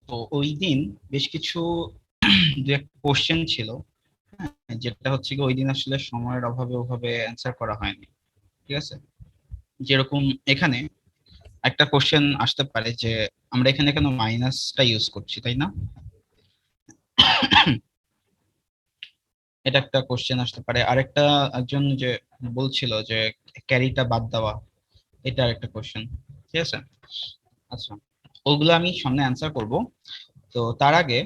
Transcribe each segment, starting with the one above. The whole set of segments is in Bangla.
তো ওই দিন বেশ কিছু দু একটা কোশ্চেন ছিল, হ্যাঁ, যেটা হচ্ছে কি ওই দিন আসলে সময়ের অভাবে ওভাবে অ্যান্সার করা হয়নি। ঠিক আছে, যেরকম এখানে একটা কোশ্চেন আসতে পারে যে আমরা এখানে কেন মাইনাসটা ইউজ করছি, তাই না? এটা একটা কোশ্চেন আসতে পারে। আরেকটা একজন যে বলছিল যে ক্যারিটা বাদ দেওয়া, এটা একটা কোশ্চেন। ঠিক আছে, আচ্ছা, ওগুলো আমি সামনে অ্যান্সার করব। তো তার আগে,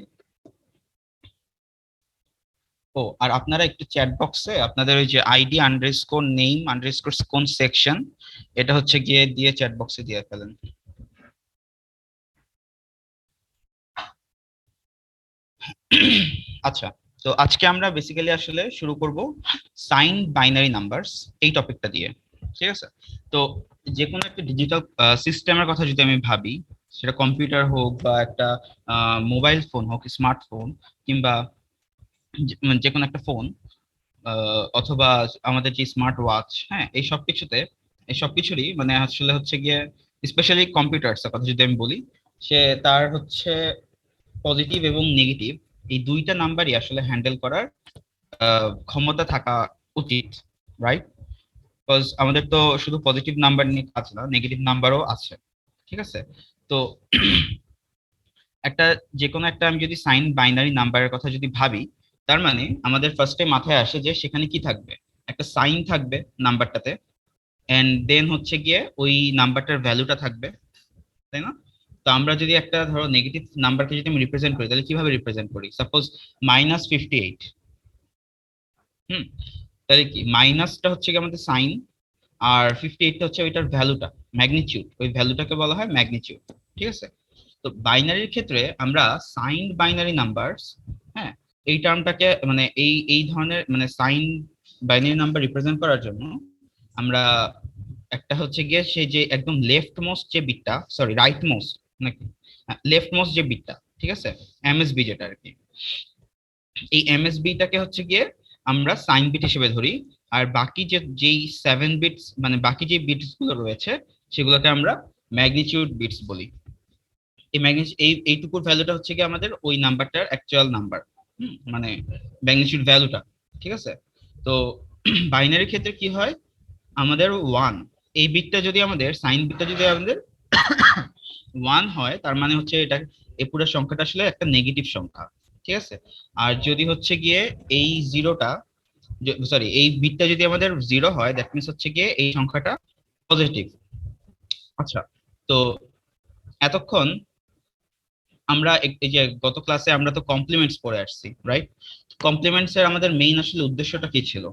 ও আর আপনারা একটু চ্যাট বক্সে আপনাদের ওই যে আইডি আন্ডারস্কোর নেম আন্ডারস্কোর কোন সেকশন, এটা হচ্ছে গিয়ে দিয়ে চ্যাট বক্সে দিয়ে ফেলেন। আচ্ছা, তো আজকে আমরা বেসিক্যালি আসলে শুরু করব সাইন বাইনারি নাম্বারস এই টপিকটা দিয়ে। ঠিক আছে, তো যে কোনো একটা ডিজিটাল সিস্টেমের কথা যদি আমি ভাবি, সেটা কম্পিউটার হোক বা একটা মোবাইল ফোন হোক, স্মার্টফোন, কিংবা যে কোনো একটা ফোন, অথবা আমাদের যে স্মার্ট ওয়াচ, হ্যাঁ, এই সব কিছুরই মানে আসলে হচ্ছে গিয়ে স্পেশালি কম্পিউটার্স কথা যদি আমি বলি, সে তার হচ্ছে পজিটিভ এবং নেগেটিভ এই দুইটা নাম্বারই আসলে হ্যান্ডেল করার ক্ষমতা থাকা উচিত, রাইট? বিকজ আমাদের তো শুধু পজিটিভ নাম্বার নিয়ে কাজ না, নেগেটিভ নাম্বারও আছে। ঠিক আছে, তো একটা যে কোনো একটা আমি যদি সাইন বাইনারি নাম্বারের কথা যদি ভাবি, তার মানে আমাদের ফার্স্টে মাথায় আসে যে সেখানে কি থাকবে, একটা সাইন থাকবে নাম্বারটাতে, এন্ড দেন হচ্ছে গিয়ে ওই নাম্বারটার ভ্যালুটা থাকবে, তাই না? তো আমরা যদি একটা ধরো নেগেটিভ নাম্বারকে যদি আমি রিপ্রেজেন্ট করি, তাহলে কিভাবে রিপ্রেজেন্ট করি? সাপোজ -58। হুম, তাহলে কি মাইনাসটা হচ্ছে কি আমাদের সাইন, আর 58টা হচ্ছে ওইটার ভ্যালুটা, ম্যাগনিটিউড, ওই ভ্যালুটাকে বলা হয় ম্যাগনিটিউড। ঠিক আছে, তো বাইনারির ক্ষেত্রে আমরা সাইন বাইনারি নাম্বারস, হ্যাঁ, এই টার্মটাকে মানে এই ধরনের মানে সাইন বাইনারি নাম্বার রিপ্রেজেন্ট করার জন্য আমরা একটা হচ্ছে গিয়ে সেই যে একদম লেফট মোস্ট যে বিটটা, সরি রাইট মোস্ট নাকি, লেফট মোস্ট যে বিটটা, ঠিক আছে, এমএসবি যেটা আর কি, এই এমএসবিটাকে হচ্ছে গিয়ে আমরা সাইন বিট হিসেবে ধরি। আর বাকি যে যেই 7 বিটস মানে বাকি যে বিটস গুলো রয়েছে, সেগুলোকে আমরা ম্যাগনিটিউড বিটস বলি। এই ম্যাগনিটিউড এইটুকুর ভ্যালুটা হচ্ছে কি আমাদের ওই নাম্বারটার অ্যাকচুয়াল নাম্বার, মানে ম্যাগনিটিউড ভ্যালুটা। ঠিক আছে, তো বাইনারির ক্ষেত্রে কি হয়, আমাদের ওয়ান, এই বিটটা যদি আমাদের সাইন বিটটা যদি আমাদের ওয়ান হয়, তার মানে হচ্ছে এটা এই পুরো সংখ্যাটা আসলে একটা নেগেটিভ সংখ্যা। ঠিক আছে, আর যদি হচ্ছে গিয়ে এই জিরোটা, সরি এই বিটটা যদি আমাদের জিরো হয়, দ্যাট মিনস হচ্ছে গিয়ে এই সংখ্যাটা পজিটিভ। আচ্ছা, তো এতক্ষণ আমরা এই যে গত ক্লাসে আমরা তো কমপ্লিমেন্টস পড়ে আসছি, রাইট? কমপ্লিমেন্টস এর আমাদের মেইন আসলে উদ্দেশ্যটা কি ছিল?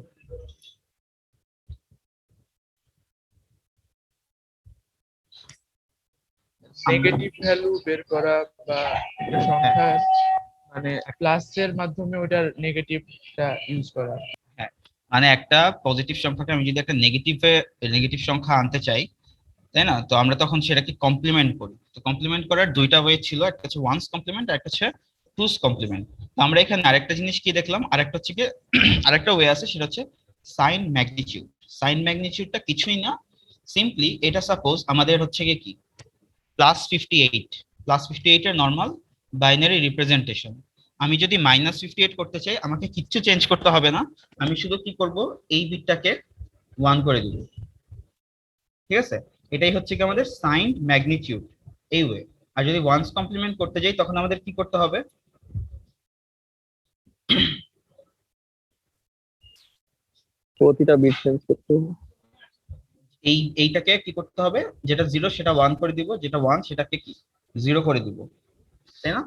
নেগেটিভ ভ্যালু বের করা বা একটা হ্যাঁ, সংখ্যার মানে প্লাসের মাধ্যমে ওটার নেগেটিভটা ইউজ করা। হ্যাঁ, মানে একটা পজিটিভ সংখ্যাকে আমি যদি একটা নেগেটিভ সংখ্যা আনতে চাই, তাই না, তো আমরা তখন সেটাকে কমপ্লিমেন্ট করি। তো কমপ্লিমেন্ট করার দুইটা ওয়ে ছিল, একটা হচ্ছে ওয়ান্স কমপ্লিমেন্ট আর একটা হচ্ছে টুস কমপ্লিমেন্ট। তো আমরা এখানে আরেকটা জিনিস কি দেখলাম, আরেকটা হচ্ছে কি আরেকটা ওয়ে আছে, সেটা হচ্ছে সাইন ম্যাগনিটিউড। সাইন ম্যাগনিটিউডটা কিছুই না, সিম্পলি এটা সাপোজ আমাদের হচ্ছে গিয়ে কি +58, +58 এর নর্মাল বাইনারি রিপ্রেজেন্টেশন। আমি যদি -58 করতে চাই, আমাকে কিচ্ছু চেঞ্জ করতে হবে না, আমি শুধু কি করব, এই বিটটাকে ওয়ান করে দিব। ঠিক আছে, এটাই হচ্ছে কি আমাদের সাইন ম্যাগনিটিউড, এই ওয়ে। আর যদি ওয়ান্স কমপ্লিমেন্ট করতে যাই, তখন আমাদের কি করতে হবে? প্রতিটা বিট চেঞ্জ করতে হবে। এইটাকে কি করতে হবে, যেটা জিরো সেটা ওয়ান করে দিব, যেটা ওয়ান সেটাকে কি জিরো করে দিব, তাই না?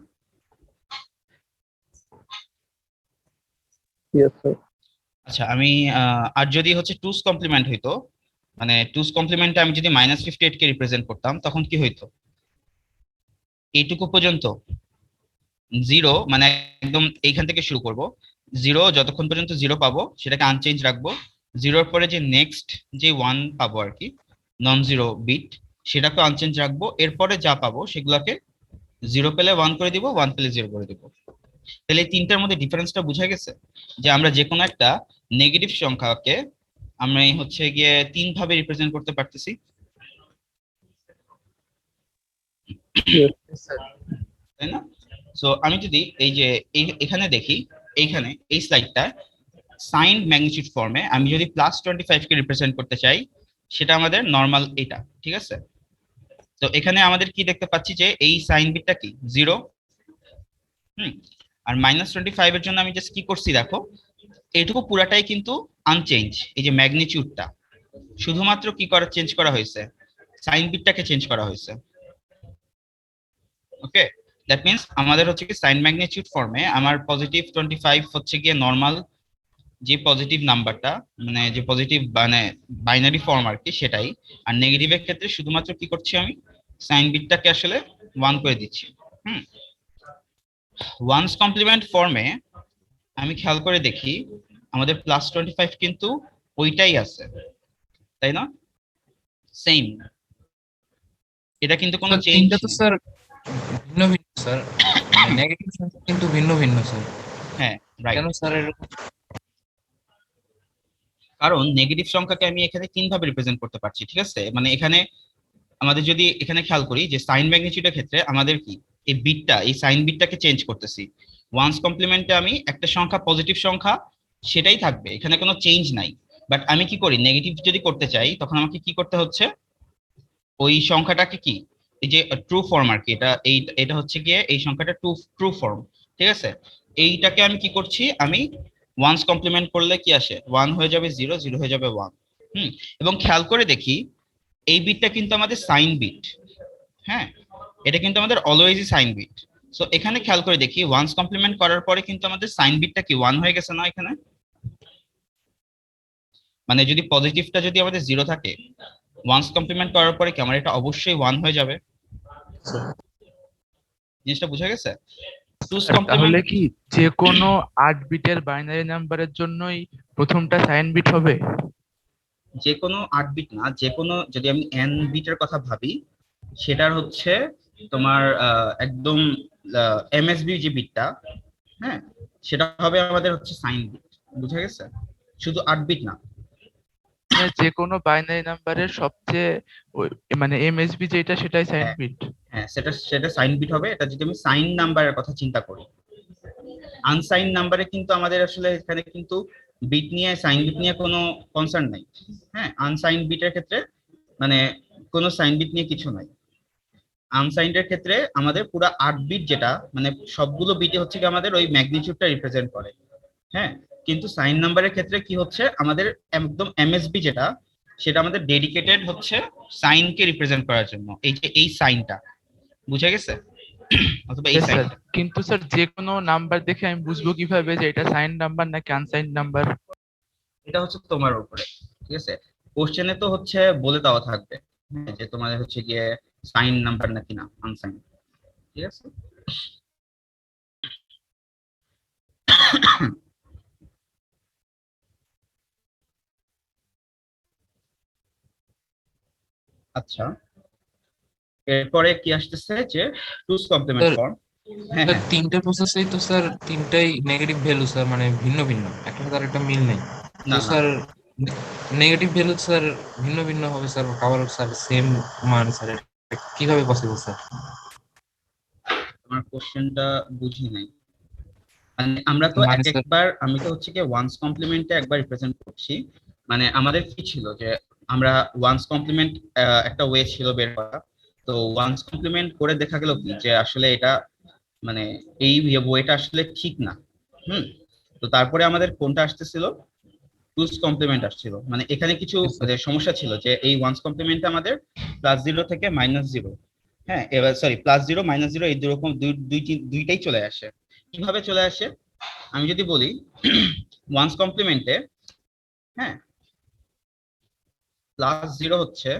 Yes sir. আচ্ছা, আমি আর যদি হচ্ছে টুস কমপ্লিমেন্ট হইতো, মানে টুস কমপ্লিমেন্টে আমি যদি -58 কে রিপ্রেজেন্ট করতাম, তখন কি হইতো? এইটুকু পর্যন্ত জিরো, মানে একদম এইখান থেকে শুরু করব, জিরো যতক্ষণ পর্যন্ত জিরো পাবো সেটাকে আনচেঞ্জ রাখবো, জিরোর পরে যে নেক্সট যে ওয়ান পাবো আর কি, নন জিরো বিট, সেটাকে আনচেঞ্জ রাখবো, এরপরে যা পাবো সেগুলোকে জিরো পেলে ওয়ান করে দিব, ওয়ান পেলে জিরো করে দিব। তাহলে এই তিনটার মধ্যে ডিফারেন্সটা বোঝা গেছে, যে আমরা যে কোনো একটা নেগেটিভ সংখ্যাকে আমরা এই হচ্ছে গিয়ে তিন ভাবে রিপ্রেজেন্ট করতে পারতেছি, ইয়েস। তাই না? সো আমি যদি এই যে এখানে দেখি, এইখানে এই স্লাইডটা সাইন ম্যাগনিটিউড ফর্মে আমি যদি +25 কে রিপ্রেজেন্ট করতে চাই, সেটা আমাদের নর্মাল এটা, ঠিক আছে? তো এখানে আমাদের কি দেখতে পাচ্ছি যে এই সাইন বিটটা কি 0। আর -25 এর জন্য আমি জাস্ট কি করছি দেখো, এইটুকু পুরাটাই কিন্তু আনচেঞ্জ। এই যে ম্যাগনিটিউডটা শুধুমাত্র কি করা চেঞ্জ করা হয়েছে, সাইন বিটটাকে চেঞ্জ করা হয়েছে। ওকে, দ্যাট মিন্স আমাদের হচ্ছে কি সাইন ম্যাগনিটিউড ফর্মে আমার +25 হচ্ছে গিয়ে নর্মাল যে পজিটিভ নাম্বারটা, মানে যে পজিটিভ মানে বাইনারি ফর্ম আর কি, সেটাই। আর নেগেটিভের ক্ষেত্রে শুধুমাত্র কি করছি, আমি সাইন বিটটাকে আসলে 1 করে দিচ্ছি। ওয়ান্স কমপ্লিমেন্ট ফর্মে আমি খেয়াল করে দেখি আমাদের +25 কিন্তু ওইটাই আছে, তাই না? সেম, এটা কিন্তু কোনো স্যার চেঞ্জ তিনটা তো স্যার ভিন্ন ভিন্ন স্যার, মানে নেগেটিভ সংখ্যা কিন্তু ভিন্ন ভিন্ন স্যার। হ্যাঁ, রাইট। কেন স্যার এরকম? কারণ নেগেটিভ সংখ্যাকে আমি এখানে 3 ভাবে রিপ্রেজেন্ট করতে পারছি, ঠিক আছে? মানে এখানে আমাদের যদি এখানে খেয়াল করি যে সাইন ম্যাগনিটিউডের ক্ষেত্রে আমাদের কি এই বিটটা, এই সাইন বিটটাকে চেঞ্জ করতেছি। ওয়ান্স কমপ্লিমেন্টে আমি একটা সংখ্যা পজিটিভ সংখ্যা সেটাই থাকবে, এখানে কোনো চেঞ্জ নাই। বাট আমি কি করি, নেগেটিভ যদি করতে চাই তখন আমাকে কি করতে হচ্ছে, ওই সংখ্যাটাকে কি, এই যে ট্রু ফর্ম আর কি, এটা হচ্ছে গিয়ে এই সংখ্যাটা ট্রু ফর্ম, ঠিক আছে? এইটাকে আমি কি করছি, আমি ওয়ান্স কমপ্লিমেন্ট করলে কি আসে, 1 হয়ে যাবে 0, 0 হয়ে যাবে 1। এবং খেয়াল করে দেখি এই বিটটা কিন্তু আমাদের সাইন বিট। হ্যাঁ, এটা কিন্তু আমাদের অলওয়েজই সাইন বিট। সো এখানে খেয়াল করে দেখি ওয়ান্স কমপ্লিমেন্ট করার পরে কিন্তু আমাদের সাইন বিটটা কি 1 হয়ে গেছে না এখানে? মানে যদি পজিটিভটা যদি আমাদের 0 থাকে, ওয়ান্স কমপ্লিমেন্ট করার পরে কি আমার এটা অবশ্যই 1 হয়ে যাবে। জিনিসটা বুঝা গেছে? টুস তাহলে কমপ্লিমেন্ট কি যে কোনো 8 বিটের বাইনারি নাম্বারের জন্যই প্রথমটা সাইন বিট হবে? যে কোনো 8 বিট না, যে কোনো, যদি আমি n বিটের কথা ভাবি, সেটার হচ্ছে তোমার একদম এমএসবি যে বিটটা, হ্যাঁ, সেটা হবে আমাদের হচ্ছে সাইন বিট। বুঝা গেছে? শুধু 8 বিট না। মানে যে কোনো বাইনারি নাম্বারের সবচেয়ে মানে এমএসবি যেটা সেটাই সাইন হ্যাঁ, বিট। হ্যাঁ, সেটা সেটা সাইন বিট হবে। এটা যদি আমি সাইন নাম্বারের কথা চিন্তা করি, আনসাইন নাম্বারে কিন্তু আমাদের আসলে এখানে কিন্তু বিট নিয়ে, সাইন বিট নিয়ে কোনো কনসার্ন নাই। হ্যাঁ, আনসাইন বিটের ক্ষেত্রে মানে কোনো সাইন বিট নিয়ে কিছু নাই। আনসাইন্ডের ক্ষেত্রে আমাদের পুরো 8 বিট, যেটা মানে সবগুলো বিটে হচ্ছে কি আমাদের ওই ম্যাগনিটিউডটা রিপ্রেজেন্ট করে। হ্যাঁ, কিন্তু সাইন নাম্বারের ক্ষেত্রে কি হচ্ছে, আমাদের একদম এমএসবি যেটা, সেটা আমাদের ডেডিকেটেড হচ্ছে সাইনকে রিপ্রেজেন্ট করার জন্য। এই যে এই সাইনটা, বুঝা গেছে? অথবা এই স্যার, সাইনটা। কিন্তু স্যার যে কোনো নাম্বার দেখে আমি বুঝবো কিভাবে যে এটা সাইন নাম্বার নাকি আনসাইন নাম্বার? এটা হচ্ছে তোমার উপরে, ঠিক আছে? কোশ্চেনে তো হচ্ছে বলে দেওয়া থাকবে, হ্যাঁ, যে তোমাদের হচ্ছে গিয়ে সাইন নাম্বার নাকি না আনসাইন, ঠিক আছে? আচ্ছা, এরপরে কি আসতেছে যে টুস কমপ্লিমেন্ট স্যার ফর্ম। হ্যাঁ, স্যার হ্যাঁ, তিনটা প্রসেসেই তো স্যার তিনটাই নেগেটিভ ভ্যালু স্যার, মানে ভিন্ন ভিন্ন, একটা সাথে আরেকটা মিল নেই। তো না না, স্যার নেগেটিভ ভ্যালু স্যার ভিন্ন ভিন্ন হবে স্যার, আবার স্যার সেম মান স্যার, এটা কিভাবে পসিবল স্যার? তোমার কোশ্চেনটা বুঝি নাই। মানে আমরা তো মানে এক স্যার একবার, আমি তো হচ্ছে কি ওয়ান্স কমপ্লিমেন্টে একবার রিপ্রেজেন্ট করছি। মানে আমাদের কি ছিল যে আমরা ওয়ান্স কমপ্লিমেন্ট একটা ওয়ে ছিল বের করা। তো ওয়ান্স কমপ্লিমেন্ট করে দেখা গেল কি যে আসলে এটা মানে এই ওয়েটা আসলে ঠিক না। হুম। তো তারপরে আমাদের কোনটা আসতেছিল, টুস কমপ্লিমেন্ট আসছিল। মানে এখানে কিছু স্যার যে সমস্যা ছিল যে এই ওয়ান্স কমপ্লিমেন্টে আমাদের +0 থেকে -0, হ্যাঁ, এবার সরি +0 -0 এই দুরকম দুইটাই চলে আসে। কিভাবে চলে আসে আমি যদি বলি, ওয়ান্স কমপ্লিমেন্টে, হ্যাঁ, +0 হচ্ছে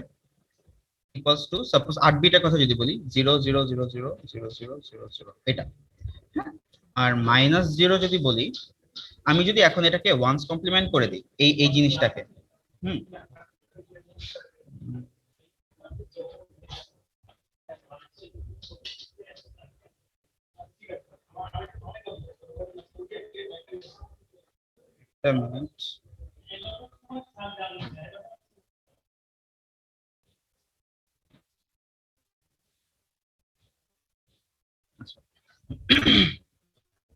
ইকুয়ালস টু, সাপোজ 8 বিটের কথা যদি বলি, 0 0 0 0 0 0 0 0 এটা, হ্যাঁ। আর -0 যদি বলি, আমি যদি এখন এটাকে ওয়ান্স কমপ্লিমেন্ট করে দিই এই এই জিনিসটাকে, হুম, একটা মিনিট। আচ্ছা,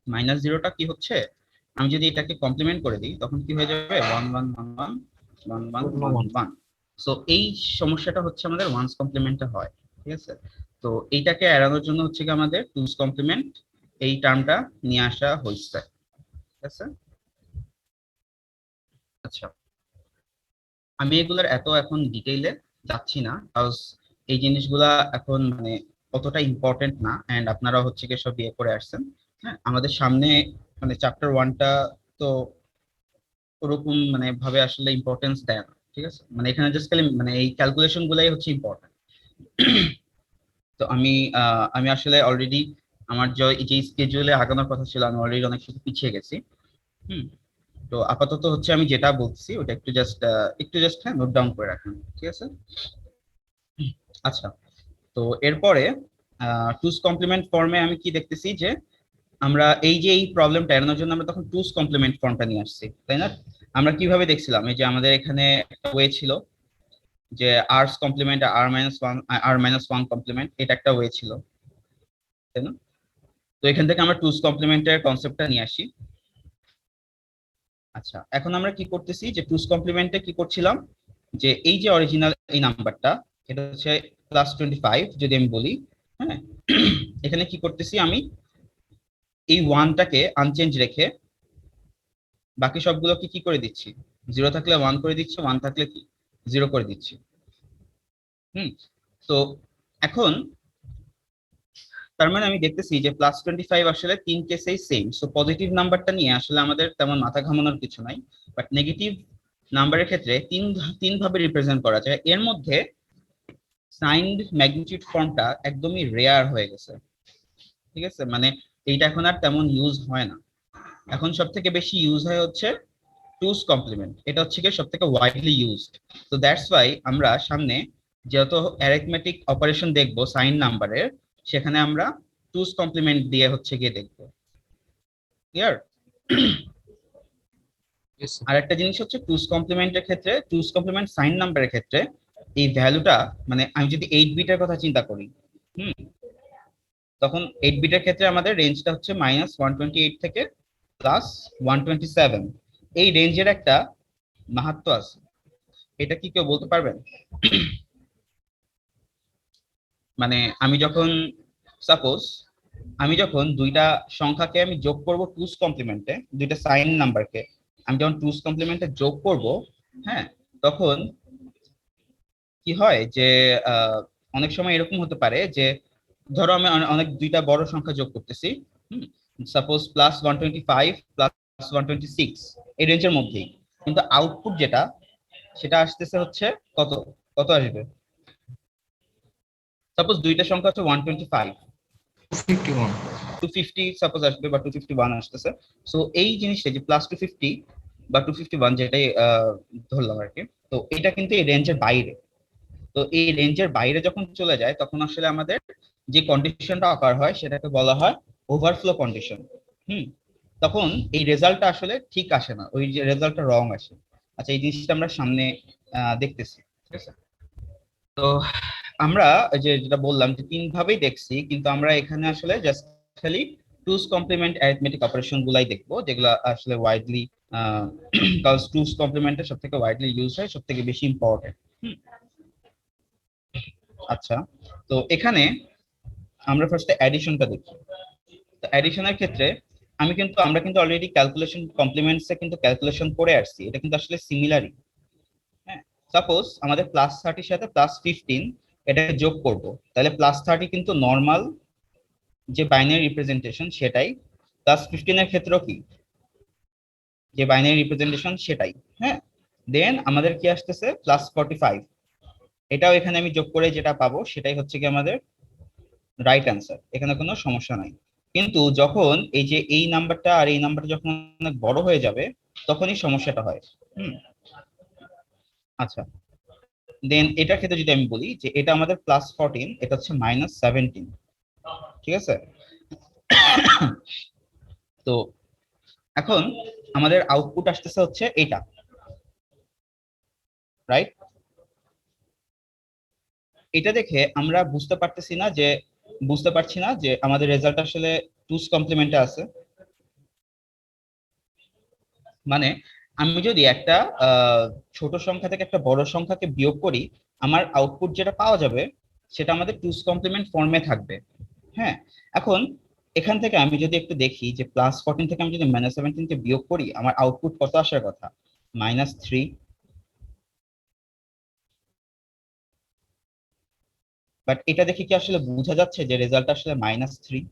মাইনাস জিরোটা কি হচ্ছে, আমি যদি এটাকে কমপ্লিমেন্ট করে দিই তখন কি হয়ে যাবে, one one one one one one one one. So এই সমস্যাটা হচ্ছে আমাদের ওয়ান্স কমপ্লিমেন্টে হয়, ঠিক আছে। তো এইটাকে এড়ানোর জন্য হচ্ছে কি আমাদের টুস কমপ্লিমেন্ট এই টার্মটা নিয়ে আসা হয়েছে, ঠিক আছে। আচ্ছা, আমি এগুলোর এত এখন ডিটেইলে যাচ্ছি না, কারণ এই জিনিসগুলা এখন মানে অতটা ইম্পর্টেন্ট না, এন্ড আপনারা হচ্ছে কি সব ইয়ে করে আসছেন। হ্যাঁ, আমাদের সামনে মানে চ্যাপ্টার ওয়ানটা তো ওরকম মানে ভাবে আসলে ইম্পর্টেন্স দেয় না, ঠিক আছে। মানে এখানে জাস্ট খালি মানে এই ক্যালকুলেশন গুলাই হচ্ছে ইম্পর্টেন্ট। তো আমি আসলে অলরেডি আমার যে স্কেজুলে আগানোর কথা ছিল আমি অলরেডি অনেক কিছু পিছিয়ে গেছি। হুম। তো আপাতত হচ্ছে আমি যেটা বলছি ওটা একটু জাস্ট হ্যাঁ নোট ডাউন করে রাখেন, ঠিক আছে। আচ্ছা, তো এরপরে টুস কমপ্লিমেন্ট ফর্মে আমি কি দেখতেছি যে আমরা এই যে এই প্রবলেমটা এড়ানোর জন্য আমরা তখন টুস কমপ্লিমেন্ট ফর্মটা নিয়ে আসছি, তাই না? আমরা কিভাবে দেখছিলাম, এই যে আমাদের এখানে একটা ওয়ে ছিল যে আরস কমপ্লিমেন্ট আর মাইনাস ওয়ান কমপ্লিমেন্ট, এটা একটা ওয়ে ছিল, তাই না? তো এখান থেকে আমরা টুস কমপ্লিমেন্টের কনসেপ্টটা নিয়ে আসি। আচ্ছা, এখন আমরা কি করতেছি যে টুস কমপ্লিমেন্টে কি করছিলাম, যে এই যে অরিজিনাল এই নাম্বারটা, এটা হচ্ছে +25 যদি আমি বলি, হ্যাঁ। এখানে কি করতেছি, আমি এই ওয়ানটাকে আনচেঞ্জ রেখে বাকি সবগুলোকে কি করে দিচ্ছি, জিরো থাকলে ওয়ান করে দিচ্ছি, ওয়ান থাকলে কি জিরো করে দিচ্ছি। হুম। তো এখন তার মানে আমি দেখতেছি যে +25 আসলে তিন কেসেই সেম। সো পজিটিভ নাম্বারটা নিয়ে আসলে আমাদের তেমন মাথা ঘামানোর কিছু নাই, বাট নেগেটিভ নাম্বারের ক্ষেত্রে তিন ভাবে রিপ্রেজেন্ট করা যায়। এর মধ্যে সাইন্ড ম্যাগনিটিউড ফর্মটা একদমই রেয়ার হয়ে গেছে, ঠিক আছে। মানে এইটা এখন আর তেমন ইউজ হয় না, এখন সব থেকে বেশি ইউজ হয় হচ্ছে টুস কমপ্লিমেন্ট, এটা হচ্ছে কি সব থেকে ওয়াইডলি ইউজড। তো দ্যাটস ওয়াই আমরা সামনে যত অ্যারিথমেটিক অপারেশন দেখবো সাইন নাম্বারের, সেখানে আমরা টুস কমপ্লিমেন্ট দিয়ে হচ্ছে গিয়ে দেখবো, ক্লিয়ার? Yes, sir. আর একটা জিনিস হচ্ছে টুস কমপ্লিমেন্টের ক্ষেত্রে, টুস কমপ্লিমেন্ট সাইন নাম্বারের ক্ষেত্রে এই ভ্যালুটা মানে আমি যদি 8 বিটের কথা চিন্তা করি, হুম, তখন 8 বিটের ক্ষেত্রে আমাদের রেঞ্জটা হচ্ছে -128 থেকে +127। এই রেঞ্জের একটা মাহাত্ম্য আছে, এটা কি কেউ বলতে পারবেন? মানে আমি যখন দুইটা সংখ্যাকে আমি যোগ করব টুস কমপ্লিমেন্টে, দুইটা সাইন নাম্বারকে আমি যখন টুস কমপ্লিমেন্টে যোগ করব, হ্যাঁ, তখন কি হয় যে অনেক সময় এরকম হতে পারে যে ধরো আমি অনেক দুইটা বড় সংখ্যা যোগ করতেছি, সাপোজ +125 +126 এই রেঞ্জের মধ্যেই, কিন্তু আউটপুট যেটা সেটা আসতেছে হচ্ছে কত, কত আসবে? সাপোজ দুইটা সংখ্যা হচ্ছে 125, 51. 250 সাপোজ আসবে বা 251 আসতেছে। সো এই জিনিসটা যে +250 বা 251 যেটাই ধরলাম আর কি, তো এটা কিন্তু এই রেঞ্জের বাইরে। তো এই রেঞ্জের বাইরে যখন চলে যায় তখন আসলে আমাদের যে কন্ডিশনটা অকার হয় সেটাকে বলা হয় ওভারফ্লো কন্ডিশন। হুম। তখন এই রেজাল্টটা আসলে ঠিক আসে না, ওই যে রেজাল্টটা রং আসে। আচ্ছা, এই জিনিসটা আমরা সামনে দেখতেছি, ঠিক আছে। তো আমরা এই যে যেটা বললাম যে তিন ভাবেই দেখছি, কিন্তু আমরা এখানে আসলে জাস্ট খালি টুস কমপ্লিমেন্ট অ্যারিথমেটিক অপারেশন গুলাই দেখবো, যেগুলো আসলে ওয়াইডলি কারণ টুস কমপ্লিমেন্টের সব থেকে ওয়াইডলি ইউজ হয়, সব থেকে বেশি ইম্পর্টেন্ট। আচ্ছা, তো এখানে আমরা ফার্স্টে অ্যাডিশনটা দেখি। তো অ্যাডিশনের ক্ষেত্রে আমরা কিন্তু অলরেডি ক্যালকুলেশন কমপ্লিমেন্টসে কিন্তু ক্যালকুলেশন করে আসছি, এটা কিন্তু আসলে সিমিলারই। হ্যাঁ, সাপোজ আমাদের +30 সাথে +15 এটা যোগ করব, তাহলে +30 কিন্তু নর্মাল যে বাইনারি রিপ্রেজেন্টেশন সেটাই, +15 এর ক্ষেত্রেও কি যে বাইনারি রিপ্রেজেন্টেশন সেটাই। হ্যাঁ, দেন আমাদের কি আসতেছে +45, এটাও এখানে আমি যোগ করে যেটা পাবো সেটাই হচ্ছে কি আমাদের রাইট অ্যান্সার, এখানে কোনো সমস্যা নাই। কিন্তু যখন এই যে এই নাম্বারটা আর এই নাম্বারটা যখন অনেক বড় হয়ে যাবে তখনই সমস্যাটা হয়। হুম। আচ্ছা, দেন এটার ক্ষেত্রে যদি আমি বলি যে এটা আমাদের +14, এটা হচ্ছে -17, ঠিক আছে। তো এখন আমাদের আউটপুট আসতেছে হচ্ছে এটা, রাইট? এটা দেখে আমরা বুঝতে পারছি না যে আমাদের রেজাল্ট আসলে টুস কমপ্লিমেন্টে আছে। মানে আমি যদি একটা ছোট সংখ্যা থেকে একটা বড় সংখ্যাকে বিয়োগ করি, আমার আউটপুট যেটা পাওয়া যাবে সেটা আমাদের টুস কমপ্লিমেন্ট ফর্মে থাকবে। হ্যাঁ, এখন এখান থেকে আমি যদি একটু দেখি যে +14 থেকে আমি যদি -17 কে বিয়োগ করি, আমার আউটপুট কত আসার কথা? -3। বাট এটা দেখে কি আসলে বোঝা যাচ্ছে যে রেজাল্ট আসলে -3?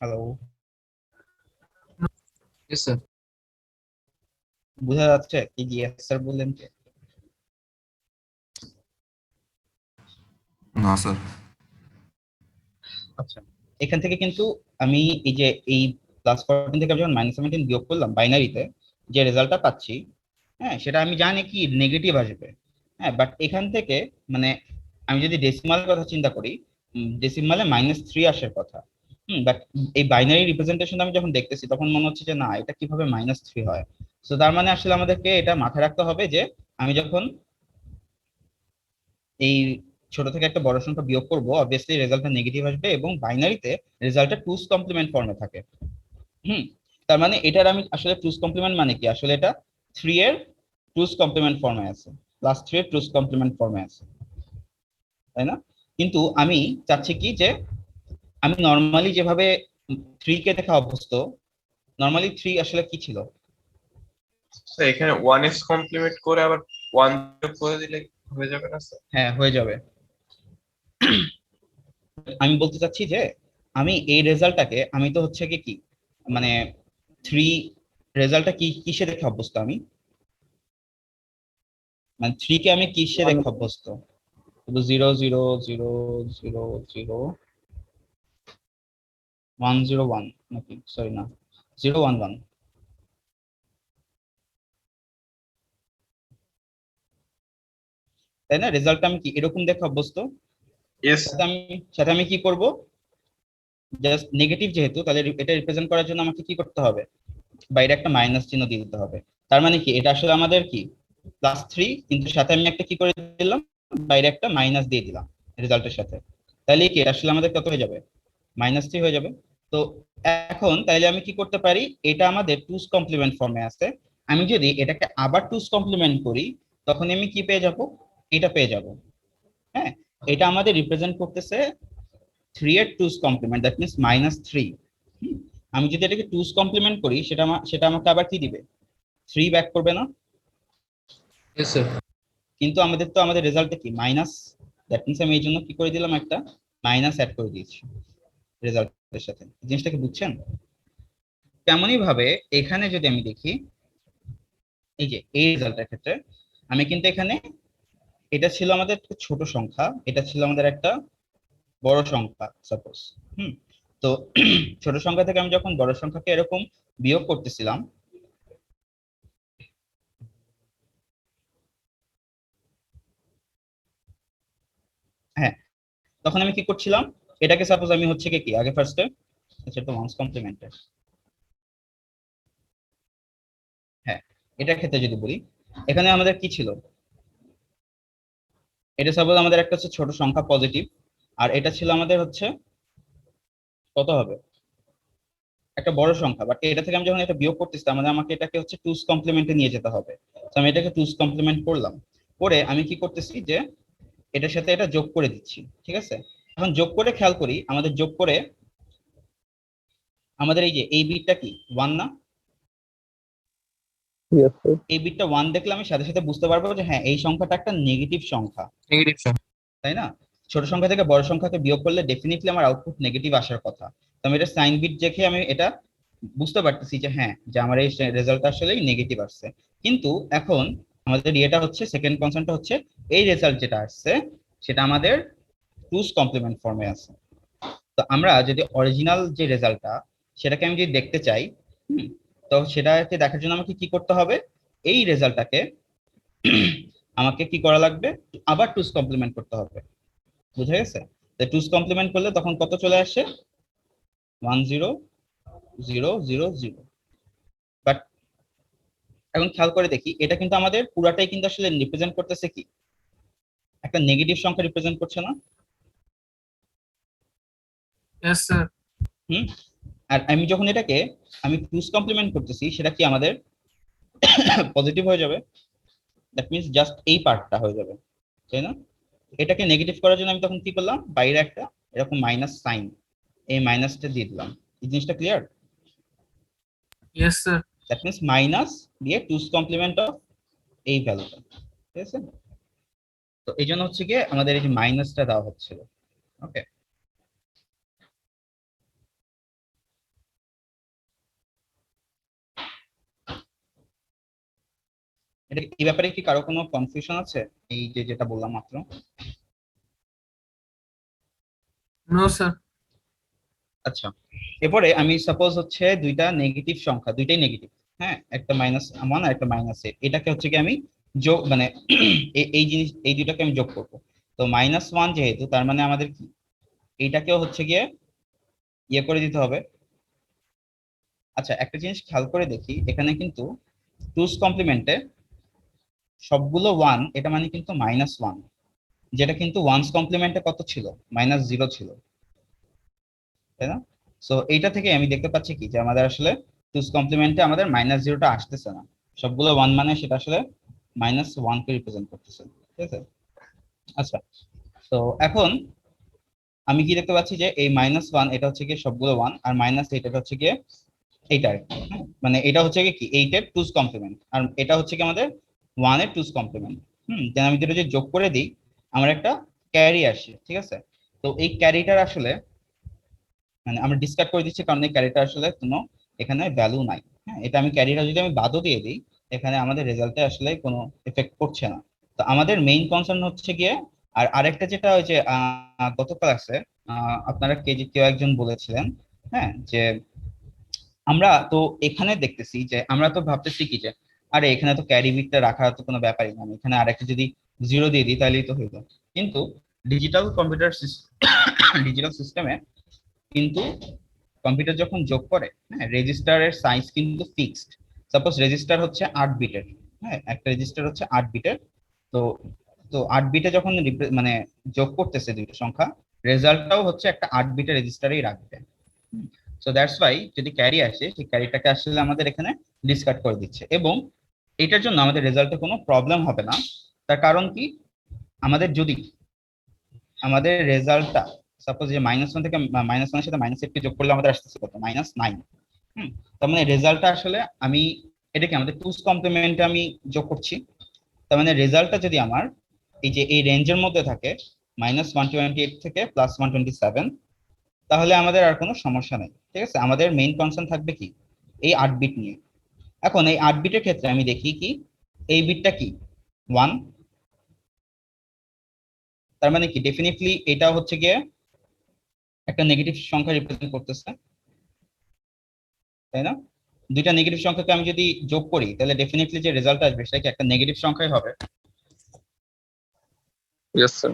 Hello, yes sir. বোঝা যাচ্ছে কি? ইয়েস স্যার বললেন কি? না স্যার। আচ্ছা, এখান থেকে কিন্তু আমি এই যে এই +14 থেকে আমি যখন -17 বিয়োগ করলাম বাইনারিতে, যে রেজাল্টটা পাচ্ছি, হ্যাঁ, সেটা আমি জানি কি নেগেটিভ আসবে। হ্যাঁ, বাট এখান থেকে মানে আমি যদি ডেসিমালের কথা চিন্তা করি, ডেসিমালে -3 আসার কথা। বাট এই বাইনারি রিপ্রেজেন্টেশন আমি যখন দেখতেছি তখন মনে হচ্ছে যে না, এটা কিভাবে -3 হয়। তো তার মানে আসলে আমাদেরকে এটা মাথায় রাখতে হবে যে আমি যখন এই ছোট থেকে একটা বড় সংখ্যা বিয়োগ করব, অবভিয়াসলি রেজাল্টটা নেগেটিভ আসবে এবং বাইনারিতে রেজাল্টটা টুস কমপ্লিমেন্ট ফর্মে থাকে। হুম তার মানে এটার আমি আসলে টুস কমপ্লিমেন্ট মানে কি, আসলে এটা 3 এর টুস কমপ্লিমেন্ট ফর্মে আছে, +3 এর টুস কমপ্লিমেন্ট ফর্মে আছে, তাই না? কিন্তু আমি চাচ্ছি কি যে আমি নর্মালি যেভাবে 3 কে দেখা অভ্যস্ত, নর্মালি 3 আসলে কি ছিল? স্যার এখানে 1s কমপ্লিমেন্ট করে আবার 1 যোগ করে দিলে হয়ে যাবে না স্যার? হ্যাঁ, হয়ে যাবে। আমি বলতে চাচ্ছি যে আমি এই রেজাল্টটাকে আমি তো হচ্ছে কি মানে 3 রেজাল্টটা কি কিসে দেখে অভ্যস্ত আমি, মানে 3 কে আমি কিসে দেখে অভ্যস্ত? 0 0 0 0 0 1 0 1 নাকি, সরি না, 0 1 1, তাই না? রেজাল্টটা আমি কি এরকম দেখে অভ্যস্ত। ইয়েস। সাথে আমি কি করব, জাস্ট নেগেটিভ যেহেতু, তাহলে এটা রিপ্রেজেন্ট করার জন্য আমাকে কি করতে হবে? বাইরে একটা মাইনাস চিহ্ন দিয়ে দিতে হবে। তার মানে কি এটা আসলে আমাদের কি +3, কিন্তু সাথে আমি একটা কি করে দিলাম, বাইরে একটা মাইনাস দিয়ে দিলাম রেজাল্টের সাথে। তাহলে কি এটা আসলে আমাদের কত হয়ে যাবে? -3 হয়ে যাবে। তো এখন তাইলে আমি কি করতে পারি, এটা আমাদের টুস কমপ্লিমেন্ট ফর্মে আছে, আমি যদি এটাকে আবার টুস কমপ্লিমেন্ট করি তখন আমি কি পেয়ে যাব? এটা পেয়ে যাব। হ্যাঁ, এটা আমাদের রিপ্রেজেন্ট করতেছে 3 এর টুস কমপ্লিমেন্ট, দ্যাট মিন্স -3। আমি যদি এটাকে টুস কমপ্লিমেন্ট করি সেটা আমাকে আবার কি দিবে? 3 ব্যাক করবে না? Yes sir. কিন্তু আমাদের রেজাল্টে কি মাইনাস, দ্যাট মিন্স আমি এই জন্য কি করে দিলাম, একটা মাইনাস অ্যাড করে দিয়েছি রেজাল্টের সাথে। জিনিসটাকে বুঝছেন? তেমনই ভাবে এখানে যদি আমি দেখি, এই যে এই রেজাল্টের ক্ষেত্রে আমি কিন্তু এখানে, এটা ছিল আমাদের একটা ছোট সংখ্যা, এটা ছিল আমাদের একটা বড় সংখ্যা সাপোজ। তো ছোট সংখ্যা থেকে আমি যখন বড় সংখ্যাকে এরকম বিয়োগ করতেছিলাম, হ্যাঁ, তখন আমি কি করছিলাম, এটাকে সাপোজ আমি হচ্ছে কি আগে ফার্স্টে, আচ্ছা তো ওয়ান্স কমপ্লিমেন্টেড, হ্যাঁ, এটার ক্ষেত্রে যদি বলি, এখানে আমাদের কি ছিল, এটা সাপোজ আমাদের একটা হচ্ছে ছোট সংখ্যা পজিটিভ, আর এটা ছিল আমাদের হচ্ছে কত হবে, একটা বড় সংখ্যা। বাট এটা থেকে আমি যখন এটা বিয়োগ করতেছি, তার মানে আমাকে এটাকে হচ্ছে টুস কমপ্লিমেন্টে নিয়ে যেতে হবে। তো আমি এটাকে টুস কমপ্লিমেন্ট করলাম, করে আমি কি করতেছি যে এটার সাথে এটা যোগ করে দিচ্ছি, ঠিক আছে? এখন যোগ করে খেয়াল করি, আমাদের যোগ করে আমাদের এই যে এই বিটটা কি 1 না? Yes sir. এই বিটটা 1 দেখলে আমি সাথে সাথে বুঝতে পারবো যে হ্যাঁ, এই সংখ্যাটা একটা নেগেটিভ সংখ্যা, নেগেটিভ সংখ্যা। তাই না? ছোট সংখ্যা থেকে বড় সংখ্যাকে বিয়োগ করলে ডেফিনেটলি আমার আউটপুট নেগেটিভ আসার কথা। তো আমি এটা সাইন বিট দেখে আমি এটা বুঝতে পারতেছি যে হ্যাঁ, যে আমার এই রেজাল্ট আসলেই নেগেটিভ আসছে। কিন্তু এখন আমাদের এটা হচ্ছে সেকেন্ড কনসার্নটা হচ্ছে এই রেজাল্ট যেটা আসছে সেটা আমাদের টুস কমপ্লিমেন্ট ফর্মে আছে। তো আমরা যদি অরিজিনাল যে রেজাল্টটা সেটাকে আমি যদি দেখতে চাই, তো সেটাকে দেখার জন্য আমাকে কি করতে হবে, এই রেজাল্টটাকে আমাকে কি করা লাগবে, আবার টুস কমপ্লিমেন্ট করতে হবে। বুঝা গেছে? তো টুস কমপ্লিমেন্ট করলে তখন কত চলে আসে? 1 0 0 0 0। বাট এখন খেয়াল করে দেখি, এটা কিন্তু আমাদের পুরাটাই কিন্তু আসলে রিপ্রেজেন্ট করতেছে কি একটা নেগেটিভ সংখ্যা রিপ্রেজেন্ট করছে না? Yes, sir. হুম। আর আমি যখন এটাকে আমি টুস কমপ্লিমেন্ট করতেছি, সেটা কি আমাদের পজিটিভ হয়ে যাবে? দ্যাট মিন্স জাস্ট এই পার্টটা হয়ে যাবে, তাই না? এটাকে নেগেটিভ করার জন্য আমি তখন কি করলাম, বাইরে একটা এরকম মাইনাস সাইন, এই মাইনাসটা দিয়ে দিলাম। এই জিনিসটা clear? Yes, sir. That means minus দিয়ে টুস কমপ্লিমেন্ট অফ এই ভ্যালুটা, ঠিক আছে? তো এই জন্য হচ্ছে গিয়ে আমাদের এই যে মাইনাসটা দেওয়া হচ্ছিল। ওকে, এটা এই ব্যাপারে কি কারো কোনো কনফিউশন আছে? এই যে যেটা বললাম মাত্র। No, sir. আচ্ছা, এরপরে আমি সাপোজ হচ্ছে দুইটা নেগেটিভ সংখ্যা, দুইটাই নেগেটিভ, হ্যাঁ, একটা -1 আর একটা -8, এটাকে হচ্ছে কি আমি যোগ মানে এই জিনিস, এই দুইটাকে আমি যোগ করব। তো -1 যেহেতু, তার মানে আমাদের কি এইটাকেও হচ্ছে গিয়ে ইয়ে করে দিতে হবে। আচ্ছা, একটা জিনিস খেয়াল করে দেখি, এখানে কিন্তু টুস কমপ্লিমেন্টে সবগুলো 1, এটা মানে কিন্তু -1, যেটা কিন্তু ওয়ান্স কমপ্লিমেন্টে কত ছিল, -0 ছিল, তাই না? সো এইটা থেকে আমি দেখতে পাচ্ছি কি যে আমাদের আসলে টুস কমপ্লিমেন্টে আমাদের -0টা আসতেছে না, সবগুলো 1 মানে সেটা আসলে -1 কে রিপ্রেজেন্ট করতেছে, ঠিক আছে? আচ্ছা, তো এখন আমি কি দেখতে পাচ্ছি যে এই -1 এটা হচ্ছে কি সবগুলো 1, আর -8 এটা হচ্ছে কি এইটার, হ্যাঁ? মানে এটা হচ্ছে কি 8 এর টুস কমপ্লিমেন্ট, আর এটা হচ্ছে কি আমাদের 1 এর টুস কমপ্লিমেন্ট। দেন আমি যেটা যে যোগ করে দিই, আমার একটা ক্যারি আসে, ঠিক আছে? তো এই ক্যারিটার আসলে মানে আমরা ডিসকার্ড করে দিচ্ছি, কারণ এই ক্যারিটা আসলে কোনো এখানে ভ্যালু নাই, হ্যাঁ? এটা আমি ক্যারিটা যদি আমি বাদও দিয়ে দিই, এখানে আমাদের রেজাল্টে আসলে কোনো এফেক্ট করছে না। তো আমাদের মেইন কনসার্ন হচ্ছে গিয়ে, আর আরেকটা যেটা ওই যে গত ক্লাসে আপনারা কেউ একজন বলেছিলেন, হ্যাঁ, যে আমরা তো এখানে দেখতেছি যে আমরা তো ভাবতেছি কি যে আরে এখানে তো ক্যারি বিটটা রাখার তো কোনো ব্যাপারই না, আমি এখানে আরেকটা যদি 0 দিয়ে দিই তাহলেই তো হইলো। কিন্তু ডিজিটাল সিস্টেমে কিন্তু কম্পিউটার যখন যোগ করে, হ্যাঁ, রেজিস্টারের সাইজ কিন্তু ফিক্সড। সাপোজ রেজিস্টার হচ্ছে 8 বিটের, হ্যাঁ, একটা রেজিস্টার হচ্ছে 8 বিটের। তো তো 8 বিটে যখন মানে যোগ করতেছে দুইটা সংখ্যা, রেজাল্টটাও হচ্ছে একটা 8 বিটের রেজিস্টারেই রাখবে। সো দ্যাটস ওয়াই যদি ক্যারি আসে, সেই ক্যারিটাকে আসলে আমাদের এখানে ডিসকার্ড করে দিচ্ছে, এবং এটার জন্য আমাদের রেজাল্টে কোনো প্রবলেম হবে না। তার কারণ কি, আমাদের যদি আমাদের রেজাল্টটা সাপোজ যে -1 থেকে -1 এর সাথে -8 কে যোগ করলে আমাদের আসতেছে কত, -9। তার মানে রেজাল্টটা আসলে আমি এটাকে আমাদের টুস কমপ্লিমেন্টে আমি যোগ করছি। তার মানে রেজাল্টটা যদি আমার এই যে এই রেঞ্জের মধ্যে থাকে, -128 থেকে +127, তাহলে আমাদের আর কোনো সমস্যা নেই, ঠিক আছে? আমাদের মেইন কনসার্ন থাকবে কি, এই 8 বিট নিয়ে। এখন এই 8 বিটের ক্ষেত্রে আমি দেখি কি এই বিটটা কি 1, তার মানে কি ডেফিনেটলি এটা হচ্ছে গিয়ে একটা নেগেটিভ সংখ্যা রিপ্রেজেন্ট করতেছে, তাই না? দুইটা নেগেটিভ সংখ্যাকে আমি যদি যোগ করি, তাহলে ডেফিনেটলি যে রেজাল্ট আসবে সেটা কি একটা নেগেটিভ সংখ্যাই হবে, ইয়েস স্যার।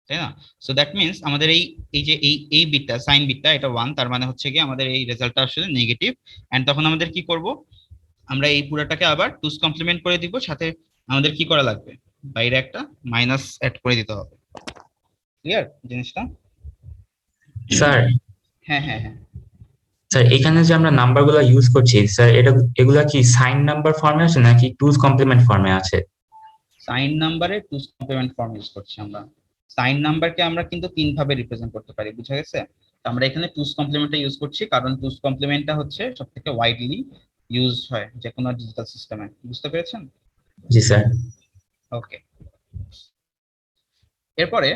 তাই না? সো দ্যাট মিন্স আমাদের এই যে এই বিটটা, সাইন বিটটা, এটা 1, তার মানে হচ্ছে কি আমাদের এই রেজাল্টটা আসলে নেগেটিভ। এন্ড তখন আমাদের কি করব, আমরা এই পুরোটাকে আবার টুস কমপ্লিমেন্ট করে দিব, সাথে আমাদের কি করা লাগবে, বাইরে একটা মাইনাস অ্যাড করে দিতে হবে। ক্লিয়ার জিনিসটা? স্যার হ্যাঁ হ্যাঁ হ্যাঁ। স্যার এখানে যে আমরা নাম্বারগুলো ইউজ করছি স্যার, এগুলা কি সাইন নাম্বার ফর্মে আছে নাকি টুস কমপ্লিমেন্ট ফর্মে আছে? সাইন নাম্বারে টুস কমপ্লিমেন্ট ফর্ম ইউজ করছি আমরা। সাইন নাম্বারকে আমরা কিন্তু 3 ভাবে রিপ্রেজেন্ট করতে পারি, বুঝা গেছে? তো আমরা এখানে টুস কমপ্লিমেন্টটা ইউজ করছি, কারণ টুস কমপ্লিমেন্টটা হচ্ছে সবথেকে ওয়াইডলি ইউজ হয় যে কোনো ডিজিটাল সিস্টেমে। বুঝতে পেরেছেন? জি স্যার। ওকে, এরপরে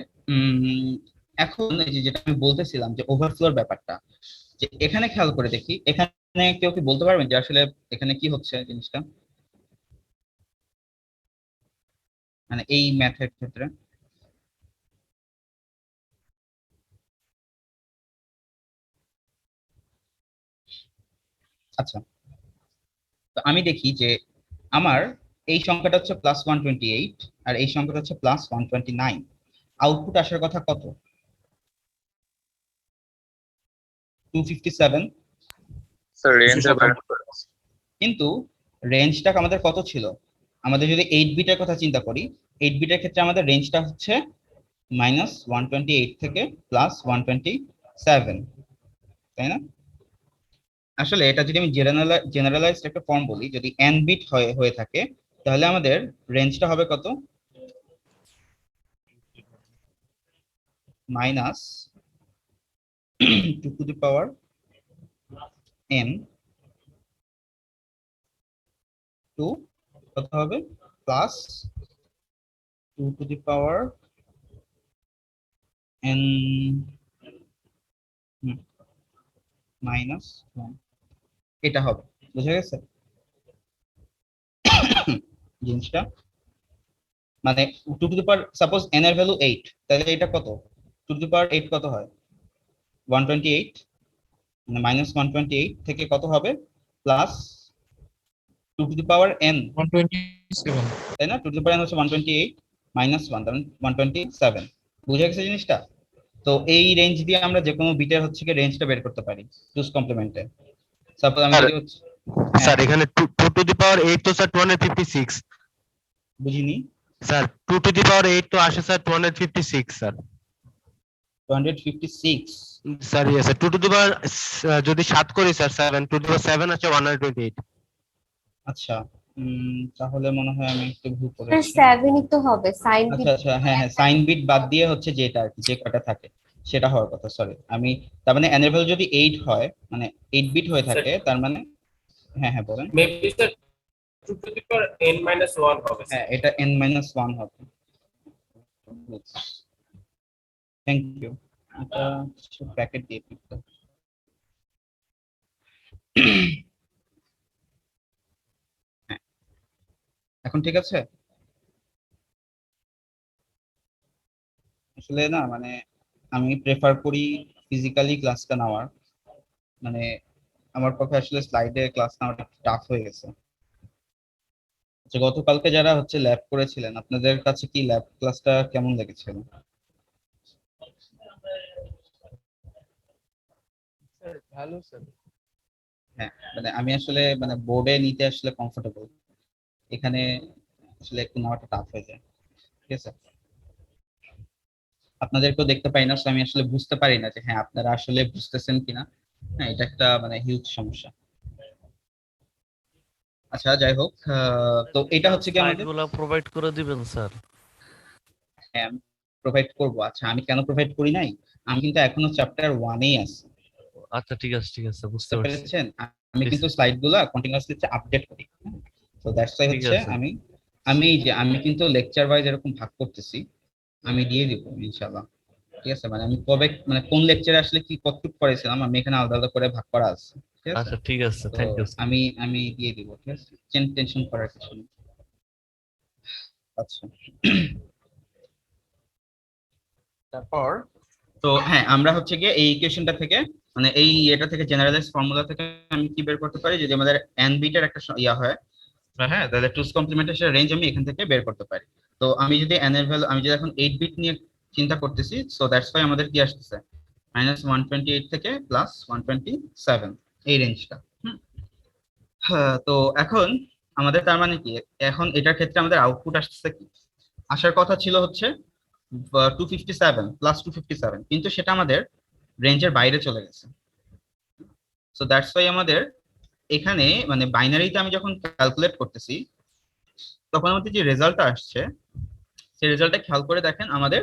এখন এই যে যেটা আমি বলতেছিলাম যে ওভারফ্লোর ব্যাপারটা, যে এখানে খেয়াল করে দেখি, এখানে কেউ কি বলতে পারবেন যে আসলে এখানে কি হচ্ছে জিনিসটা, মানে এই ম্যাথের ক্ষেত্রে? আচ্ছা, তো আমি দেখি যে আমার এই সংখ্যাটা হচ্ছে +128, আর এই সংখ্যাটা হচ্ছে +129। আউটপুট আসার কথা কত? 257। স্যার রেঞ্জের বাইরে করে আছে। কিন্তু রেঞ্জটা আমাদের কত ছিল, আমাদের যদি 8 বিটের কথা চিন্তা করি, 8 বিটের ক্ষেত্রে আমাদের রেঞ্জটা হচ্ছে মাইনাস 128 থেকে প্লাস 127, তাই না? আসলে এটা যদি আমি জেনারেলাইজড একটা ফর্ম বলি, যদি n বিট হয়ে থাকে তাহলে আমাদের রেঞ্জটা হবে কত? Minus 2 to the power n to কত হবে plus 2 to the power n minus 1, এটা হবে। বুঝা গেছে জিনিসটা? মানে 2 to the power, suppose n এর ভ্যালু 8, তাহলে এটা কত? 2 টু দি পাওয়ার 8 কত হয়? 128, মানে মাইনাস 128 থেকে কত হবে plus 2 to the power n, 127। তাই না? 2 টু দি পাওয়ার n হচ্ছে 128 মাইনাস 1, তার মানে 127। বুঝা গেছে জিনিসটা? তো এই রেঞ্জ দিয়ে আমরা যে কোনো বিটের হচ্ছে কি রেঞ্জটা বের করতে পারি টুস কমপ্লিমেন্টে। সাপোজ আমি যদি হচ্ছে স্যার এখানে 2 টু দি পাওয়ার 8 তো স্যার 256 বুঝিনি, স্যার 2 টু দি পাওয়ার 8 তো আসে sir 256 sir 256। Sir yes sir 2 to the power যদি 7 করি স্যার 7 2 টু দি পাওয়ার 7 আছে 128 আচ্ছা, তাহলে মনে হয় আমি একটু ভুল স্যার করেছি। 7ই তো হবে সাইন আচ্ছা আচ্ছা, হ্যাঁ হ্যাঁ, সাইন বিট বাদ দিয়ে হচ্ছে যেটা আর কি, যে কটা থাকে সেটা হওয়ার কথা। সরি, আমি তার মানে n এর ভ্যালু যদি 8 হয়, মানে 8 বিট হয়ে থাকে, তার মানে হ্যাঁ হ্যাঁ বলেন। Maybe sir 2 to the power n-1 হবে হ্যাঁ, এটা n-1 হবে। Thank you. এটা ব্র্যাকেট দিয়ে দিতে। হ্যাঁ, এখন ঠিক আছে? আসলে না, মানে আমি প্রেফার করি ফিজিক্যালি ক্লাসটা নেওয়ার, মানে আমার পক্ষে আসলে স্লাইডে ক্লাস নেওয়াটা টাফ হয়ে গেছে। আচ্ছা, গতকালকে যারা হচ্ছে ল্যাব করেছিলেন, আপনাদের কাছে কি ল্যাব ক্লাসটা কেমন লেগেছিল? স্যার ভালো স্যার। হ্যাঁ, মানে আমি আসলে মানে বোর্ডে নিতে আসলে কমফোর্টেবল, এখানে আসলে একটু নেওয়াটা টাফ হয়ে যায়। ঠিক আছে, আপনাদেরকেও দেখতে পাই না, so আমি আসলে বুঝতে পারি না যে হ্যাঁ আপনারা আসলে বুঝতেছেন কিনা। হ্যাঁ, এটা একটা মানে হিউজ সমস্যা। আচ্ছা, যাই হোক, তো এটা হচ্ছে কি আমাদের প্রোভাইড করে দিবেন স্যার? প্রোভাইড করব। আচ্ছা, আমি কেন প্রোভাইড করি নাই? আমি কিন্তু এখনো চ্যাপ্টার 1-এই আছি। আচ্ছা ঠিক আছে বুঝতে বুঝতে পারছি। পেরেছেন? আমি কিন্তু স্লাইডগুলো কন্টিনিউয়াসলি আপডেট করি। তো দ্যাটস ওয়াই ঠিক হচ্ছে আছে। আমি কিন্তু লেকচার ওয়াইজ এরকম ভাগ করতেছি, আমি দিয়ে দিব ইনশাআল্লাহ। ঠিক আছে, মানে আমি কবে মানে কোন লেকচারে আসলে কি কতটুকু পড়েছিলাম আমি এখানে আলাদা আলাদা করে ভাগ করা আছে। ঠিক আছে, আচ্ছা ঠিক আছে, তো থ্যাংক ইউ। আমি দিয়ে দিব। ঠিক আছে, টেনশন করার কিছু নেই। আচ্ছা, তারপর তো হ্যাঁ, আমরা হচ্ছে গিয়ে এই ইকুয়েশনটা থেকে, মানে এই এটা থেকে জেনারেলাইজ ফর্মুলা থেকে আমি কি বের করতে পারি, যদি আমাদের n বিটের একটা ইয়া হয়, হ্যাঁ, তাহলে টুস কমপ্লিমেন্টেশন রেঞ্জ আমি এখান থেকে বের করতে পারি। তো আমি যদি n এর ভ্যালু, আমি যদি এখন 8 বিট নিয়ে চিন্তা করতেছি, সো দ্যাটস ওয়াই আমাদের কি আসতেছে মাইনাস 128 থেকে প্লাস 127, এই রেঞ্জটা। হ্যাঁ, তো এখন আমাদের তার মানে কি, এখন এটার ক্ষেত্রে আমাদের আউটপুট আসতেছে কি, আসার কথা ছিল হচ্ছে 257 প্লাস 257, কিন্তু সেটা আমাদের রেঞ্জের বাইরে চলে গেছে। সো দ্যাটস ওয়াই আমাদের এখানে মানে বাইনারিতে আমি যখন ক্যালকুলেট করতেছি, তখন আমাদের যে রেজাল্টটা আসছে, সেই রেজাল্টটা খেয়াল করে দেখেন, আমাদের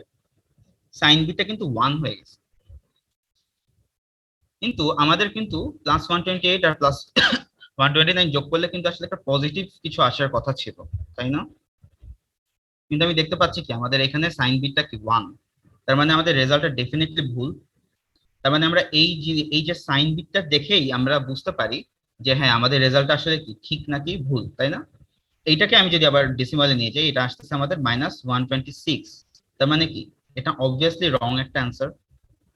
সাইন বিটা কিন্তু 1 হয়ে গেছে, কিন্তু আমাদের কিন্তু প্লাস 128 আর প্লাস 129 যোগ করলে কিন্তু আসলে একটা পজিটিভ কিছু আসার কথা ছিল, তাই না? কিন্তু আমি দেখতে পাচ্ছি কি আমাদের এখানে সাইন বিটটা কি 1, তার মানে আমাদের রেজাল্টটা ডেফিনেটলি ভুল। তার মানে আমরা এই যে সাইন বিটটা দেখেই আমরা বুঝতে পারি যে হ্যাঁ আমাদের রেজাল্ট আসলে কি ঠিক নাকি ভুল, তাই না? এইটাকে আমি যদি আবার ডেসিমালে নিয়ে যাই, এটা আসতেছে আমাদের -126। তার মানে কি এটা অবভিয়াসলি রং একটা অ্যান্সার।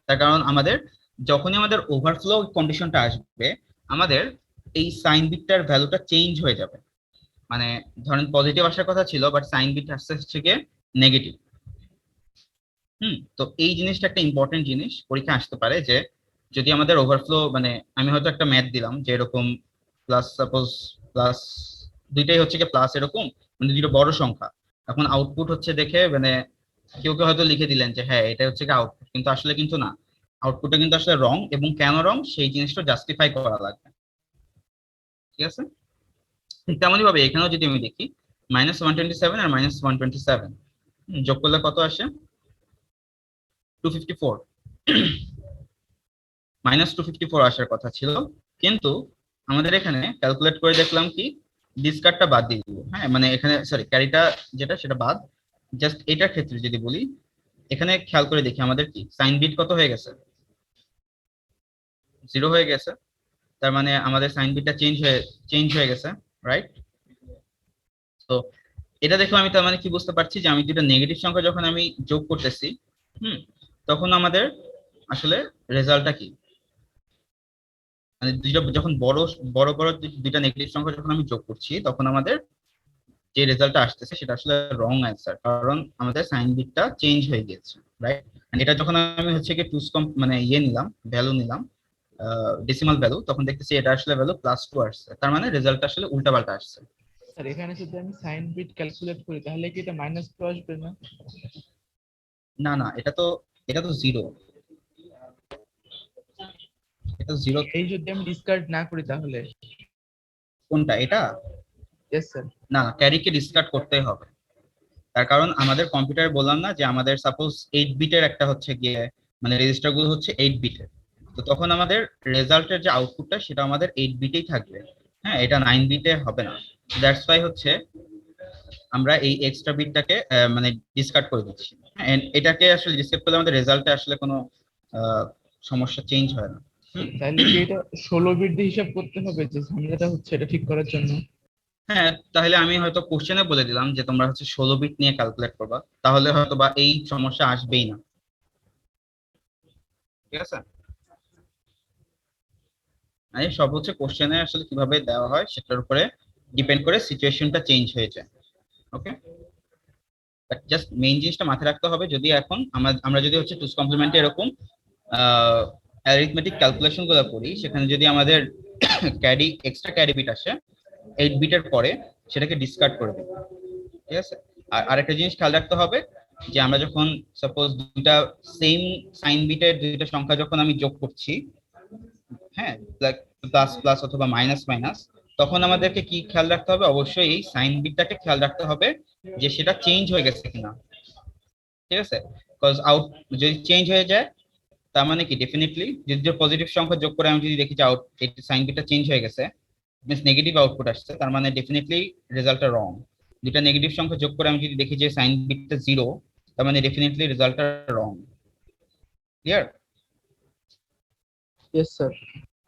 তার কারণ আমাদের যখনই আমাদের ওভারফ্লো কন্ডিশনটা আসবে, আমাদের এই সাইন বিটটার ভ্যালুটা চেঞ্জ হয়ে যাবে। মানে ধরেন পজিটিভ আসার কথা ছিল, বাট সাইন বিট আসছে হচ্ছে গিয়ে নেগেটিভ। তো এই জিনিসটা একটা ইম্পর্টেন্ট জিনিস, পরীক্ষা আসতে পারে যে যদি আমাদের ওভারফ্লো, মানে আমি হয়তো একটা ম্যাথ দিলাম যে এরকম প্লাস, সাপোজ প্লাস দুইটাই হচ্ছে কি প্লাস, এরকম মানে দুটো বড় সংখ্যা, এখন আউটপুট হচ্ছে দেখে মানে কেউ কেউ হয়তো লিখে দিলেন যে হ্যাঁ এটা হচ্ছে কি আউটপুট, কিন্তু আসলে কিন্তু না, আউটপুটটা কিন্তু আসলে রং, এবং কেন রং সেই জিনিসটা জাস্টিফাই করা লাগবে। ঠিক আছে, ঠিক তেমনই ভাবে এখানেও যদি আমি দেখি -127 আর -127 যোগ করলে কত আসে? 254। -254 আসার কথা ছিল, কিন্তু আমাদের এখানে ক্যালকুলেট করে দেখলাম কি ডিসকার্ডটা বাদ দিয়ে দিব। হ্যাঁ মানে এখানে সরি ক্যারিটা যেটা সেটা বাদ, জাস্ট এটার ক্ষেত্রে যদি বলি, এখানে খেয়াল করে দেখি আমাদের কি সাইন বিট কত হয়ে গেছে, 0 হয়ে গেছে। তার মানে আমাদের সাইন বিটটা চেঞ্জ হয়ে গেছে, রাইট? তো এটা দেখো আমি তার মানে কি বুঝতে পারছি যে আমি দুটো নেগেটিভ সংখ্যা যখন আমি যোগ করতেছি, তখন আমাদের আসলে রেজাল্টটা কি, মানে দুইটা যখন বড় বড় বড় দুইটা নেগেটিভ সংখ্যা যখন আমি যোগ করছি, তখন আমাদের যে রেজাল্টটা আসতেছে সেটা আসলে রং অ্যান্সার, কারণ আমাদের সাইন বিটটা চেঞ্জ হয়ে গেছে, রাইট? এটা যখন আমি হচ্ছে কি মানে নিলাম, ভ্যালু নিলাম, ডেসিমাল ভ্যালু, তখন দেখতেছি এটা আসলে ভ্যালু +2 আসছে, তার মানে রেজাল্ট আসলে উল্টাপাল্টা আসছে। স্যার এখানে যদি আমি সাইন বিট ক্যালকুলেট করি তাহলে কি এটা -2 আসবে না? না না, এটা তো 0, এটা 0। এই যদি আমি ডিসকার্ড না করি তাহলে? কোনটা এটা? Yes sir. না, ক্যারিকে ডিসকার্ড করতেই হবে, তার কারণ আমাদের কম্পিউটারে বললাম না যে আমাদের সাপোজ 8 বিটের একটা হচ্ছে গিয়ে মানে রেজিস্টার গুলো হচ্ছে 8 বিটের, তো তখন আমাদের রেজাল্টের যে আউটপুটটা সেটা আমাদের 8 বিটেই থাকবে। হ্যাঁ, এটা 9 বিটে হবে না। দ্যাটস ওয়াই হচ্ছে আমরা এই এক্সট্রা বিটটাকে মানে ডিসকার্ড করে দিচ্ছি। And এটাকে আসলে ডিসকার্ড করলে আমাদের রেজাল্টে আসলে কোনো সমস্যা চেঞ্জ হয় না। তাহলে কি এটা 16 বিট দিয়ে হিসাব করতে হবে, যে ঝামেলাটা হচ্ছে এটা ঠিক করার জন্য? হ্যাঁ, তাহলে আমি হয়তো কোশ্চেনে বলে দিলাম যে তোমরা হচ্ছে 16 বিট নিয়ে ক্যালকুলেট করবা, তাহলে হয়তো বা এই সমস্যা আসবেই না। ঠিক আছে, এই সব হচ্ছে কোশ্চেনে আসলে কিভাবে দেওয়া হয় সেটার উপরে ডিপেন্ড করে সিচুয়েশনটা চেঞ্জ হয়ে যায়। ওকে, বাট জাস্ট মেইন জিনিসটা মাথায় রাখতে হবে, যদি এখন আমরা যদি হচ্ছে টুস কমপ্লিমেন্টে এরকম অ্যারিথমেটিক ক্যালকুলেশন গুলো করি, সেখানে যদি আমাদের এক্সট্রা ক্যারি বিট আসে 8 বিটের পরে, সেটাকে ডিসকার্ড করে দিই। ঠিক আছে, আর আরেকটা জিনিস খেয়াল রাখতে হবে যে আমরা যখন সাপোজ দুইটা সেম সাইন বিটের দুইটা সংখ্যা যখন আমি যোগ করছি, হ্যাঁ, প্লাস প্লাস অথবা মাইনাস মাইনাস, তখন আমাদেরকে কি খেয়াল রাখতে হবে? অবশ্যই এই সাইন বিটটাকে খেয়াল রাখতে হবে যে সেটা চেঞ্জ হয়ে গেছে কিনা। ঠিক আছে, বিকজ আউট যদি চেঞ্জ হয়ে যায়, তার মানে কি ডেফিনেটলি যদি পজিটিভ সংখ্যা যোগ করে আমি যদি দেখি যে সাইন বিটটা চেঞ্জ হয়ে গেছে, মিন্স নেগেটিভ আউটপুট আসছে, তার মানে ডেফিনেটলি রেজাল্টটা রং। দুটা নেগেটিভ সংখ্যা যোগ করে আমি যদি দেখি যে সাইন বিটটা 0, তার মানে ডেফিনেটলি রেজাল্টটা রং। ক্লিয়ার? Yes sir.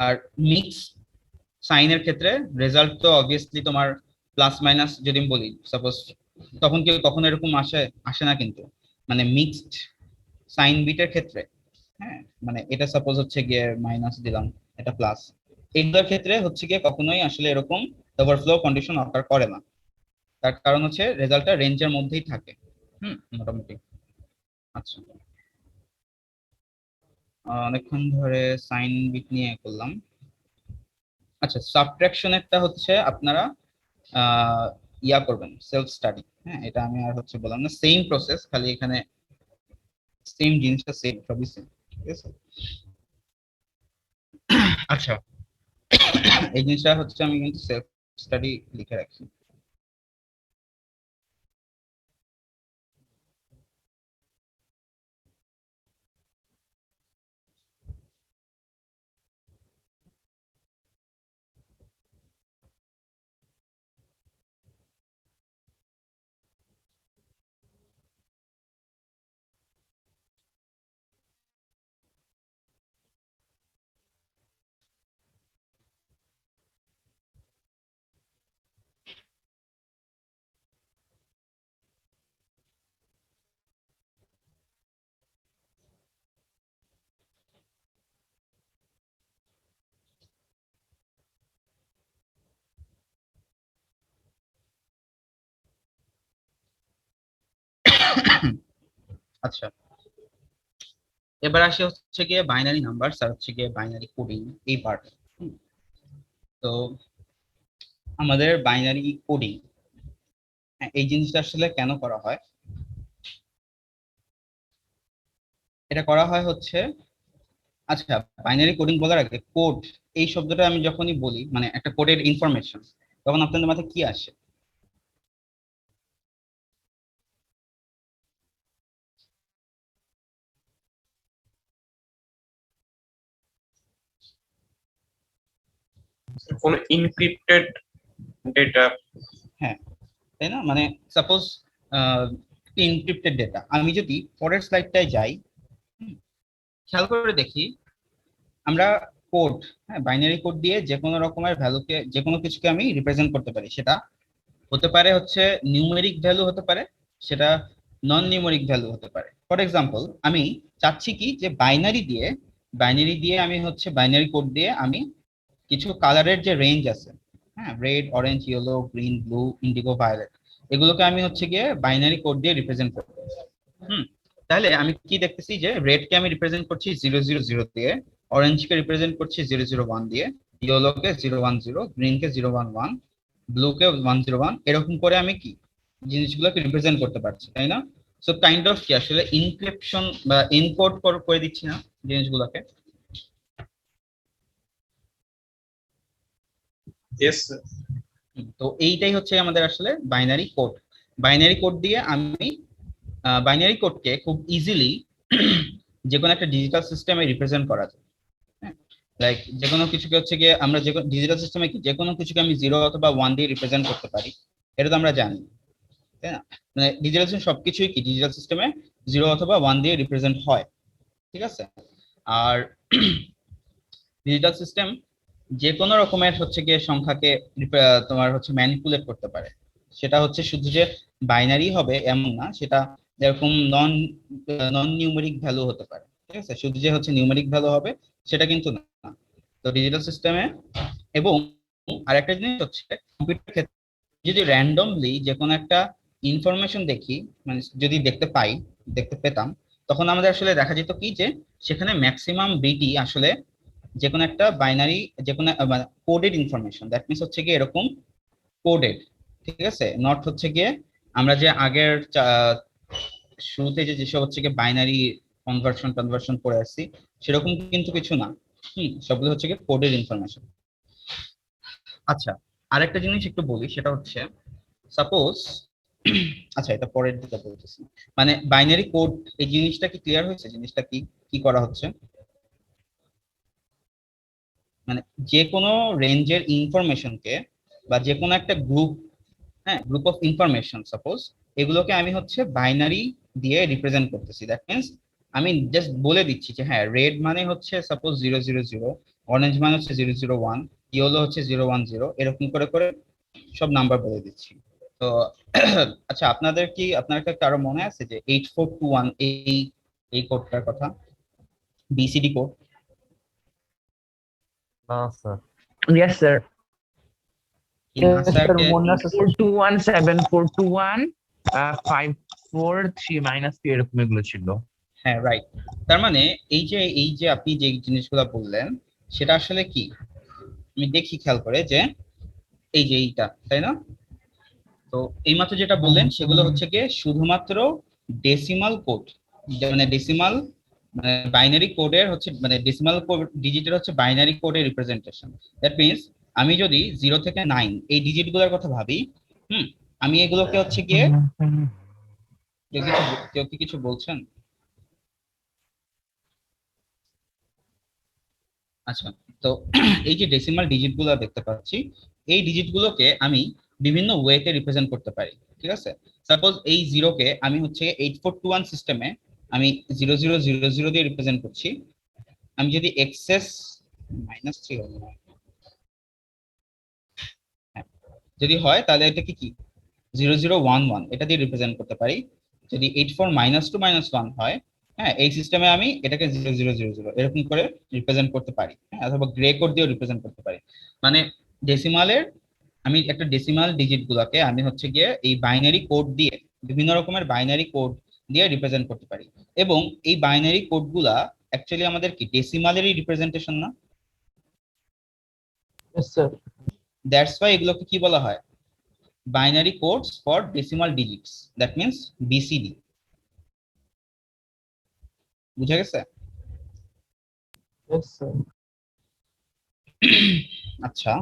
আর মিক্স সাইনের ক্ষেত্রে রেজাল্ট তো অবভিয়াসলি তোমার প্লাস মাইনাস যদি আমি বলি সাপোজ, তখন কি কখনো এরকম আসে না, কিন্তু মানে মিক্সড সাইন বিটের ক্ষেত্রে, হ্যাঁ মানে এটা সাপোজ হচ্ছে গিয়ে মাইনাস দিলাম, এটা প্লাস, এইগুলোর ক্ষেত্রে হচ্ছে গিয়ে কখনোই আসলে এরকম ওভারফ্লো কন্ডিশন অকার করে না, তার কারণ হচ্ছে রেজাল্টটা রেঞ্জের মধ্যেই থাকে। মোটামুটি। আচ্ছা, অনেকক্ষণ ধরে সাইন বিট নিয়ে করলাম। আচ্ছা, সাবট্রাকশনেরটা হচ্ছে আপনারা ইয়া করবেন, সেলফ স্টাডি। হ্যাঁ, এটা আমি আর হচ্ছে বললাম না, সেম প্রসেস, খালি এখানে সেম জিনিসটা সেম, সবই সেম। ঠিক আছে, আচ্ছা এই জিনিসটা হচ্ছে আমি কিন্তু সেলফ স্টাডি লিখে রাখি। আচ্ছা, এবার আসি হচ্ছে গিয়ে বাইনারি নাম্বার আর হচ্ছে গিয়ে বাইনারি কোডিং এই পার্ট। তো আমাদের বাইনারি কোডিং এই জিনিসটা আসলে কেন করা হয়? এটা করা হয় হচ্ছে, আচ্ছা বাইনারি কোডিং বলার আগে কোড এই শব্দটা আমি যখনই বলি মানে একটা কোডের ইনফরমেশন, তখন আপনাদের মাথায় কি আসে? কোনো ইনক্রিপ্টেড ডেটা। হ্যাঁ, তাই না? মানে সাপোজ ইনক্রিপ্টেড ডেটা। আমি যদি পরের স্লাইডটায় যাই, খেয়াল করে দেখি আমরা কোড, হ্যাঁ বাইনারি কোড দিয়ে যে কোনো রকমের ভ্যালুকে, যে কোনো কিছুকে আমি রিপ্রেজেন্ট করতে পারি। সেটা হতে পারে হচ্ছে নিউমেরিক ভ্যালু হতে পারে, সেটা নন নিউমেরিক ভ্যালু হতে পারে। ফর এক্সাম্পল আমি চাচ্ছি কি যে বাইনারি দিয়ে আমি হচ্ছে বাইনারি কোড দিয়ে আমি কিছু কালারের যে রেঞ্জ আছে, হ্যাঁ red, orange, yellow, green, blue, indigo, violet, এগুলোকে আমি হচ্ছে গিয়ে বাইনারি কোড দিয়ে রিপ্রেজেন্ট করব। তাহলে আমি কি দেখতেছি যে রেডকে আমি রিপ্রেজেন্ট করছি 000 দিয়ে, অরেঞ্জকে রিপ্রেজেন্ট করছি 001 দিয়ে, ইয়েলোকে 010, গ্রিনকে 011, ব্লুকে 101, এরকম করে আমি কি জিনিসগুলোকে রিপ্রেজেন্ট করতে পারছি, তাই না? সো কাইন্ড অফ কি আসলে ইনক্রিপশন বা এনকোড করে দিচ্ছি না জিনিসগুলোকে? Yes sir. তো এইটাই হচ্ছে আমাদের আসলে বাইনারি কোড। বাইনারি কোড দিয়ে আমি বাইনারি কোডকে খুব ইজিলি যে কোনো একটা ডিজিটাল সিস্টেমে রিপ্রেজেন্ট করা যায়। লাইক যে কোনো কিছুকে হচ্ছে গিয়ে আমরা যে ডিজিটাল সিস্টেমে কি যে কোনো কিছুকে আমি 0 অথবা 1 দিয়ে রিপ্রেজেন্ট করতে পারি, এটা তো আমরা জানি, তাই না? মানে ডিজিটাল সিস্টেম সবকিছুই কি ডিজিটাল সিস্টেমে 0 অথবা 1 দিয়ে রিপ্রেজেন্ট হয়, ঠিক আছে? আর ডিজিটাল সিস্টেম যে কোনো রকমের হচ্ছে গিয়ে সংখ্যাকে তোমার হচ্ছে ম্যানিপুলেট করতে পারে। সেটা হচ্ছে শুধু যে বাইনারি হবে এমন না, সেটা এরকম নন নিউমেরিক ভ্যালু হতে পারে, ঠিক আছে? শুধু যে হচ্ছে নিউমেরিক ভ্যালু হবে সেটা কিন্তু না। তো ডিজিটাল সিস্টেমে এবং আরেকটা জিনিস হচ্ছে কম্পিউটার ক্ষেত্রে যদি র্যান্ডমলি যে কোনো একটা ইনফরমেশন দেখি, মানে যদি দেখতে পেতাম, তখন আমাদের আসলে দেখা যেত কি যে সেখানে ম্যাক্সিমাম বিটই আসলে যে কোনো একটা বাইনারি, যে কোনো কোডেড ইনফরমেশন, দ্যাট মিনস হচ্ছে গিয়ে এরকম কোডেড, ঠিক আছে? নট হচ্ছে গিয়ে আমরা যে আগের শুরুতে যেসব হচ্ছে গিয়ে বাইনারি কনভার্সন করে আসছি সেরকম কিন্তু কিছু না। সবগুলো হচ্ছে গিয়ে কোডেড ইনফরমেশন। আচ্ছা, আরেকটা জিনিস একটু বলি, সেটা হচ্ছে সাপোজ আচ্ছা এটা পরের দিকে বলতেছি, মানে বাইনারি কোড এই জিনিসটা কি ক্লিয়ার হয়েছে? জিনিসটা কি কি করা হচ্ছে, মানে যে কোনো রেঞ্জের ইনফরমেশনকে বা যে কোনো একটা গ্রুপ, হ্যাঁ গ্রুপ অফ ইনফরমেশন সাপোজ, এগুলোকে আমি হচ্ছে বাইনারি দিয়ে রিপ্রেজেন্ট করতেছি। দ্যাট মিনস আমি জাস্ট বলে দিচ্ছি যে হ্যাঁ রেড মানে হচ্ছে সাপোজ 000, অরেঞ্জ মানে হচ্ছে 001, ইয়েলো হচ্ছে 010, এরকম করে করে সব নাম্বার বলে দিচ্ছি। তো আচ্ছা আপনার কারো মনে আছে যে 8421 এই কোডটার কথা, বিসিডি কোড? না sir. Yes, sir. Yes, sir. স্যারকে 421 543 minus 2 এরকম এগুলো ছিল। হ্যাঁ রাইট। তার মানে এই যে আপনি যে জিনিসগুলো বললেন সেটা আসলে কি, আমি দেখি খেয়াল করে যে এই যে এইটা, তাই না? তো এইমাত্র যেটা বললেন সেগুলো হচ্ছে গিয়ে শুধুমাত্র ডেসিমাল কোড, মানে ডেসিমাল মানে বাইনারি কোডের হচ্ছে, মানে ডেসিমাল ডিজিটের হচ্ছে বাইনারি কোডের রিপ্রেজেন্টেশন। দ্যাট মিনস আমি যদি 0 থেকে 9 এই ডিজিট গুলোর কথা ভাবি, আমি এগুলোকে হচ্ছে গিয়ে কেউ কি কিছু বলছেন? আচ্ছা, তো এই যে ডেসিমাল ডিজিট গুলো দেখতে পাচ্ছি, এই ডিজিট গুলোকে আমি বিভিন্ন ওয়েতে রিপ্রেজেন্ট করতে পারি, ঠিক আছে? সাপোজ এই 0 কে আমি হচ্ছে 8421 সিস্টেমে আমি 0000 দিয়ে রিপ্রেজেন্ট করছি। আমি যদি এক্সেস -3 হবে না, যদি হয় তাহলে এটা কি 0011 এটা দিয়ে রিপ্রেজেন্ট করতে পারি। যদি 84 -2 -1 হয়, হ্যাঁ এই সিস্টেমে আমি এটাকে 0000 এরকম করে রিপ্রেজেন্ট করতে পারি, হ্যাঁ অথবা গ্রে কোড দিয়েও রিপ্রেজেন্ট করতে পারি। মানে ডেসিমালের আমি একটা ডেসিমাল ডিজিট গুলাকে আমি হচ্ছে গিয়ে এই বাইনারি কোড দিয়ে, বিভিন্ন রকমের বাইনারি কোড দিয়ে রিপ্রেজেন্ট করতে পারি। এবং এই বাইনারি কোড গুলা অ্যাকচুয়ালি আমাদের কি ডেসিমালেরই রিপ্রেজেন্টেশন না? Yes, sir. দ্যাটস ওয়াই এগুলোকে কি বলা হয়, binary codes for decimal digits, that means BCD. বুঝা গেছে? Yes, sir. আচ্ছা,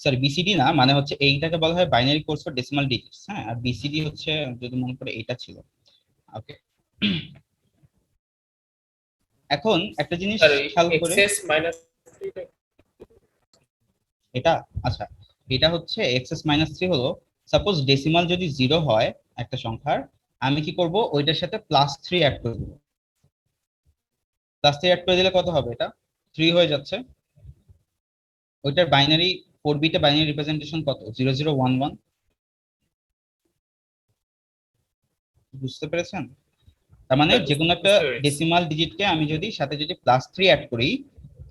সরি বিসিডি না, মানে হচ্ছে এইটাকে বলা হয় binary codes for decimal digits. হ্যাঁ, আর বিসিডি হচ্ছে যদি মনে করে এটা ছিল। ওকে, এখন একটা জিনিস স্যার খেয়াল করে, এক্সএস মাইনাস এটা আচ্ছা, এটা হচ্ছে এক্সএস মাইনাস 3 হলো সাপোজ ডেসিমাল যদি 0 হয় একটা সংখ্যার, আমি কি করব ওইটার সাথে +3 অ্যাড করে দেব। +3 অ্যাড করে দিলে কত হবে? এটা 3 হয়ে যাচ্ছে। ওইটার বাইনারি 4 বিটে বাইনারি রিপ্রেজেন্টেশন কত? 0011। বুঝতে পেরেছেন? তার মানে যে কোনো একটা বুঝতে পেরেছি। ডেসিমাল ডিজিটকে আমি যদি সাথে যদি +3 অ্যাড করি,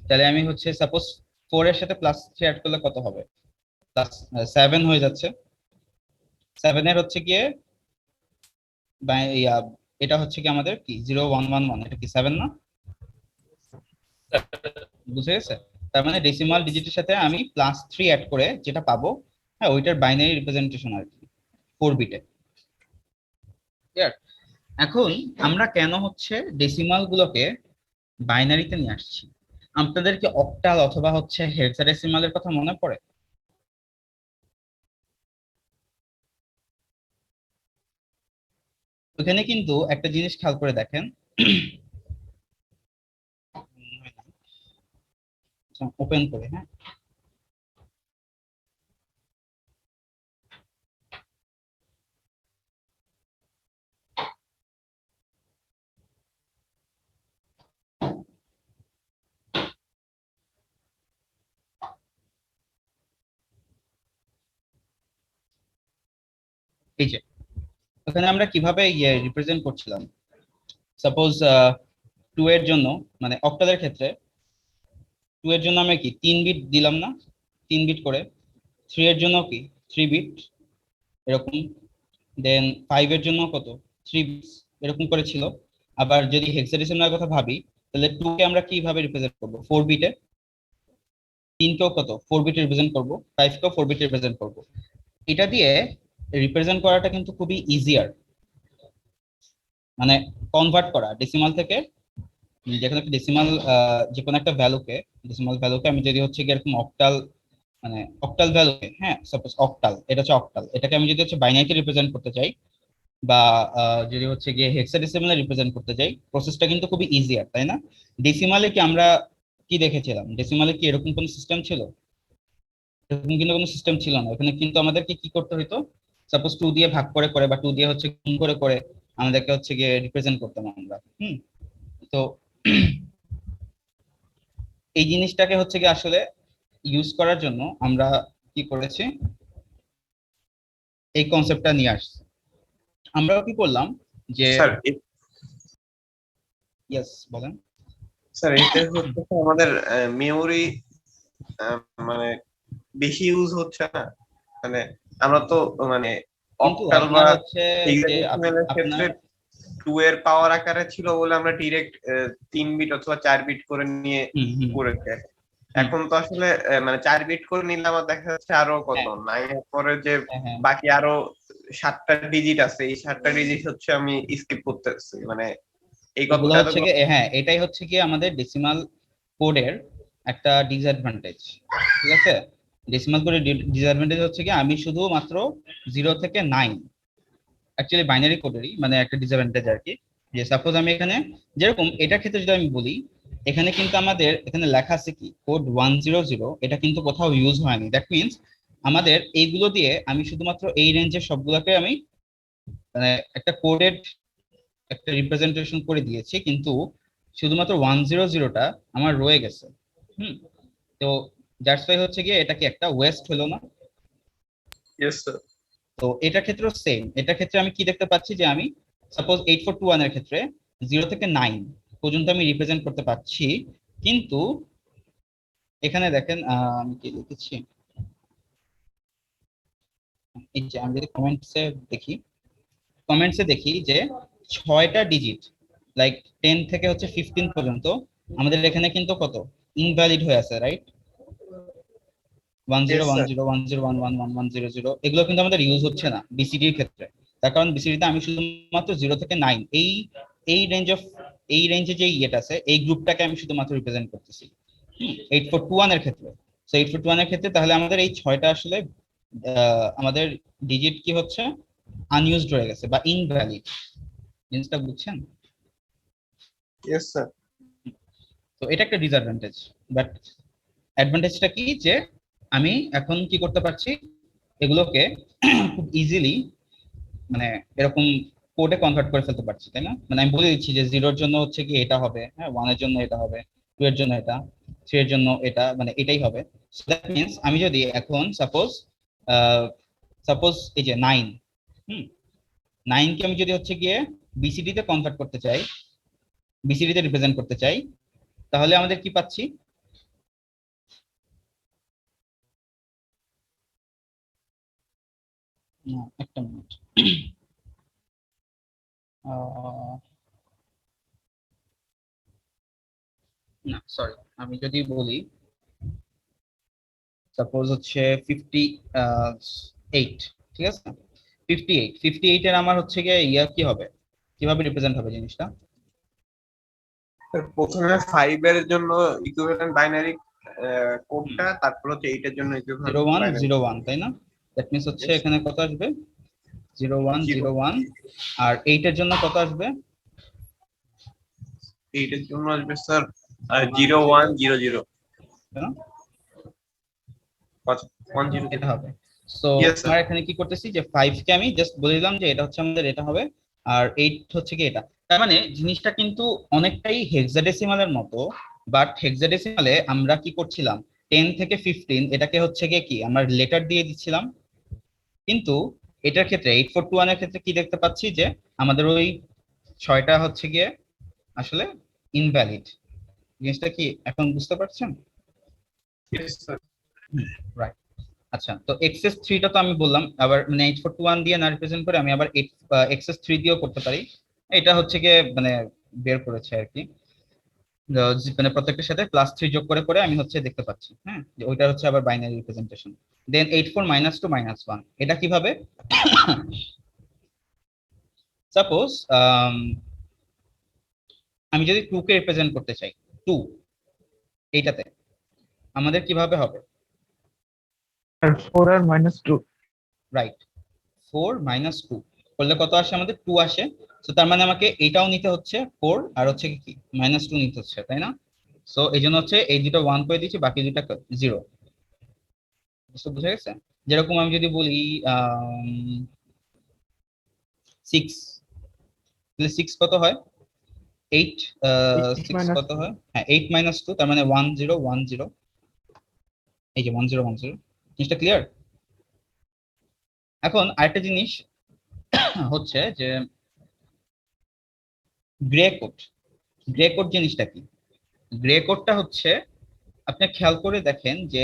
তাহলে আমি হচ্ছে সাপোজ 4 এর সাথে +3 অ্যাড করলে কত হবে? +7 হয়ে যাচ্ছে। 7 এর হচ্ছে গিয়ে এটা হচ্ছে কি আমাদের কি 0111, এটা কি 7 না? বুঝে গেছে? তার মানে ডেসিমাল ডিজিটের সাথে আমি +3 অ্যাড করে যেটা পাবো, হ্যাঁ, ওইটার বাইনারি রিপ্রেজেন্টেশন আর কি 4 বিটে। ক্লিয়ার? এখন আমরা কেন হচ্ছে ডেসিমাল গুলোকে বাইনারিতে নিয়ে আসছি? আপনাদের কি অক্টাল অথবা হচ্ছে হেক্সাডেসিমালের কথা মনে পড়ে? ওখানে কিন্তু একটা জিনিস খেয়াল করে দেখেন, ওপেন করে, হ্যাঁ, এই যে ওখানে আমরা কিভাবে রিপ্রেজেন্ট করছিলাম, সাপোজ 2 এর জন্য, মানে অক্টালের ক্ষেত্রে 2 এর জন্য আমরা কি 3 বিট দিলাম না, 3 বিট করে। 3 এর জন্য কি 3 বিট এরকম, দেন 5 এর জন্য কত 3 বিটস এরকম করে ছিল। আবার যদি হেক্সাডেসিমালের কথা ভাবি, তাহলে 2 কে আমরা কিভাবে রিপ্রেজেন্ট করব? 4 বিটে। 3 কেও কত 4 বিটে রিপ্রেজেন্ট করব, 5 কেও 4 বিটে রিপ্রেজেন্ট করব। এটা দিয়ে রিপ্রেজেন্ট করাটা কিন্তু খুবই ইজিয়ার, মানে কনভার্ট করা ডেসিমাল থেকে, যেখানে একটা ডেসিমাল যে কোনো একটা ভ্যালুকে, ডেসিমাল ভ্যালুকে আমি যদি হচ্ছে কি এরকম অক্টাল, মানে অক্টাল ভ্যালুকে, হ্যাঁ সাপোজ অক্টাল, এটা হচ্ছে অক্টাল, এটাকে আমি যদি হচ্ছে বাইনারিতে রিপ্রেজেন্ট করতে চাই, বা যদি হচ্ছে গিয়ে হেক্সাডেসিমালে রিপ্রেজেন্ট করতে চাই, প্রসেসটা কিন্তু খুবই ইজিয়ার, তাই না? ডেসিমালে কি আমরা কি দেখেছিলাম? ডেসিমালে কি এরকম কোনো সিস্টেম ছিল? এরকম কিন্তু কোনো সিস্টেম ছিল না। এখানে কিন্তু আমাদেরকে কি করতে হতো, সাপোজ 2 দিয়ে ভাগ করে করে বা 2 দিয়ে হচ্ছে গুণ করে করে আমাদেরকে হচ্ছে গিয়ে রিপ্রেজেন্ট করতাম আমরা। তো এই জিনিসটাকে হচ্ছে কি আসলে ইউজ করার জন্য আমরা কি করেছি, এই কনসেপ্টটা নিয়ে আসছি। আমরাও কি করলাম যে, স্যার ইয়েস বলেন। স্যার এটা হচ্ছে আমাদের মেমোরি মানে বেশি ইউজ হচ্ছে না, মানে আমরা তো মানে কিন্তু অক্টাল বা আপনার হচ্ছে যে হেক্সাডেসিমালের ক্ষেত্রে 2 এর পাওয়ার আকারে ছিল বলে আমরা ডিরেক্ট 3 বিট অথবা 4 বিট করে নিয়ে করেছি। এখন তো আসলে মানে 4 বিট করে নিলে আমার দেখা যাচ্ছে আরো কত 9 এর পরে যে বাকি আরো 7টা ডিজিট আছে, এই 7টা ডিজিট হচ্ছে আমি স্কিপ করতেছি, মানে এই এগুলো কথাটা হচ্ছে কি, হ্যাঁ এটাই হচ্ছে কি আমাদের ডেসিমাল কোডের একটা ডিসঅ্যাডভান্টেজ। ঠিক আছে, ডেসিমাল কোডের ডিসঅ্যাডভান্টেজ হচ্ছে কি আমি শুধুমাত্র 0 থেকে 9, অ্যাকচুয়ালি বাইনারি কোডেরই মানে একটা ডিসঅ্যাডভান্টেজ আর কি, যে সাপোজ আমি এখানে যেরকম এটার ক্ষেত্রে যদি আমি বলি, এখানে কিন্তু আমাদের এখানে লেখা আছে কি কোড 100, এটা কিন্তু কোথাও ইউজ হয়নি। দ্যাট মিনস আমাদের এইগুলো দিয়ে আমি শুধুমাত্র এই রেঞ্জের সবগুলোকে আমি মানে একটা কোডের একটা রিপ্রেজেন্টেশন করে দিয়েছি, কিন্তু শুধুমাত্র 100টা আমার রয়ে গেছে। তো দ্যাটস ওয়াই হচ্ছে গিয়ে এটা কি একটা ওয়েস্ট হলো না? Yes sir. তো এটার ক্ষেত্রেও সেম, এটার ক্ষেত্রে আমি কি দেখতে পাচ্ছি যে আমি সাপোজ 8421 এর ক্ষেত্রে 0 থেকে 9 পর্যন্ত আমি রিপ্রেজেন্ট করতে পারছি, কিন্তু এখানে দেখেন আমি কি লিখেছি, এই যে আমি যদি কমেন্টসে দেখি যে 6টা ডিজিট লাইক 10 থেকে হচ্ছে 15 পর্যন্ত আমাদের এখানে কিন্তু কত ইনভ্যালিড হয়ে আছে, রাইট? 101010111110 এগুলো কিন্তু আমাদের ইউজ হচ্ছে না বিসিডি এর ক্ষেত্রে। তার কারণ বিসিডিতে আমি শুধুমাত্র 0 থেকে 9 এই রেঞ্জে যে ইয়েটা আছে এই গ্রুপটাকে আমি শুধুমাত্র রিপ্রেজেন্ট করতেছি 8421 এর ক্ষেত্রে। সো 8421 এর ক্ষেত্রে তাহলে আমাদের এই 6টা আসলে আমাদের ডিজিট কি হচ্ছে আনইউজড হয়ে গেছে বা ইনভ্যালিড। জিনিসটা বুঝছেন? Yes sir. তো এটা একটা ডিসঅ্যাডভান্টেজ, বাট অ্যাডভান্টেজটা কি যে আমি এখন কি করতে পারছি এগুলোকে খুব ইজিলি মানে এরকম কোডে কনভার্ট করে ফেলতে পারছি, তাই না? মানে আমি বলে দিচ্ছি যে 0 এর জন্য হচ্ছে কি এটা হবে, হ্যাঁ 1 এর জন্য এটা হবে, 2 এর জন্য এটা, 3 এর জন্য এটা, মানে এটাই হবে। সো দ্যাট মিন্স আমি যদি এখন সাপোজ এই যে 9 9 কে আমি যদি হচ্ছে গিয়ে বিসিডি তে কনভার্ট করতে চাই, বিসিডি তে রিপ্রেজেন্ট করতে চাই, তাহলে আমাদের কি পাচ্ছি? একটা মিনিট, না সরি, আমি যদি বলি সাপোজ হচ্ছে 58, ঠিক আছে 58 এর আমার হচ্ছে গিয়ে ইয়া কি হবে, কিভাবে রিপ্রেজেন্ট হবে জিনিসটা? প্রথমে 5 এর জন্য ইকুইভ্যালেন্ট বাইনারি কোডটা, তারপর হচ্ছে 8 এর জন্য ইকুইভ্যালেন্ট 0101, তাই না? দ্যাট মিন্স হচ্ছে এখানে কত আসবে 0101, আর 8 এর জন্য কত আসবে? 8 এর জন্য আসবে স্যার 0100, তাই না? 10 এটা হবে। So Yes, sir. আমরা এখানে কি করতেছি যে 5 কে আমি জাস্ট বলে দিলাম যে এটা হচ্ছে আমাদের এটা হবে, আর 8 হচ্ছে কি এটা। তার মানে জিনিসটা কিন্তু অনেকটাই হেক্সাডেসিমালের মতো, বাট হেক্সাডেসিমালে আমরা কি করছিলাম 10 থেকে 15 এটাকে হচ্ছে গিয়ে কি আমরা লেটার দিয়ে দিচ্ছিলাম, কিন্তু এটার ক্ষেত্রে 8421 এর ক্ষেত্রে কি দেখতে পাচ্ছি যে আমাদের ওই 6টা হচ্ছে গিয়ে আসলে ইনভ্যালিড। জিনিসটা কি এখন বুঝতে পারছেন? Yes, sir. রাইট। আচ্ছা, তো এক্সএস 3টা তো আমি বললাম, আবার মানে 8421 দিয়ে না রিপ্রেজেন্ট করে আমি আবার এক্সএস 3 দিয়েও করতে পারি। এটা হচ্ছে গিয়ে মানে বের করেছে আর কি, মানে প্রত্যেকটার সাথে +3 যোগ করে করে আমি হচ্ছে দেখতে পাচ্ছি, হ্যাঁ যে ওইটা হচ্ছে আবার বাইনারি রিপ্রেজেন্টেশন। দেন 84 - 2 - 1 এটা কিভাবে? সাপোজ আমি যদি 2 কে রিপ্রেজেন্ট করতে চাই, 2 এইটাতে আমাদের কিভাবে হবে? 4 আর -2, রাইট, 4 - 2 করলে কত আসে আমাদের? 2 আসে। সো তার মানে আমাকে এইটাও নিতে হচ্ছে 4 আর হচ্ছে কি -2 নিতে হচ্ছে, তাই না? সো এই জন্য হচ্ছে এই দুটো 1 করে দিচ্ছি, বাকি দুটো 0। বুঝে গেছে? যেরকম আমি যদি বলি 6, তাহলে 6 কত হয়? 8 6 কত হয়? হ্যাঁ 8 - 2 তার মানে 1010, এই যে 1010। জিনিসটা ক্লিয়ার? এখন আরেকটা জিনিস হচ্ছে যে গ্রে কোড জিনিসটা কি? গ্রে কোডটা হচ্ছে আপনি খেয়াল করে দেখেন যে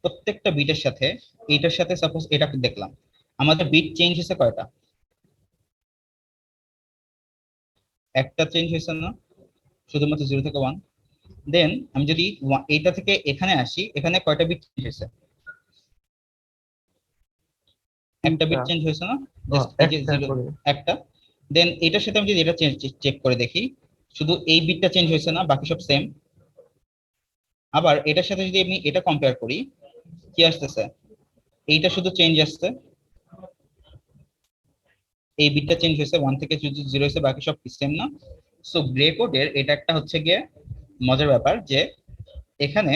প্রত্যেকটা বিটের সাথে এইটার সাথে সাপোজ এটা দেখলাম আমাদের বিট চেঞ্জ হয়েছে কয়টা? একটা চেঞ্জ হয়েছে না, শুধুমাত্র 0 থেকে 1। দেন আমি যদি এইটা থেকে এখানে আসি, এখানে কয়টা বিট চেঞ্জ হয়েছে? একটা বিট চেঞ্জ হয়েছে না, জাস্ট এই যে 0 একটা। দেন এটার সাথে আমি যদি এটা চেক করে দেখি, শুধু এই বিটটা চেঞ্জ হয়েছে না, বাকি সব সেম। আবার এটার সাথে যদি আমি এটা কম্পেয়ার করি, কি আসতেছে? এইটা শুধু চেঞ্জ আসছে, এই বিটটা চেঞ্জ হয়েছে, 1 থেকে 0 হয়েছে, বাকি সব সেম না? সো গ্রে কোডের এটা একটা হচ্ছে গিয়ে মজার ব্যাপার যে এখানে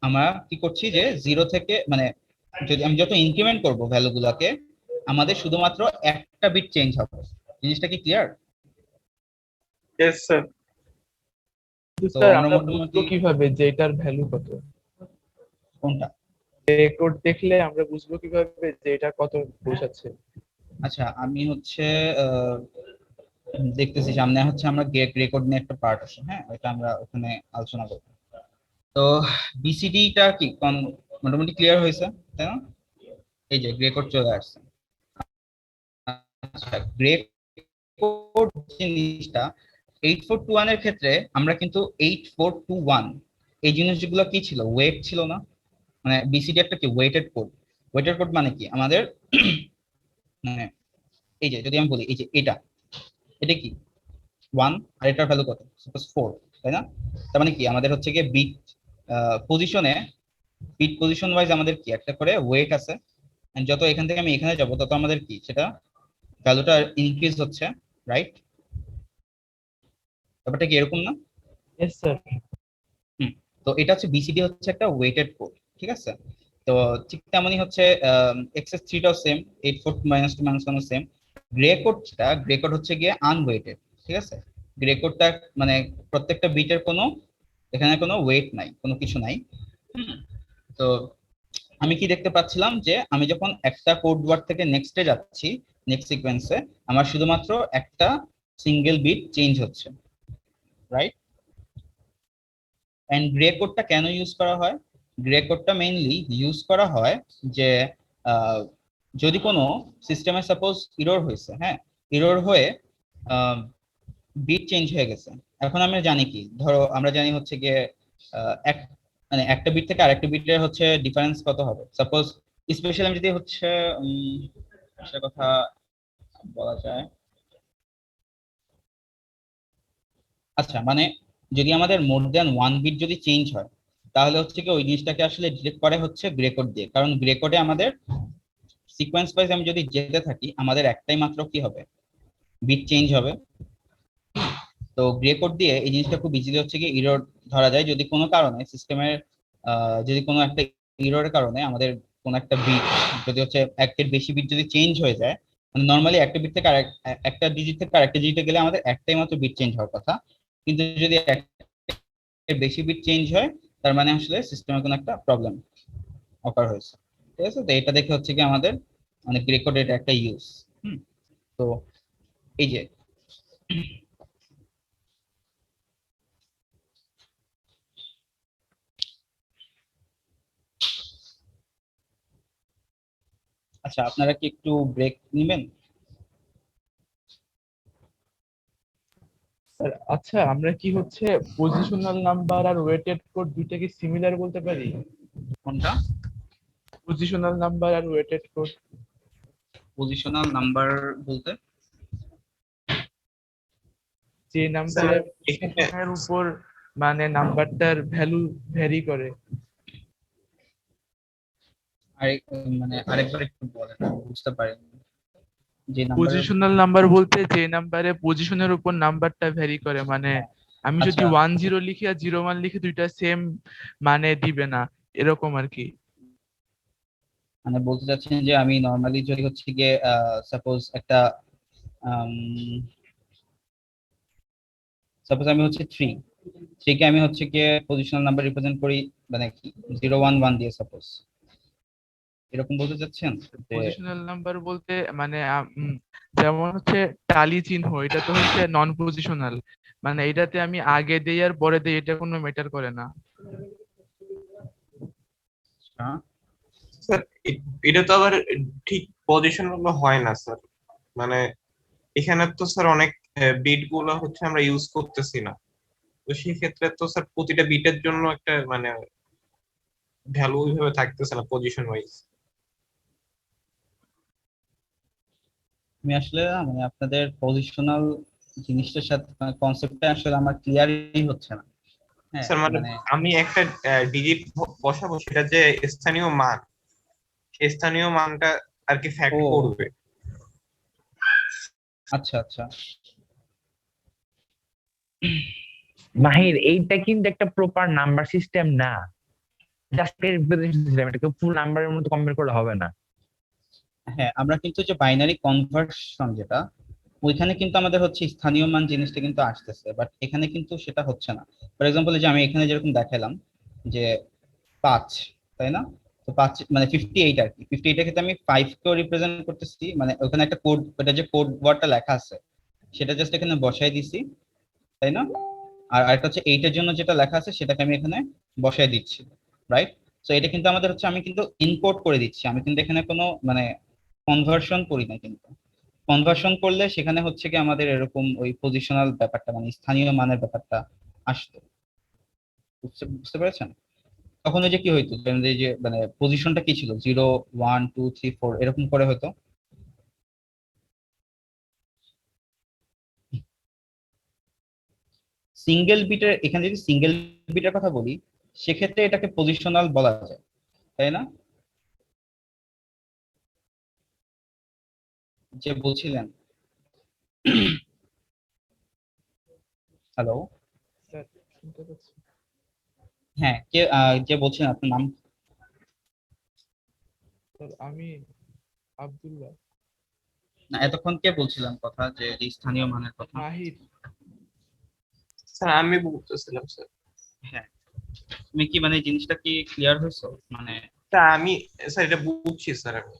আমরা কি করছি যে 0 থেকে মানে যদি আমি যত ইনক্রিমেন্ট করব ভ্যালুগুলোকে, আমাদের শুধুমাত্র একটা বিট চেঞ্জ হবে। জিনিসটা কি ক্লিয়ার? Yes, sir. স্যার আমরা বুঝবো কিভাবে যে এটার ভ্যালু কত? কোনটা? রেকর্ড দেখলে আমরা বুঝবো কিভাবে যে এটা কত বোঝাচ্ছে? আচ্ছা, আমি হচ্ছে দেখতেছি সামনে হচ্ছে আমরা রেকর্ড নিয়ে একটা পার্ট আছে, হ্যাঁ এটা আমরা ওখানে আলোচনা করব। তো বিসিডিটা কি মোটামুটি ক্লিয়ার হয়েছে, তাই না? এই যে রেকর্ড চলে আসছে। আচ্ছা, রেকর্ড জিনিসটা 8421 এর ক্ষেত্রে আমরা কিন্তু 8421 এই জিনিসগুলো কি ছিল? ওয়েট ছিল না? মানে বিসিডি একটা কি ওয়েটেড কোড। ওয়েটেড কোড মানে কি? আমাদের মানে এই যে যদি আমি বলি এই যে এটা কি 1 আর এটার ভ্যালু কত, সাপোজ 4, তাই না? তার মানে কি আমাদের হচ্ছে গিয়ে বিট পজিশন ওয়াইজ আমাদের কি একটা করে ওয়েট আছে, and যত এখান থেকে আমি এখানে যাব তত আমাদের কি সেটা ভ্যালুটা ইনক্রিজ হচ্ছে, রাইট? ব্যাপারটা কি এরকম না? Yes sir. তো এটা হচ্ছে বিসিডি হচ্ছে একটা ওয়েটেড কোড, ঠিক আছে? তো ঠিক তেমনই হচ্ছে এক্সএস 3টাও সেম, 8 4 -2 -1 সেম। গ্রে কোড হচ্ছে গিয়ে আনওয়েটেড, ঠিক আছে? গ্রে কোডটা মানে প্রত্যেকটা বিটের কোনো এখানে কোনো ওয়েট নাই, কোনো কিছু নাই। তো আমি কি দেখতে পাচ্ছিলাম যে আমি যখন একটা কোড ওয়ার্ড থেকে নেক্সটে যাচ্ছি, নেক্সট সিকোয়েন্সে, আমার শুধুমাত্র একটা সিঙ্গেল বিট চেঞ্জ হচ্ছে, রাইট? এন্ড গ্রে কোডটা কেন ইউজ করা হয়? গ্রে কোডটা মেইনলি ইউজ করা হয় যে যদি কোনো সিস্টেমে সাপোজ ইরর হয়েছে, হ্যাঁ, ইরর হয়ে বিট চেঞ্জ হয়ে গেছে। এখন আমরা জানি কি, ধরো আমরা জানি হচ্ছে গিয়ে এক মানে একটা বিট থেকে আরেকটা বিটের হচ্ছে ডিফারেন্স কত হবে, সাপোজ স্পেশালি আমি যদি হচ্ছে একটা কথা বলা যায়, আচ্ছা মানে যদি আমাদের মোর দ্যান 1 বিট যদি চেঞ্জ হয়, তাহলে হচ্ছে কি ওই জিনিসটাকে আসলে ডিটেক্ট করে হচ্ছে গ্রে কোড দিয়ে, কারণ গ্রে কোডে আমাদের সিকোয়েন্স ওয়াইজ আমি যদি যেতে থাকি আমাদের একটাই মাত্র কি হবে, বিট চেঞ্জ হবে। তো গ্রে কোড দিয়ে এই জিনিসটা খুব ইজিলি হচ্ছে কি ইরর ধরা যায়, যদি কোনো কারণে সিস্টেমের যদি কোনো একটা ইররের কারণে আমাদের কোনো একটা বিট যদি হচ্ছে একের বেশি বিট যদি চেঞ্জ হয়ে যায়, মানে নর্মালি একটা বিট থেকে একটা ডিজিট থেকে আরেকটা ডিজিটে গেলে আমাদের একটাই মাত্র বিট চেঞ্জ হওয়ার কথা, কিন্তু যদি এর বেশি বিট চেঞ্জ হয় তার মানে আসলে সিস্টেমে কোনো একটা প্রবলেম অকার হয়েছে, ঠিক আছে? তো এটা দেখে হচ্ছে কি আমাদের মানে গ্রে কোড এটা একটা ইউজ। তো এই যে আচ্ছা আপনারা কি একটু ব্রেক নেবেন? স্যার আচ্ছা, আমরা কি হচ্ছে পজিশনাল নাম্বার আর ওয়েটেড কোড দুইটাকে সিমিলার বলতে পারি? কোনটা? পজিশনাল নাম্বার আর ওয়েটেড কোড। পজিশনাল নাম্বার বলতে যে নাম্বারের পজিশনের উপর মানে নাম্বারটার ভ্যালু ভ্যারি করে। মানে আরেকবার একটু বলেন, বুঝতে পারিনি। যে নাম্বার পজিশনাল নাম্বার বলতে যে নাম্বারে পজিশনের উপর নাম্বারটা ভ্যারি করে, মানে আমি যদি আচ্ছা। 10 লিখি আর 01 লিখি দুইটা সেম মানে দিবে না, এরকম আর কি। মানে বলতে চাচ্ছেন যে আমি নরমালি যদি হচ্ছে গিয়ে সাপোজ একটা সাপোজ আমি হচ্ছে 3 কে আমি হচ্ছে গিয়ে পজিশনাল নাম্বার রিপ্রেজেন্ট করি মানে কি 011 দিয়ে, সাপোজ এরকম বলতে চাচ্ছেন? পজিশনাল নাম্বার বলতে মানে যেমন হচ্ছে টালি চিহ্ন, এটা তো হচ্ছে নন পজিশনাল, মানে এটাতে আমি আগে দেই আর পরে দেই, এটা কোনো ম্যাটার করে না। স্যার এটা তো আবার ঠিক পজিশন গুলো হয় না স্যার, মানে এখানে তো স্যার অনেক বিট গুলো হচ্ছে আমরা ইউজ করতেছি না, তো সেই ক্ষেত্রে তো স্যার প্রতিটা বিটের জন্য একটা মানে ভ্যালু ওইভাবে থাকতেছে না পজিশন ওয়াইজ। আমি আসলে মানে আপনাদের পজিশনাল জিনিসটার সাথে কনসেপ্টটা আসলে আমার ক্লিয়ারই হচ্ছে না। হ্যাঁ স্যার মানে আমি একটা ডিজিট বসাবো, সেটা যে স্থানীয় মান, স্থানীয় মানটা আর কি ফ্যাক্ট করবে। আচ্ছা আচ্ছা মাহির, এইটা কিন্তু একটা প্রপার নাম্বার সিস্টেম না, জাস্ট এর রিপ্রেজেন্টেশন সিস্টেম। এটাকে ফুল নাম্বারের মতো কম্পেয়ার করলে হবে না। হ্যাঁ, আমরা কিন্তু যে বাইনারি কনভার্সন যেটা, ওইখানে কিন্তু আমাদের হচ্ছে স্থানীয় মান জিনিসটা কিন্তু আসতেছে, বাট এখানে কিন্তু সেটা হচ্ছে না। ফর এক্সাম্পল যে আমি এখানে যেরকম দেখালাম যে 5, তাই না? তো 5 মানে 58 আর কি, 58 এর ক্ষেত্রে আমি 5 কেও রিপ্রেজেন্ট করতেছি, মানে ওখানে একটা কোড, ওটা যে কোড ওয়ার্ডটা লেখা আছে সেটা জাস্ট এখানে বসাই দিছি, তাই না? আর আরেকটা হচ্ছে 8 এর জন্য যেটা লেখা আছে সেটাকে আমি এখানে বসাই দিচ্ছি, রাইট? সো এটা কিন্তু আমাদের হচ্ছে আমি কিন্তু ইনকোড করে দিচ্ছি, আমি কিন্তু এখানে কোনো মানে কনভার্সন করি না। কিন্তু কনভার্সন করলে সেখানে হচ্ছে কি আমাদের এরকম ওই পজিশনাল ব্যাপারটা মানে স্থানীয় মানের ব্যাপারটা আসতো, বুঝতে পেরেছেন? তখন ওই যে কি হইতো যে মানে পজিশনটা কি ছিল 0 1 2 3 4 এরকম করে হয়তো। সিঙ্গেল বিটের এখানে যদি সিঙ্গেল বিটের কথা বলি সেক্ষেত্রে এটাকে পজিশনাল বলা যায়, তাই না? যে বলছিলেন, হ্যালো, স্যার শুনতে পাচ্ছি। হ্যাঁ কে যে বলছিলেন আপনার নাম? স্যার আমি আব্দুল্লাহ। না, এতক্ষণ কে বলছিলেন কথা যে যে স্থানীয় মানের কথা? মাহির। স্যার আমি বলতেছিলাম স্যার। হ্যাঁ, তুমি কি মানে জিনিসটা কি ক্লিয়ার হয়েছে? মানে স্যার আমি স্যার এটা বুঝছি স্যার আমি।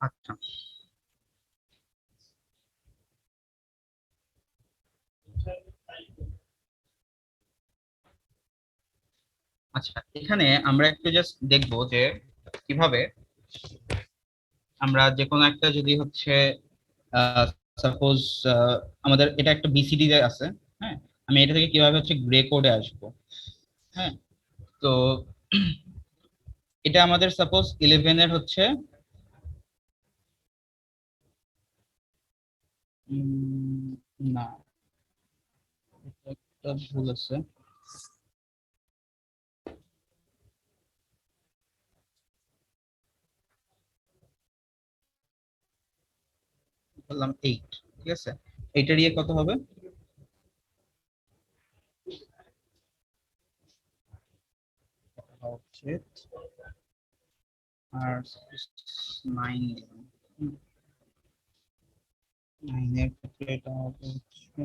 আচ্ছা, আচ্ছা এখানে আমরা একটু জাস্ট দেখবো যে কিভাবে আমরা যে কোনো একটা যদি হচ্ছে সাপোজ আমাদের এটা একটা বিসিডি আছে, হ্যাঁ, আমি এটা থেকে কিভাবে হচ্ছে গ্রে কোডে আসবো। হ্যাঁ, তো এটা আমাদের সাপোজ 11 এর হচ্ছে না, এটা একটা ভুল আছে। বললাম 8, ঠিক আছে, এইটার ইয়ে কত হবে? আর 9 9 এর ক্ষেত্রে এটা হবে হচ্ছে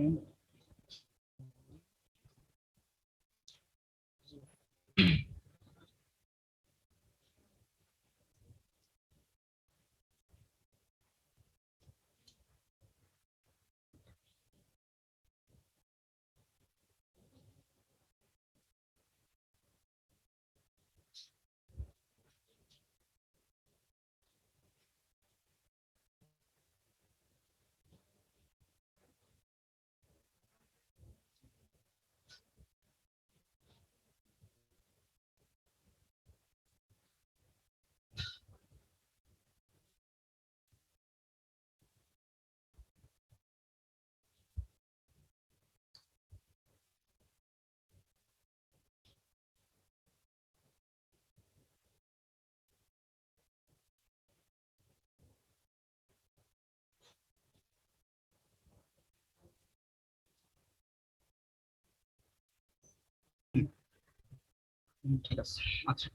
ঠিক আছে। আচ্ছা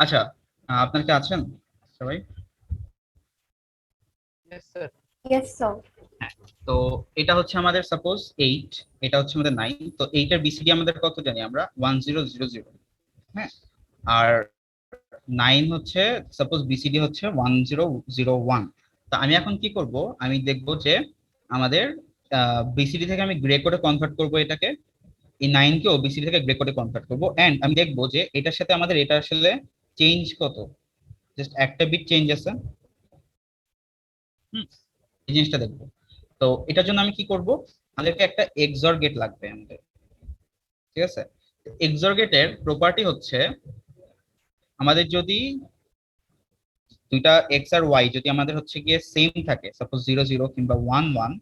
আচ্ছা, আপনার কি আছেন সবাই? Yes sir. Yes, sir. হ্যাঁ, তো এটা হচ্ছে আমাদের সাপোজ 8, এটা হচ্ছে আমাদের 9, তো 8 এর বিসিডি আমাদের কত জানি আমরা 1000। হ্যাঁ, আর 9 হচ্ছে সাপোজ বিসিডি হচ্ছে 1001। তো আমি এখন কি করব, আমি দেখব যে আমাদের বিসিডি থেকে আমি গ্রে কোডে কনভার্ট করব এটাকে, এই 9 কে ওবিসি থেকে গ্রে কোডে কনভার্ট করব, এন্ড আমি দেখবো যে এটার সাথে আমাদের এটা আসলে চেঞ্জ কত, জাস্ট একটা বিট চেঞ্জ আছে। এই জিনিসটা দেখবো। তো এটার জন্য আমি কি করব, আমাদেরকে একটা এক্সঅর গেট লাগবে আমাদের, ঠিক আছে? এক্সঅর গেটের প্রপার্টি হচ্ছে আমাদের যদি দুইটা এক্স আর ওয়াই যদি আমাদের হচ্ছে গিয়ে সেম থাকে, সাপোজ 0 0 কিংবা 1 1,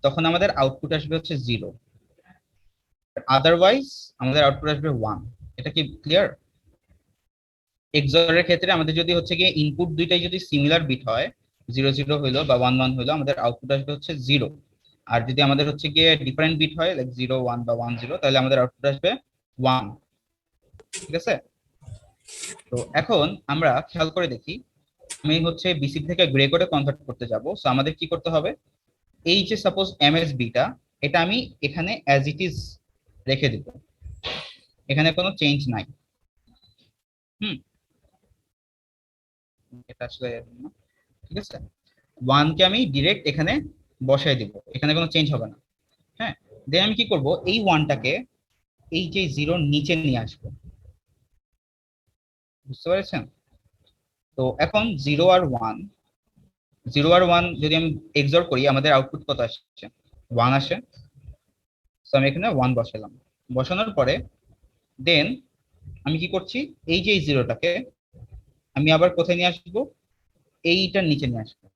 তখন আমাদের আউটপুট আসবে হচ্ছে 0, আদারওয়াইজ আমাদের আউটপুট আসবে 1। এটা কি ক্লিয়ার? এক্সঅর এর ক্ষেত্রে আমাদের যদি হচ্ছে গিয়ে ইনপুট দুইটাই যদি সিমিলার বিট হয়, 0 0 হইলো বা 1 1 হইলো, আমাদের আউটপুট আসবে হচ্ছে 0। আর যদি আমাদের হচ্ছে গিয়ে ডিফারেন্ট বিট হয় লাইক 0 1 বা 1 0, তাহলে আমাদের আউটপুট আসবে 1, ঠিক আছে? তো এখন আমরা খেয়াল করে দেখি, আমি হচ্ছে বিসিবি থেকে গ্রে কোডে কনভার্ট করতে যাব। সো আমাদের কি করতে হবে, এই যে সাপোজ এমএসবিটা, এটা আমি এখানে অ্যাজ ইট ইজ রেখে দেব, এখানে কোনো চেঞ্জ নাই। এটা আসলে ঠিক আছে, 1 কে আমি ডিরেক্ট এখানে বসাই দিব, এখানে কোনো চেঞ্জ হবে না। হ্যাঁ, দেন আমি কি করব, এই 1টাকে এই যে 0 নিচে নিয়ে আসবো, বুঝতে পেরেছেন? তো এখন 0 আর 1 যদি আমি এক্সঅর করি, আমাদের আউটপুট কত আসছে? 1 আসে। সো আমি এখানে 1 বসালাম, বসানোর পরে দেন আমি কি করছি, এই যে এই 0টাকে আমি আবার কোথায় নিয়ে আসবো, এইটার নিচে নিয়ে আসবো,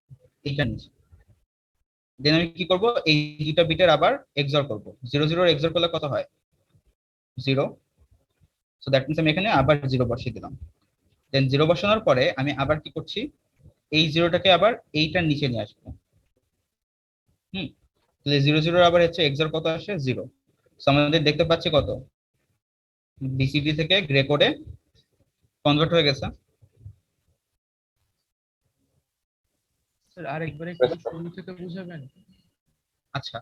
এইটার নিচে। দেন আমি কি করব, এই দুইটা বিটের আবার এক্সঅর করব। 0 0 এক্সঅর করলে কত হয়? 0। সো দ্যাট মিন্স আমি এখানে আবার 0 বসিয়ে দিলাম। দেন 0 বসানোর পরে আমি আবার কি করছি, এই 0টাকে আবার এইটার নিচে নিয়ে আসবো। তাহলে 0 0 আবার হচ্ছে এক্সঅর কত আসে? 0। সো আমাদের দেখতে পাচ্ছি কত, বিসিডি থেকে গ্রে কোডে কনভার্ট হয়ে গেছে। স্যার আরেকবার একটু শুরু থেকে বুঝাবেন? আচ্ছা,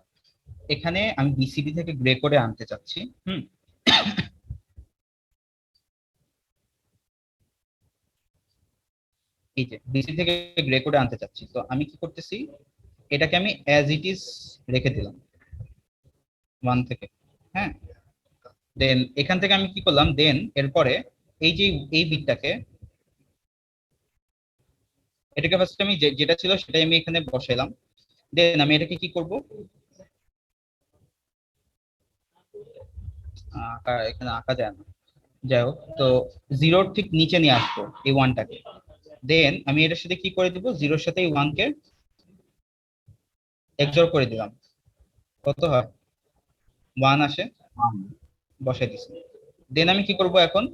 এখানে আমি বিসিডি থেকে গ্রে কোডে আনতে চাচ্ছি। এই যে বিসি থেকে গ্রে কোডে আনতে চাচ্ছি, তো আমি কি করতেছি, এটাকে আমি অ্যাজ ইট ইজ রেখে দিলাম 1 থেকে। হ্যাঁ, দেন এখান থেকে আমি কি করলাম, দেন এরপরে এই যে এই বিটটাকে, এটাকে ফার্স্ট আমি যেটা ছিল সেটাই আমি এখানে বসাইলাম। দেন আমি এটাকে কি করব, এখানে আঁকা যায় না, যাই হোক, তো 0 ঠিক নিচে নিয়ে আসবো এই 1টাকে। দেন আমি এটার সাথে কি করে দিব, 0-র সাথে এই 1 কে এক্সঅর করে দিলাম। কত হয়? 1 আসে, বসাই দিছি। দেন আমি কি করব, এখন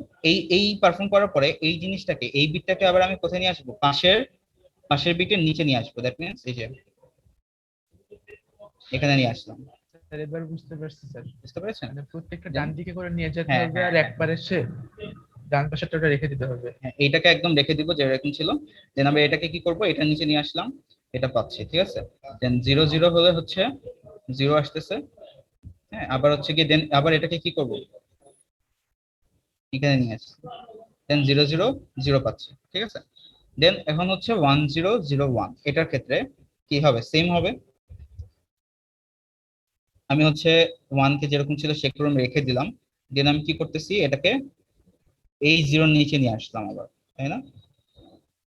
এই পারফর্ম করার পরে এই জিনিসটাকে, এই বিটটাকে আবার আমি কোথায় নিয়ে আসবো, পাশের বিটের নিচে নিয়ে আসবো। দ্যাট মিন্স এই যে এখানে নিয়ে আসলাম। স্যার এবার বুঝতে পারছি স্যার। বুঝতে পেরেছেন? মানে প্রত্যেকটা ডান দিকে করে নিয়ে যেতে হ্যাঁ, হবে হ্যাঁ, আর হ্যাঁ। একবার এসে ডান পাশেরটা ওটা রেখে দিতে হবে। হ্যাঁ, এইটাকে একদম রেখে দিব যেরকম ছিল। দেন আমি এটাকে কি করব, এটার নিচে নিয়ে আসলাম, এটা পাচ্ছি, ঠিক আছে। দেন 0 0 হলে হচ্ছে 0 আসতেছে। হ্যাঁ, আবার হচ্ছে কি, দেন আবার এটাকে কি করব, এখানে নিয়ে আসছি। দেন 0 0 0 পাচ্ছি, ঠিক আছে। দেন এখন হচ্ছে 1 0 0 1, এটার ক্ষেত্রে কি হবে, সেম হবে। আমি হচ্ছে 1 কে যেরকম ছিল সেরকম রেখে দিলাম। দেন আমি কি করতেছি, এটাকে এই 0 নিচে নিয়ে আসলাম আবার, তাই না?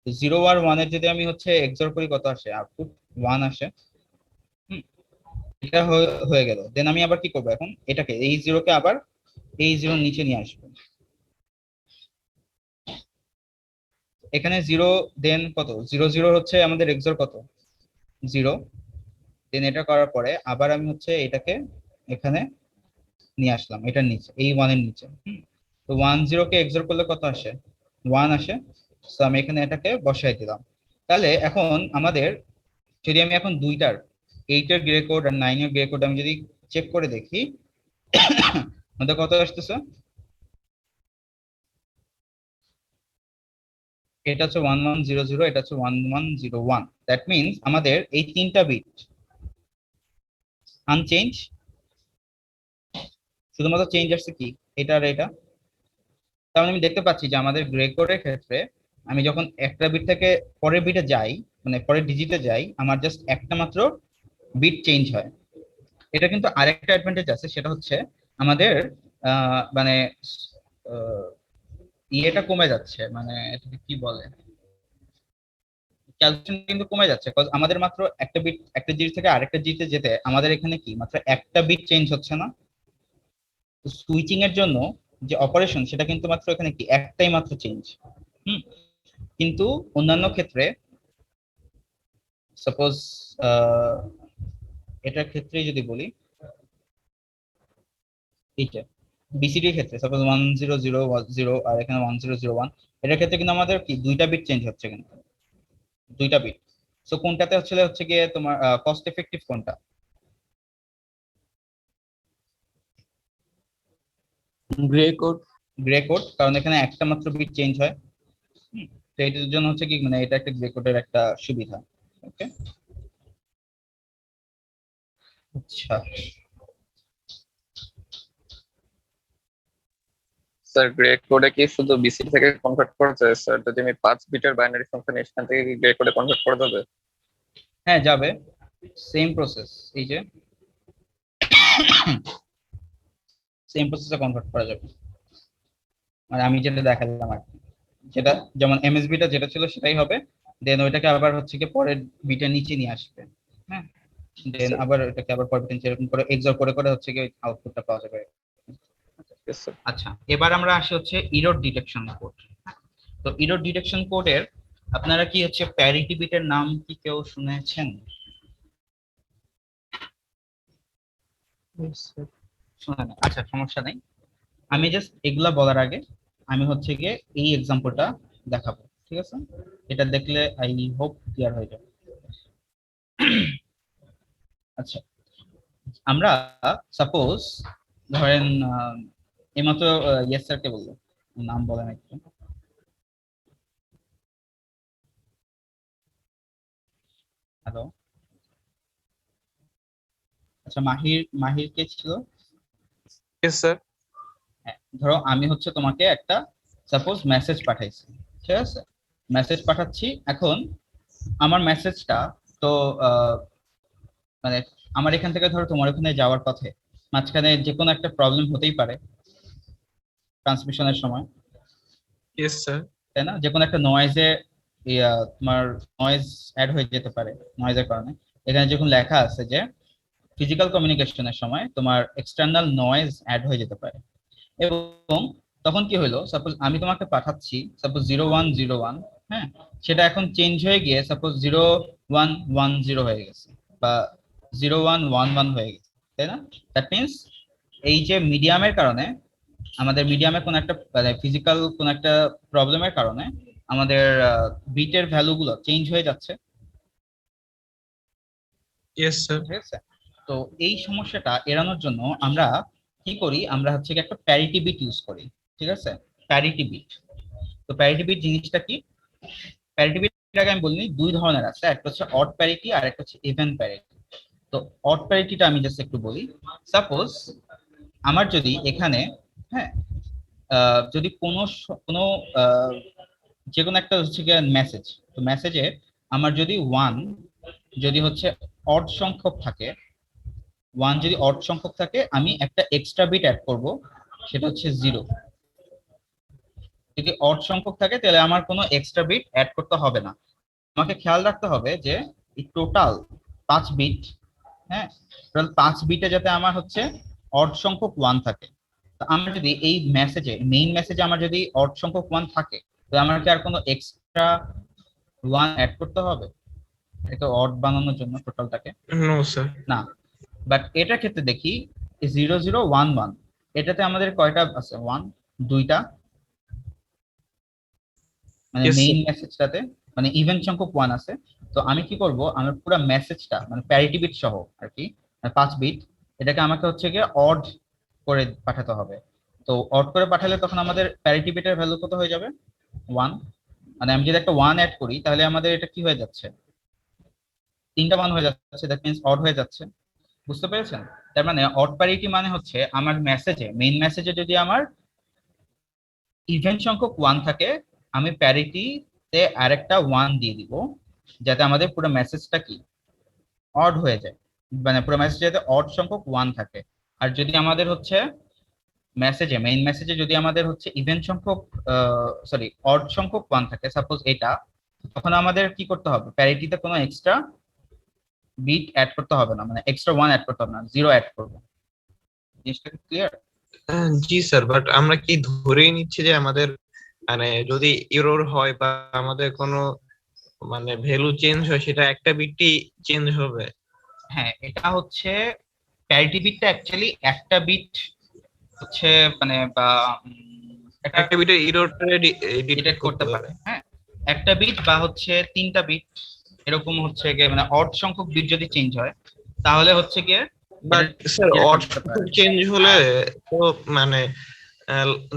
0 আর 1 এর যদি আমি হচ্ছে এক্সঅর করি, কত আসে? আউটপুট 1 আসে। এটা হয়ে গেল। দেন আমি আবার কি করব, এখন এটাকে এই 0 কে আবার এই 0 নিচে নিয়ে আসবো। এখানে 0, দেন কত, 0 0 হচ্ছে আমাদের এক্সঅর কত, 0। দেন এটা করার পরে আবার আমি হচ্ছে এটাকে এখানে নিয়ে আসলাম, এটার নিচে, এই 1 এর নিচে। তো 1 0 কে এক্সঅর করলে কত আসে? 1 আসে। সো আমি এখানে এটাকে বসাই দিলাম। তাহলে এখন আমাদের, যদি আমি এখন দুইটার, 8 এর গ্রে কোড আর 9 এর গ্রে কোড আমি যদি চেক করে দেখি, আমাদের কত আসতেছে? এটা হচ্ছে 1 1 0 0, এটা হচ্ছে 1 1 0 1। দ্যাট মিন্স আমাদের এই তিনটা বিট আনচেঞ্জ, শুধুমাত্র চেঞ্জ আসছে কি, এটা আর এটা। তার মানে আমি দেখতে পাচ্ছি যে আমাদের গ্রে কোডের ক্ষেত্রে আমি যখন একটা বিট থেকে পরের বিটে যাই, মানে পরের ডিজিটে যাই, আমার জাস্ট একটা মাত্র বিট চেঞ্জ হয়। এটা কিন্তু আরেকটা অ্যাডভান্টেজ আছে, সেটা হচ্ছে আমাদের মানে ইয়েটা কমে যাচ্ছে, মানে এটাকে কি বলে, ক্যালকুলেশন কিন্তু কমে যাচ্ছে। বিকজ আমাদের মাত্র একটা বিট, একটা জিনিস থেকে আরেকটা জিনিসে যেতে আমাদের এখানে কি মাত্র একটা বিট চেঞ্জ হচ্ছে না। সুইচিং এর জন্য যে অপারেশন, সেটা কিন্তু মাত্র এখানে কি একটাই মাত্র চেঞ্জ। কিন্তু অন্যান্য ক্ষেত্রে, সাপোজ এটার ক্ষেত্রে যদি বলি, এইটা বিসিডির ক্ষেত্রে সাপোজ 1 0 0 0 আর এখানে 1 0 0 1, এটার ক্ষেত্রে কিন্তু আমাদের কি দুইটা বিট চেঞ্জ হচ্ছে, কিন্তু দুইটা বিট। সো কোনটাতে হচ্ছে গিয়ে তোমার কস্ট এফেক্টিভ কোনটা? Grey code. গ্রে কোড, কারণ এখানে একটা মাত্র বিট চেঞ্জ হয়। তো এটার জন্য হচ্ছে কি, মানে এটা একটা গ্রে কোডের একটা সুবিধা। ওকে, আচ্ছা। স্যার গ্রে কোডে কি শুধু বিসি থেকে কনভার্ট করা যায় স্যার? যদি আমি 5 বিটের বাইনারি ফাংশন এখান থেকে কি গ্রে কোডে কনভার্ট করা যাবে? হ্যাঁ, যাবে, সেম প্রসেস। এই যে সেম প্রসেসে কনভার্ট করা যাবে, মানে আমি যেটা দেখালাম আর কি, যেটা যেমন এমএসবিটা যেটা ছিল সেটাই হবে। দেন ওইটাকে আবার হচ্ছে কি পরের বিটের নিচে নিয়ে আসবে। হ্যাঁ, দেন আবার এটাকে আবার পরের বিটের এরকম করে এক্সঅর করে করে হচ্ছে কি আউটপুটটা পাওয়া যাবে। আচ্ছা, এবার আমরা আসি হচ্ছে এরর ডিটেকশন কোড। তো এরর ডিটেকশন কোডের আপনারা কি হচ্ছে প্যারিটি বিটের নাম কি কেউ শুনেছেন? শোনা না। আচ্ছা সমস্যা নাই, আমি জাস্ট এগুলা বলার আগে আমি হচ্ছে গিয়ে এই এক্সাম্পলটা দেখাবো, ঠিক আছে? এটা দেখলে আই হোপ ক্লিয়ার হয়ে যাবে। আচ্ছা, আমরা সাপোজ ধরেন এইমাত্র ইয়েস স্যারকে বলবো, নাম বলেন একটু। হ্যালো, আচ্ছা মাহির কে ছিল? Yes sir. হ্যাঁ, ধরো আমি হচ্ছে তোমাকে একটা সাপোজ মেসেজ পাঠাইছি, ঠিক আছে? মেসেজ পাঠাচ্ছি, এখন আমার মেসেজটা তো মানে আমার এখান থেকে ধরো তোমার ওখানে যাওয়ার পথে মাঝখানে যে কোনো একটা প্রবলেম হতেই পারে ট্রান্সমিশনের সময়, ইয়েস স্যার। তাই না? যে কোনো একটা নয়েজে তোমার নয়েজ অ্যাড হয়ে যেতে পারে, নয়েজের কারণে। এখানে যখন লেখা আছে যে ফিজিক্যাল কমিউনিকেশনের সময় তোমার এক্সটার্নাল নয়েজ অ্যাড হয়ে যেতে পারে, এবং তখন কি হলো, সাপোজ আমি তোমাকে পাঠাচ্ছি সাপোজ 0101, হ্যাঁ, সেটা এখন চেঞ্জ হয়ে গিয়ে সাপোজ 0110 হয়ে গেছে বা 0111 হয়ে গেছে, তাই না? দ্যাট মিনস এই যে মিডিয়ামের কারণে, আমাদের মিডিয়ামে কোন একটা মানে ফিজিক্যাল কোন একটা প্রবলেমের কারণে আমাদের বিটের ভ্যালু গুলো চেঞ্জ হয়ে যাচ্ছে। Yes sir. ঠিক আছে, তো এই সমস্যাটা এড়ানোর জন্য আমরা কি করি, আমরা হচ্ছে কি একটা প্যারিটি বিট ইউজ করি, ঠিক আছে? Parity bit. তো প্যারিটি বিট জিনিসটা কি? প্যারিটি বিট আগে আমি বলিনি, দুই ধরনের আছে, একটা হচ্ছে অড প্যারিটি আর একটা হচ্ছে ইভেন প্যারিটি। তো অড প্যারিটিটা আমি জাস্ট একটু বলি। সাপোজ আমার যদি এখানে, হ্যাঁ, যদি কোনো যে কোনো একটা হচ্ছে গিয়ে মেসেজ, তো মেসেজে আমার যদি যদি হচ্ছে অড সংখ্যক থাকে, যদি অড সংখ্যক থাকে, আমি একটা এক্সট্রা বিট অ্যাড করব, সেটা হচ্ছে 0। যদি অড সংখ্যক থাকে তাহলে আমার কোনো এক্সট্রা বিট অ্যাড করতে হবে না। আমাকে খেয়াল রাখতে হবে যে এই টোটাল 5 বিট, হ্যাঁ, টোটাল 5 বিটে যাতে আমার হচ্ছে অড সংখ্যক 1 থাকে। তো আমার যদি এই মেসেজে, মেইন মেসেজে আমার যদি অড সংখ্যক 1 থাকে, তো আমার কি আর কোনো এক্সট্রা 1 অ্যাড করতে হবে এটা অড বানানোর জন্য টোটালটাকে? No sir. না। বাট এটার ক্ষেত্রে দেখি 0011, এটাতে আমাদের কয়টা আছে? 1, 2টা, মানে Yes, মেইন sir. মেসেজটাতে মানে ইভেন সংখ্যক 1 আছে। তো আমি কি করব, আমার পুরো মেসেজটা মানে প্যারিটি বিট সহ আর কি, 5 বিট, এটাকে আমাকে হচ্ছে গিয়ে অড করে পাঠাতে হবে। তো অড করে পাঠালে তখন আমাদের প্যারিটি বিটের ভ্যালু কত হয়ে যাবে? 1। মানে আমি যদি একটা 1 অ্যাড করি তাহলে আমাদের এটা কি হয়ে যাচ্ছে? 3টা 1 হয়ে যাচ্ছে, দ্যাট মিন্স অড হয়ে যাচ্ছে। বুঝতে পেরেছেন? তার মানে অড প্যারিটি মানে হচ্ছে আমার মেসেজে, মেইন মেসেজে যদি আমার ইভেন সংখ্যক 1 থাকে, আমি প্যারিটিতে আরেকটা 1 দিয়ে দিব, যাতে আমাদের পুরো মেসেজটা কি অড হয়ে যায়, মানে পুরো মেসেজ যাতে অড সংখ্যক 1 থাকে। আর যদি আমাদের হচ্ছে মেসেজে, মেইন মেসেজে যদি আমাদের হচ্ছে ইভেন সংখ্যক অড সংখ্যক 1 থাকে, সাপোজ এটা, তখন আমাদের কি করতে হবে, প্যারিটিতে কোনো এক্সট্রা বিট অ্যাড করতে হবে না, মানে এক্সট্রা 1 অ্যাড করতে হবে না, 0 অ্যাড করব। জিনিসটা কি ক্লিয়ার? জি স্যার, বাট আমরা কি ধরেই নিচ্ছি যে আমাদের মানে যদি এরর হয় বা আমাদের কোনো মানে ভ্যালু চেঞ্জ হয়, সেটা একটা বিটই চেঞ্জ হবে? হ্যাঁ, এটা হচ্ছে প্যারিটি বিটটা অ্যাকচুয়ালি একটা বিট হচ্ছে মানে বা একটা বিটের এররটা ডিটেক্ট করতে পারে। হ্যাঁ, একটা বিট বা হচ্ছে 3টা বিট, এরকম হচ্ছে গিয়ে মানে অড সংখ্যক বিট যদি চেঞ্জ হয় তাহলে হচ্ছে গিয়ে, বাট স্যার অড সংখ্যক চেঞ্জ হলে তো মানে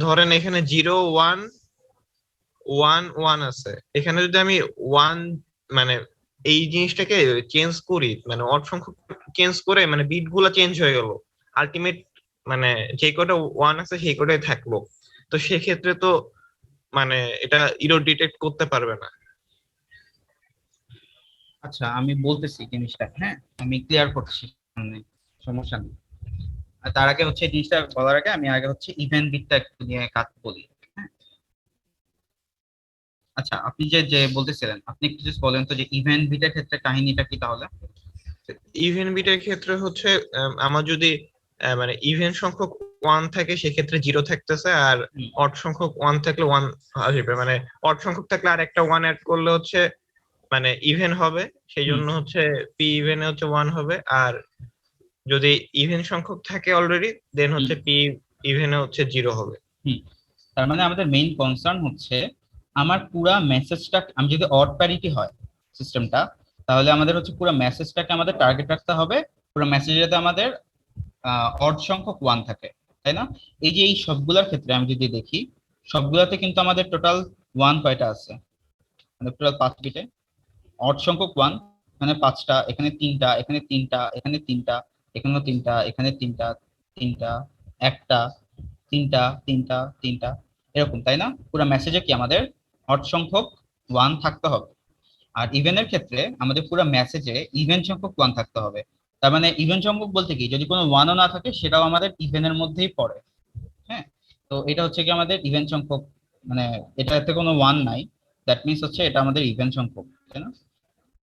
ধরেন এখানে 0111 আছে, এখানে যদি আমি 1 মানে এই জিনিসটাকে চেঞ্জ করি, মানে অড সংখ্যক চেঞ্জ করে মানে বিট গুলা চেঞ্জ হয়ে গেল, আলটিমেট মানে যে কটা 1 আছে সেই কটাই থাকলো, তো সেক্ষেত্রে তো মানে এটা এরর ডিটেক্ট করতে পারবে না। আচ্ছা আমি বলতেছি জিনিসটা, হ্যাঁ আমি ক্লিয়ার করছি, সমস্যা নেই। আর তার আগে হচ্ছে জিনিসটা বলার আগে আমি আগে হচ্ছে ইভেন্ট বিটটা একটু নিয়ে কাজ বলি। হ্যাঁ, আচ্ছা আপনি যে বলতেছিলেন, আপনি একটু জাস্ট বলেন তো যে ইভেন্ট বিটের ক্ষেত্রে কাহিনীটা কি তাহলে? ইভেন বিটের ক্ষেত্রে হচ্ছে আমার যদি মানে ইভেন সংখ্যক 1 থাকে সেক্ষেত্রে 0 থাকতেছে, আর অড সংখ্যক 1 থাকলে 1 আসবে, মানে অড সংখ্যক থাকলে আর একটা 1 অ্যাড করলে হচ্ছে মানে ইভেন হবে, সেই জন্য হচ্ছে পি ইভেনে হচ্ছে 1 হবে, আর যদি ইভেন সংখ্যক থাকে অলরেডি দেন হচ্ছে পি ইভেনে হচ্ছে 0 হবে। তার মানে আমাদের মেইন কনসার্ন হচ্ছে আমার পুরা মেসেজটা, আমি যদি অড প্যারিটি হয় সিস্টেমটা, তাহলে আমাদের হচ্ছে পুরো মেসেজটাকে আমাদের টার্গেট রাখতে হবে পুরো মেসেজে যাতে আমাদের অড সংখ্যক 1 থাকে, তাই না? এই যে এই সবগুলোর ক্ষেত্রে আমি যদি দেখি, সবগুলাতে কিন্তু আমাদের টোটাল 1 কয়টা আছে, মানে টোটাল 5 বিটে অড সংখ্যক 1, মানে 5টা, এখানে 3টা, এখানে 3টা, এখানে 3টা, এখানেও 3টা, এখানে 3টা, 3টা, একটা, 3টা, 3টা, 3টা, এরকম, তাই না? পুরো মেসেজে কি আমাদের অড সংখ্যক 1 থাকতে হবে। আর ইভেনের ক্ষেত্রে আমাদের পুরো মেসেজে ইভেন সংখ্যক 1 থাকতে হবে। তার মানে ইভেন সংখ্যক বলতে কি, যদি কোনো 1ও না থাকে সেটাও আমাদের ইভেনের মধ্যেই পড়ে। হ্যাঁ, তো এটা হচ্ছে কি আমাদের ইভেন সংখ্যক, মানে এটাতে কোনো 1 নাই, দ্যাট মিন্স হচ্ছে এটা আমাদের ইভেন সংখ্যক, তাই না?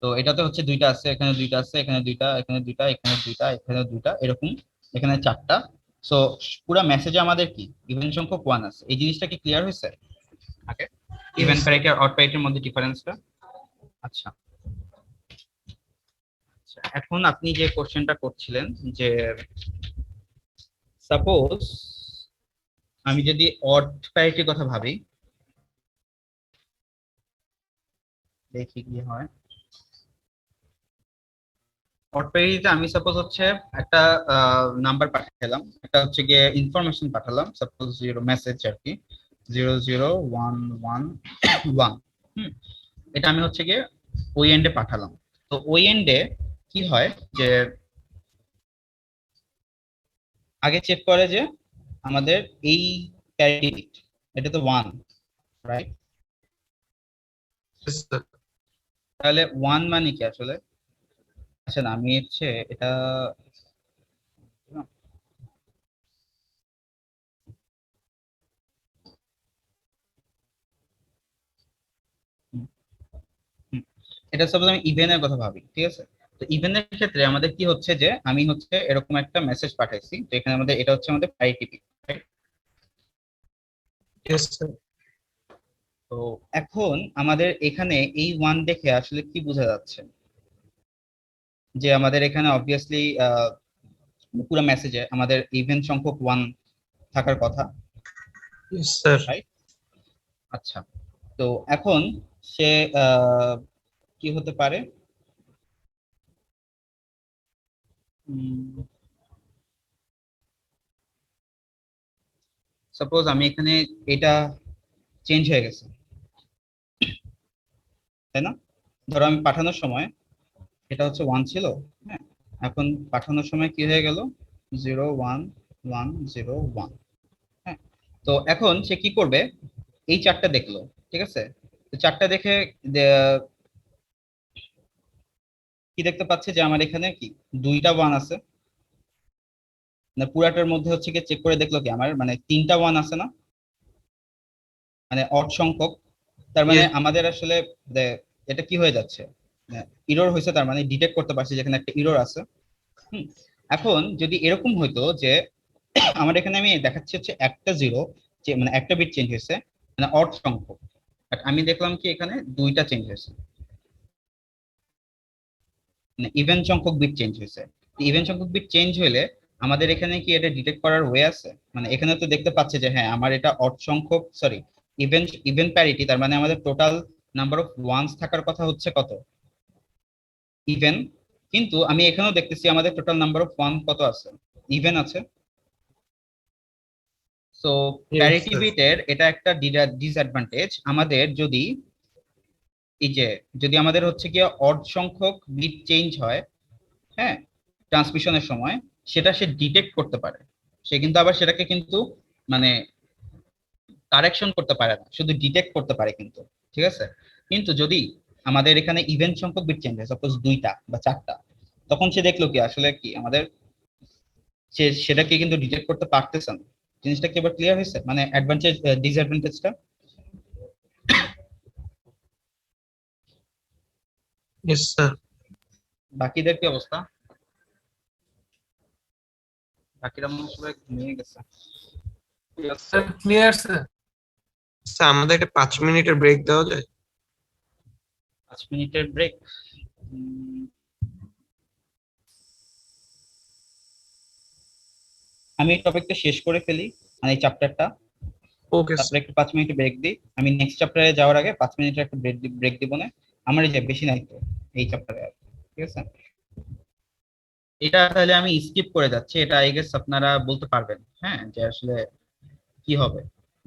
তো এটাতে হচ্ছে 2টা আছে, এখানে 2টা আছে, এখানে 2টা, এখানে 2টা, এখানে 2টা, এখানে 2টা, এরকম, এখানে 4টা। সো পুরো মেসেজে আমাদের কি ইভেন সংখ্যক 1 আছে। এই জিনিসটা কি ক্লিয়ার হয়েছে? ওকে, ইভেন প্যারিটি আর অড প্যারিটির মধ্যে ডিফারেন্সটা। আচ্ছা, এখন আপনি যে কোশ্চেনটা করছিলেন যে সাপোজ আমি যদি অড প্যারিটির কথা ভাবি, দেখি কি হয়। অড প্যারিটিতে আমি সাপোজ হচ্ছে একটা নাম্বার পাঠালাম, একটা হচ্ছে গিয়ে ইনফরমেশন পাঠালাম, সাপোজ 0 মেসেজ আর কি 00111, এটা আমি হচ্ছে গিয়ে ওই এন্ডে পাঠালাম। তো ওই এন্ডে কি হয় যে আগে চেক করে যে আমাদের এই প্যারিটি বিট, এটা তো 1, রাইট? তাহলে 1 মানে কি আসলে? আচ্ছা না, আমি হচ্ছে এটা এটা সাপোজ আমি ইভেনের কথা ভাবি, ঠিক আছে? তো ইভেনের ক্ষেত্রে আমাদের কি হচ্ছে যে আমি হচ্ছে এরকম একটা মেসেজ পাঠাইছি, তো এখানে আমাদের এটা হচ্ছে আমাদের প্যারিটি বিট, রাইট? তো এখন আমাদের এখানে এই 1 দেখে আসলে কি বোঝা যাচ্ছে যে আমাদের এখানে অবভিয়াসলি পুরো মেসেজে আমাদের ইভেন সংখ্যক 1 থাকার কথা, রাইট? আচ্ছা, তো এখন সে কি হতে পারে, সাপোজ আমি এখানে এটা চেঞ্জ হয়ে গেছে, তাই না? ধরো আমি পাঠানোর সময় এটা হচ্ছে 1 ছিল, হ্যাঁ, এখন পাঠানোর সময় কি হয়ে গেল 01101, হ্যাঁ। তো এখন সে কি করবে, এই 4টা দেখলো, ঠিক আছে? তো 4টা দেখে কি দেখতে পাচ্ছে যে আমার এখানে কি 2টা 1 আছে, না পুরাটার মধ্যে হচ্ছে কি চেক করে দেখলো কি আমার মানে 3টা 1 আছে না, মানে অড সংখ্যক। তার মানে আমাদের আসলে এটা কি হয়ে যাচ্ছে, ইরর হয়েছে, তার মানে ডিটেক্ট করতে পারছি যেখানে একটা ইরর আছে। এখন যদি এরকম হইতো যে আমার এখানে আমি দেখাচ্ছি হচ্ছে একটা 0, মানে একটা বিট চেঞ্জ হয়েছে, মানে অড সংখ্যক, বাট আমি দেখলাম কি এখানে 2টা চেঞ্জ হয়েছে, মানে ইভেন সংখ্যক বিট চেঞ্জ হয়েছে। ইভেন সংখ্যক বিট চেঞ্জ হলে আমাদের এখানে কি এটা ডিটেক্ট করার ওয়ে আছে? মানে এখানে তো দেখতে পাচ্ছে যে হ্যাঁ আমার এটা অড সংখ্যক, সরি ইভেন প্যারিটি, তার মানে আমাদের টোটাল নাম্বার অফ ওয়ান্স থাকার কথা হচ্ছে কত, ইভেন। কিন্তু আমি এখানেও দেখতেছি আমাদের টোটাল নাম্বার অফ 1 কত আছে, ইভেন আছে। সো প্যারিটি বিটের এটা একটা ডিসঅ্যাডভান্টেজ আমাদের, যদি এই যে যদি আমাদের হচ্ছে কি অড সংখ্যক বিট চেঞ্জ হয়, হ্যাঁ, ট্রান্সমিশনের সময়, সেটা সে ডিটেক্ট করতে পারে, সে কিন্তু আবার সেটাকে কিন্তু মানে কারেকশন করতে পারে না, শুধু ডিটেক্ট করতে পারে কিন্তু, ঠিক আছে? কিন্তু যদি আমাদের এখানে ইভেন্ট সংখ্যক বিট চেঞ্জ হয়, সাপোজ 2টা বা 4টা, তখন সে দেখলো কি আসলে কি আমাদের সেটাকে কিন্তু ডিটেক্ট করতে পারতেছে না। জিনিসটা কি এবার ক্লিয়ার হয়েছে, মানে অ্যাডভান্টেজ ডিসঅ্যাডভান্টেজটা? Yes sir. বাকিদের কি অবস্থা? বাকিরা মনে হয় ঘুমিয়ে গেছে। Clear sir. স্যার আমাদের একটা 5 মিনিটের ব্রেক দেওয়া যায়? 5 মিনিটের ব্রেক? আমি এই টপিকটা শেষ করে ফেলি, মানে এই চ্যাপ্টারটা, ওকে তারপরে একটু 5 মিনিট ব্রেক দিই। আমি নেক্সট চ্যাপ্টারে যাওয়ার আগে 5 মিনিটের একটা ব্রেক দিব না, আমার এই যে বেশি নাই তো এই চ্যাপ্টারে, ঠিক আছে? এটা তাহলে আমি স্কিপ করে যাচ্ছি, এটা আই গেস আপনারা বলতে পারবেন, হ্যাঁ, যে আসলে কি হবে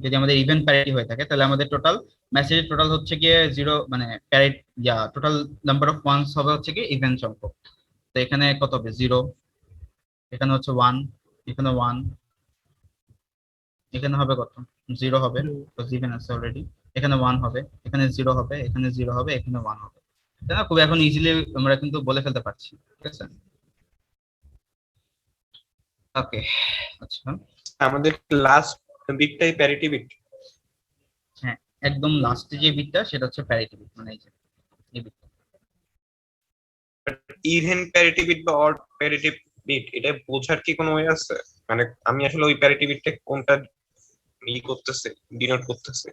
যদি আমাদের ইভেন্ট প্যারিটি হয়ে থাকে। তাহলে আমাদের টোটাল মেসেজের টোটাল হচ্ছে গিয়ে 0, মানে টোটাল নাম্বার অফ ওয়ান্স হবে হচ্ছে গিয়ে ইভেন্ট সংখ্যক। তো এখানে কত হবে? 0, এখানে হচ্ছে 1, এখানে 1, এখানে হবে কত? 0 হবে, তো ইভেন আছে অলরেডি। এখানে 1 হবে, এখানে 0 হবে, এখানে 0 হবে, এখানে 1 হবে, তাই না? খুব এখন ইজিলি আমরা কিন্তু বলে ফেলতে পারছি, ঠিক আছে? ওকে, আচ্ছা, আমাদের লাস্ট বিটটাই প্যারিটি বিট। হ্যাঁ, একদম লাস্টে যে বিটটা সেটা হচ্ছে প্যারিটি বিট, মানে এই যে এই বিটটা। ইভেন প্যারিটি বিট বা অড প্যারিটি বিট, এটা বোঝার কি কোনো ওয়ে আছে? মানে আমি আসলে ওই প্যারিটি বিটটা কোনটা করতেছে, ডিনোট করতেছে?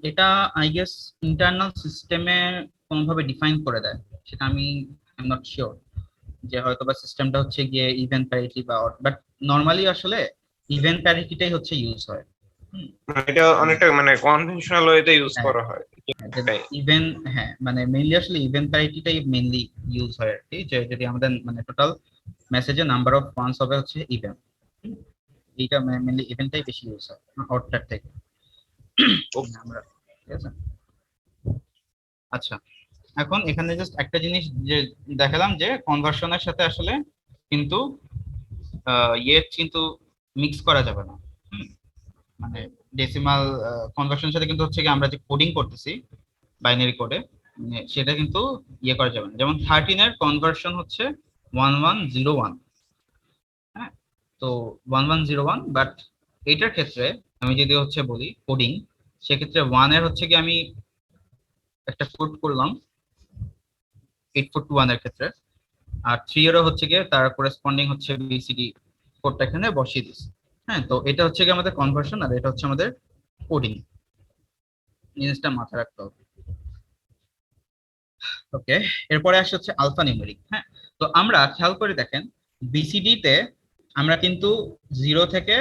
এটা আই গেস ইন্টারনাল সিস্টেমে কোনোভাবে ডিফাইন করে দেয়, সেটা আমি আই এম নট শিওর, যে হয়তো বা সিস্টেমটা হচ্ছে গিয়ে ইভেন প্যারিটি বা অড, বাট নরমালি আসলে ইভেন প্যারিটিটাই হচ্ছে ইউজ হয়। এটা অনেকটা মানে কনভেনশনাল ওয়েতে ইউজ করা হয়। ইভেন, হ্যাঁ, মানে মেইনলি আসলে ইভেন প্যারিটিটাই মেইনলি ইউজ হয় আর কি, যে যদি আমাদের মানে টোটাল মেসেজে নাম্বার অফ ওয়ান্স হবে হচ্ছে ইভেন, এইটা মেইনলি ইভেনটাই বেশি ইউজ হয় অডটার থেকে আমরা, ঠিক আছে? আচ্ছা, এখন এখানে জাস্ট একটা জিনিস যে দেখালাম, যে কনভার্সনের সাথে আসলে কিন্তু কিন্তু মিক্স করা যাবে না। মানে ডেসিমাল কনভার্সনের সাথে কিন্তু হচ্ছে কি আমরা যে কোডিং করতেছি বাইনারি কোডে, সেটা কিন্তু করা যাবে না। যেমন 13 এর কনভার্সন হচ্ছে 1101, হ্যাঁ, তো 1101, বাট এইটার ক্ষেত্রে আমি যদি হচ্ছে বলি কোডিং, সেক্ষেত্রে 1 এর হচ্ছে কি আমি একটা কোড করলাম 8421 এর ক্ষেত্রে, আর 3 এরও হচ্ছে গিয়ে তার করেসপন্ডিং হচ্ছে বিসিডি কোডটা এখানে বসিয়ে দিছি। হ্যাঁ, তো এটা হচ্ছে কি আমাদের কনভার্সন, আর এটা হচ্ছে আমাদের কোডিং, জিনিসটা মাথায় রাখতে হবে। ওকে, এরপরে আসছে হচ্ছে আলফা নিউমেরিক। হ্যাঁ, তো আমরা খেয়াল করে দেখেন বিসিডি তে আমরা কিন্তু 0 থেকে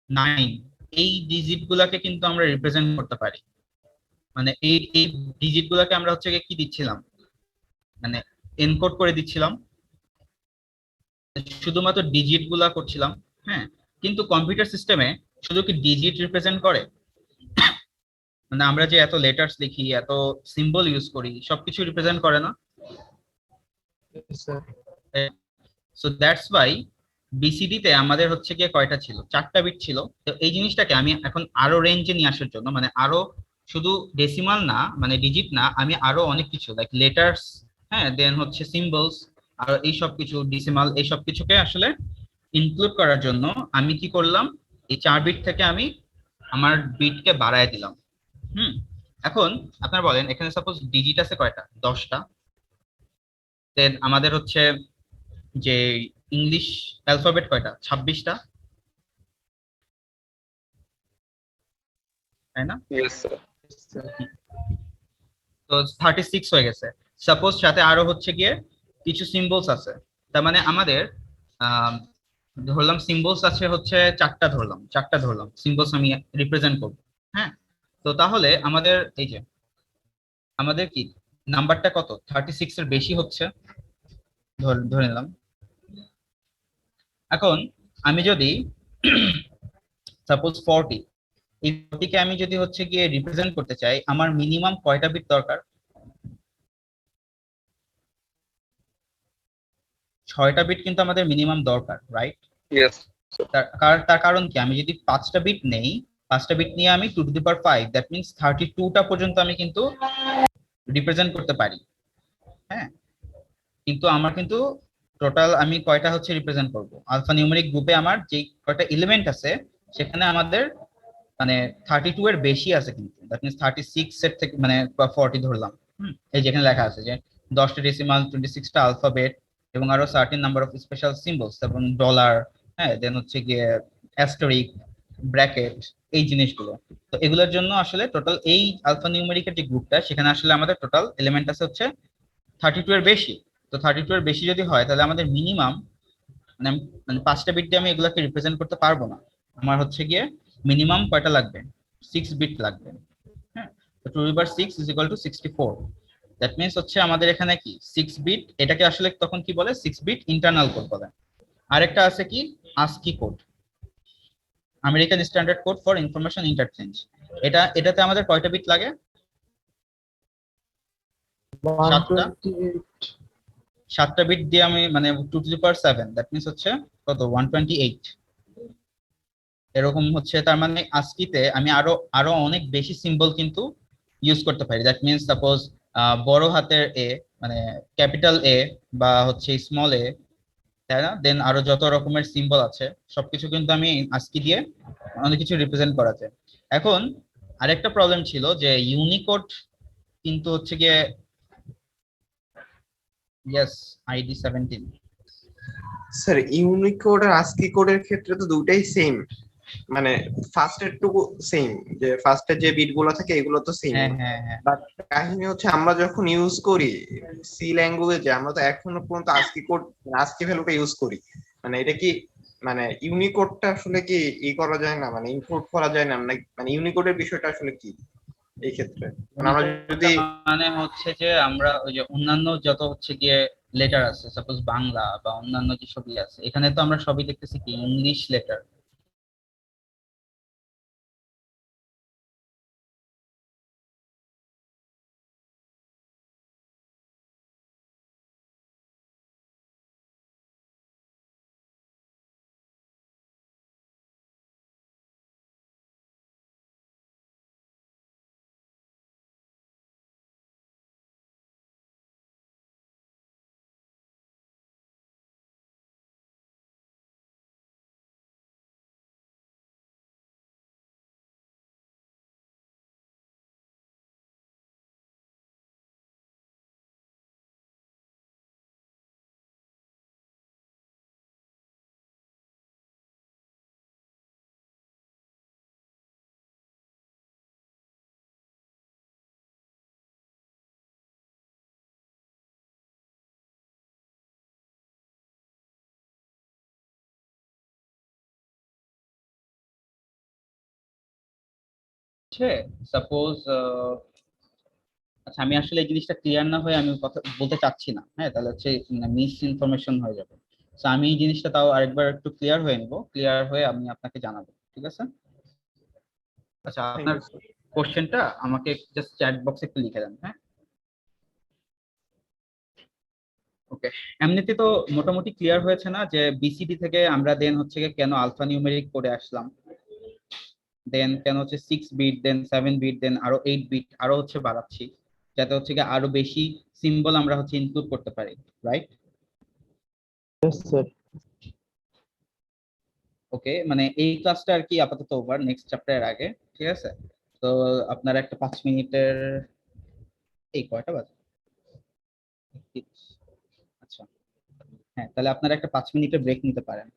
9 এই ডিজিট গুলাকে কিন্তু আমরা রিপ্রেজেন্ট করতে পারি। মানে এই ডিজিট গুলাকে আমরা হচ্ছে কি দিচ্ছিলাম, মানে এনকোড করে দিচ্ছিলাম, শুধুমাত্র ডিজিট গুলা করছিলাম। হ্যাঁ, কিন্তু কম্পিউটার সিস্টেমে শুধু কি ডিজিট রিপ্রেজেন্ট করে? মানে আমরা যে এত লেটার্স লিখি, এত সিম্বল ইউজ করি, সবকিছু রিপ্রেজেন্ট করে না? সো দ্যাটস ওয়াই বিসিডি তে আমাদের হচ্ছে গিয়ে কয়টা ছিল? 4টা বিট ছিল। তো এই জিনিসটাকে আমি এখন আরো রেঞ্জে নিয়ে আসার জন্য, মানে আরো শুধু ডেসিমাল না, মানে ডিজিট না, আমি আরো অনেক কিছু লাইক লেটার্স, হ্যাঁ, দেন হচ্ছে সিম্বলস, আর এই সব কিছু ডিসিমাল, এই সব কিছুকে আসলে ইনক্লুড করার জন্য আমি কি করলাম, এই 4 বিট থেকে আমি আমার বিটকে বাড়ায় দিলাম। এখন আপনারা বলেন, এখানে সাপোজ ডিজিট আছে কয়টা? 10টা। দেন আমাদের হচ্ছে যে ইংলিশ অ্যালফাবেট কয়টা? 26টা, তাই না? তো 36 হয়ে গেছে। সাপোজ সাথে আরো হচ্ছে গিয়ে কিছু সিম্বলস আছে, তার মানে আমাদের ধরলাম সিম্বলস আছে হচ্ছে 4টা, ধরলাম সিম্বলস আমি রিপ্রেজেন্ট করব। হ্যাঁ, তো তাহলে আমাদের এই যে আমাদের কি নাম্বারটা কত? 36 এর বেশি হচ্ছে, ধরে নিলাম। এখন আমি যদি সাপোজ 40, এই 40 কে আমি যদি হচ্ছে গিয়ে রিপ্রেজেন্ট করতে চাই, আমার মিনিমাম কয়টা বিট দরকার? 6টা বিট কিন্তু আমাদের মিনিমাম দরকার, রাইট? তার কারণ কি, আমি যদি 5টা বিট নেই, 5টা বিট নিয়ে আমি 2 to the power 5, that means 32টা পর্যন্ত আমি কিন্তু রিপ্রেজেন্ট করতে পারি। হ্যাঁ, কিন্তু আমার কিন্তু টোটাল আমি কয়টা হচ্ছে রিপ্রেজেন্ট করব? আলফা নিউমেরিক গ্রুপে আমার যে কয়টা এলিমেন্ট আছে, সেখানে আমাদের মানে 32 এর বেশি আছে কিন্তু, দ্যাট মিন্স 36 এর থেকে মানে 40 ধরলাম। এই যেখানে লেখা আছে যে 10টা ডেসিমাল, 26টা আলফাবেট, এবং আরো certain number of special symbols, এবং ডলার, হ্যাঁ, দেন হচ্ছে গিয়ে অ্যাস্টেরিক, ব্র্যাকেট, এই জিনিসগুলো। তো এগুলোর জন্য আসলে টোটাল এই আলফা নিউমেরিকের যে গ্রুপটা, সেখানে আসলে আমাদের টোটাল এলিমেন্ট আছে হচ্ছে 32 এর বেশি। তো 32 এর বেশি যদি হয়, তাহলে আমাদের মিনিমাম মানে মানে 5টা বিট দিয়ে আমি এগুলাকে রিপ্রেজেন্ট করতে পারবো না। আমার হচ্ছে গিয়ে মিনিমাম কয়টা লাগবে, 6 বিট লাগবে। হ্যাঁ, তো 2^6 is equal to 64। That means হচ্ছে আমাদের এখানে কি 6 বিট, এটাকে আসলে তখন কি বলে 6 বিট ইন্টারনাল কোড বলে। আরেকটা আছে কি ASCII code, American standard code for information interchange. এটাতে আমাদের কয়টা বিট লাগে? 7টা বিট দিয়ে আমি মানে 2^7, দ্যাট মিনস হচ্ছে কত 128 এরকম হচ্ছে। তার মানে ASCII-তে আমি আরো আরো অনেক বেশি সিম্বল কিন্তু ইউজ করতে পারি। দ্যাট মিনস সাপোজ বড় হাতের এ মানে ক্যাপিটাল এ বা হচ্ছে স্মল এ, তাই না? দেন আরো যত রকমের সিম্বল আছে সবকিছু কিন্তু আমি ASCII দিয়ে অনেক কিছু রিপ্রেজেন্ট করা যায়। এখন আরেকটা প্রবলেম ছিল যে ইউনিকোড কিন্তু হচ্ছে গিয়ে ইয়েস আইডি 17। স্যার ইউনিকোড আর আস্কি কোডের ক্ষেত্রে তো দুটাই সেম, মানে ফার্স্টের টুকু সেম, যে ফার্স্টের যে বিট গুলো থাকে এগুলো তো সেম। হ্যাঁ হ্যাঁ হ্যাঁ, বাট কাহিনী হচ্ছে আমরা যখন ইউজ করি সি ল্যাঙ্গুয়েজে, আমরা তো এখনো পর্যন্ত আস্কি কোড আস্কি ভ্যালুটা ইউজ করি। মানে এটা কি মানে ইউনিকোডটা আসলে কি করা যায় না, মানে ইনক্লুড করা যায় না, মানে ইউনিকোডের বিষয়টা আসলে কি এই ক্ষেত্রে? মানে আমরা যদি মানে হচ্ছে যে আমরা ওই যে অন্যান্য যত হচ্ছে গিয়ে লেটার আছে, সাপোজ বাংলা বা অন্যান্য যে সবই আছে, এখানে তো আমরা সবই দেখতেছি কি ইংলিশ লেটার। সাপোজ আচ্ছা, আমি আসলে এই জিনিসটা ক্লিয়ার না হয়ে আমি কথা বলতে চাচ্ছি না, হ্যাঁ, তাহলে হচ্ছে মিস ইনফরমেশন হয়ে যাবে। তো আমি এই জিনিসটা তাও আরেকবার একটু ক্লিয়ার হয়ে নিব, ক্লিয়ার হয়ে আমি আপনাকে জানাবো, ঠিক আছে? আচ্ছা, আপনার কোশ্চেনটা আমাকে জাস্ট চ্যাট বক্সে একটু লিখে দেন, হ্যাঁ। ওকে, এমনিতে তো মোটামুটি ক্লিয়ার হয়েছে না যে বিসিডি থেকে আমরা দেন হচ্ছে গিয়ে কেন আলফা নিউমেরিক করে আসলাম, দেন কেন হচ্ছে 6 বিট, দেন 7 বিট, দেন আরো 8 বিট আরো হচ্ছে বাড়াচ্ছি, যাতে হচ্ছে গিয়ে আরো বেশি সিম্বল আমরা হচ্ছে ইনক্লুড করতে পারি, রাইট? ওকে, মানে এই ক্লাসটা আর কি আপাতত ওভার, নেক্সট চ্যাপ্টারের আগে, ঠিক আছে? তো আপনার একটা 5 মিনিটের, এই কয়টা বাজে? আচ্ছা, হ্যাঁ, তাহলে আপনারা একটা 5 মিনিটের ব্রেক নিতে পারেন।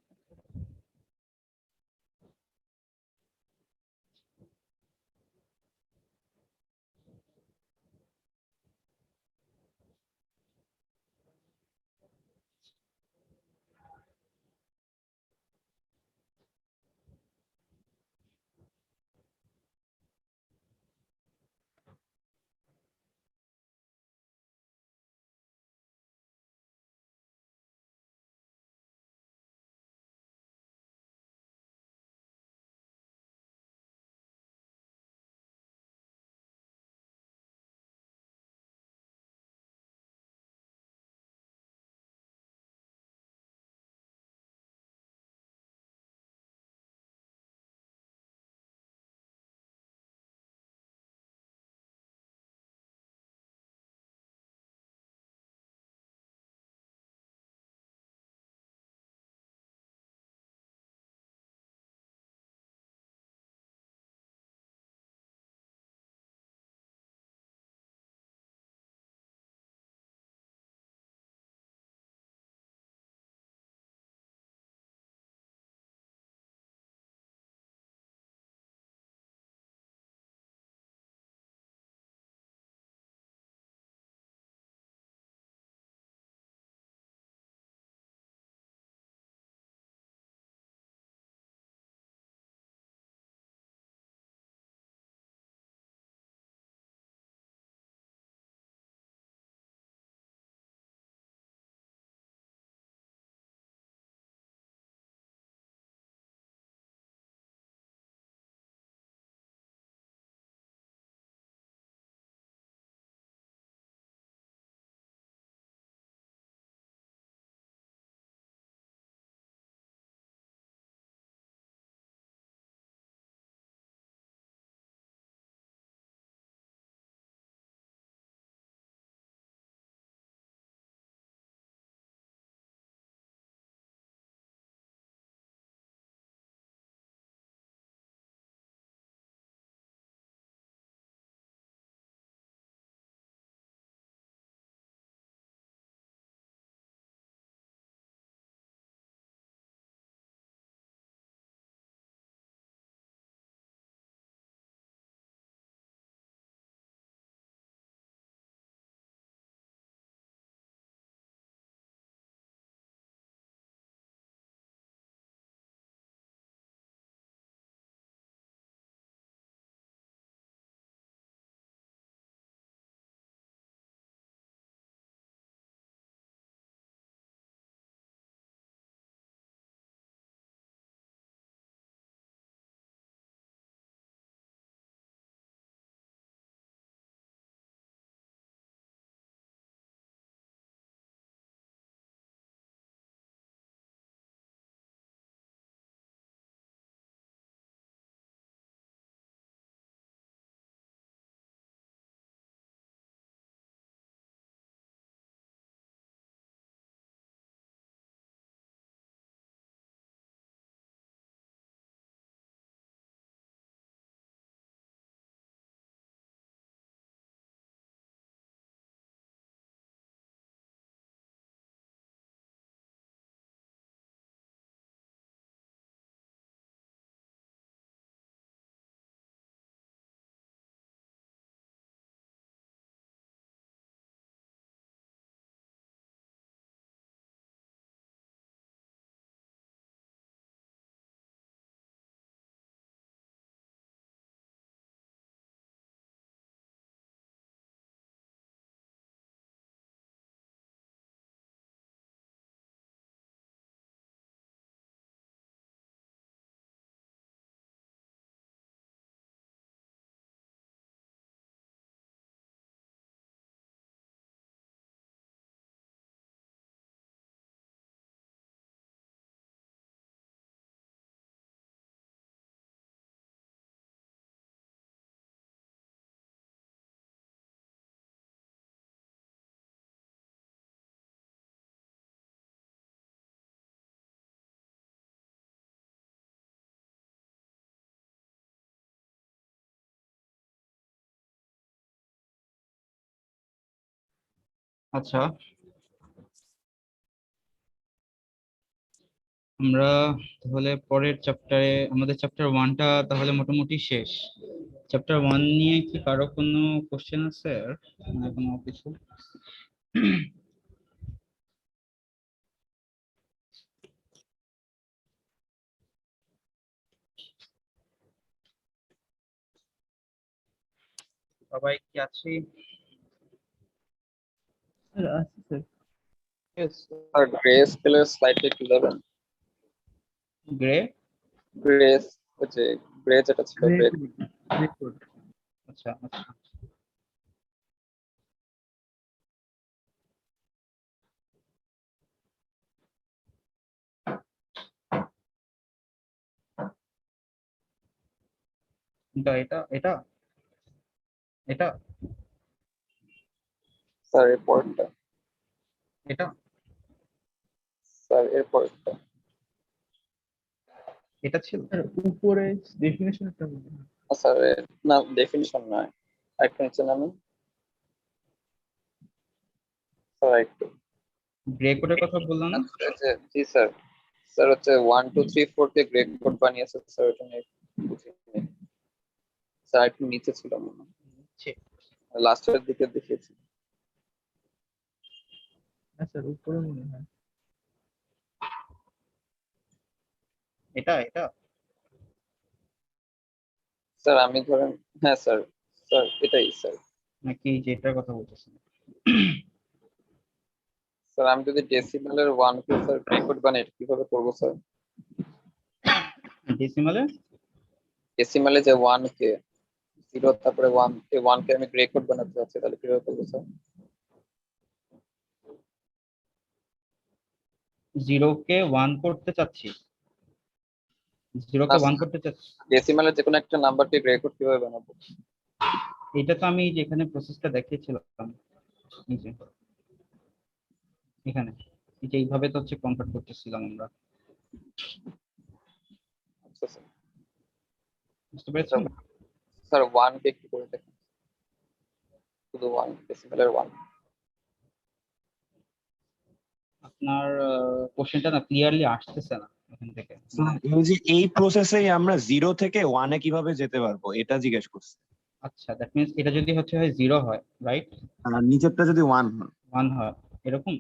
আচ্ছা, আমরা তাহলে পরের চ্যাপ্টারে, আমাদের চ্যাপ্টার 1টা তাহলে মোটামুটি শেষ। চ্যাপ্টার 1 নিয়ে কি কারো কোনো কোশ্চেন আছে আর মানে কোনো কিছু? সবাই কি আছে? আর গ্রে স্কেলের স্লাইডটা একটু যাবেন। গ্রে গ্রে হচ্ছে গ্রে যেটা ছিল গ্রে। আচ্ছা আচ্ছা, এটা এটা এটা এটা স্যার এর পরেরটা, এটা স্যার এর পরেরটা। এটা ছিল। উপরে ডেফিনেশনটা স্যার না ডেফিনিশন নয়, একটু নিচে নামেন স্যার একটু। গ্রে কোডের কথা বললাম না? জি স্যার, স্যার হচ্ছে 1 2 3 4 কে গ্রে কোড বানিয়েছে স্যার, ওটা নিয়ে বুঝিনি স্যার, একটু নিচে ছিল মনে হয়, লাস্টের দিকে দেখিয়েছি। স্যার উপরে মনে হয় এটা এটা স্যার আমি ধরেন, হ্যাঁ স্যার, স্যার এটাই স্যার। নাকি যেটার কথা বলতেছেন? স্যার আমি যদি ডেসিমালের 1 কে স্যার গ্রে কোড বানাই, এটা কিভাবে করবো স্যার? ডেসিমালে ডেসিমালে যে 1 কে 0 তারপরে 1 এই 1 কে আমি গ্রে কোড বানাতে চাচ্ছি, তাহলে কিভাবে করবো স্যার? 0 কে 1 করতে চাচ্ছি, 0 কে 1 করতে চাচ্ছি। ডেসিমালের যে কোনো একটা নাম্বারকে গ্রে কোড কিভাবে বানাবো? এটা তো আমি যেখানে প্রসেসটা দেখিয়েছিলাম, এই যে এখানে, এই যে এইভাবে তো হচ্ছে কনভার্ট করতেছিলাম আমরা। আচ্ছা স্যার, বুঝতে পেরেছেন? স্যার 1 কে কি করে দেখেন? শুধু 1 ডেসিমালের 1। আপনার কোশ্চেনটা না ক্লিয়ারলি আসতেছে না এখান থেকে। এই প্রসেসেই আমরা 0 থেকে 1 এ কিভাবে যেতে পারবো এটা জিজ্ঞেস করছি। আচ্ছা, দ্যাট মিন্স এটা যদি হচ্ছে হয় 0 হয়, রাইট? আর নিচেরটা যদি 1 হয়। 1 হয় এরকম।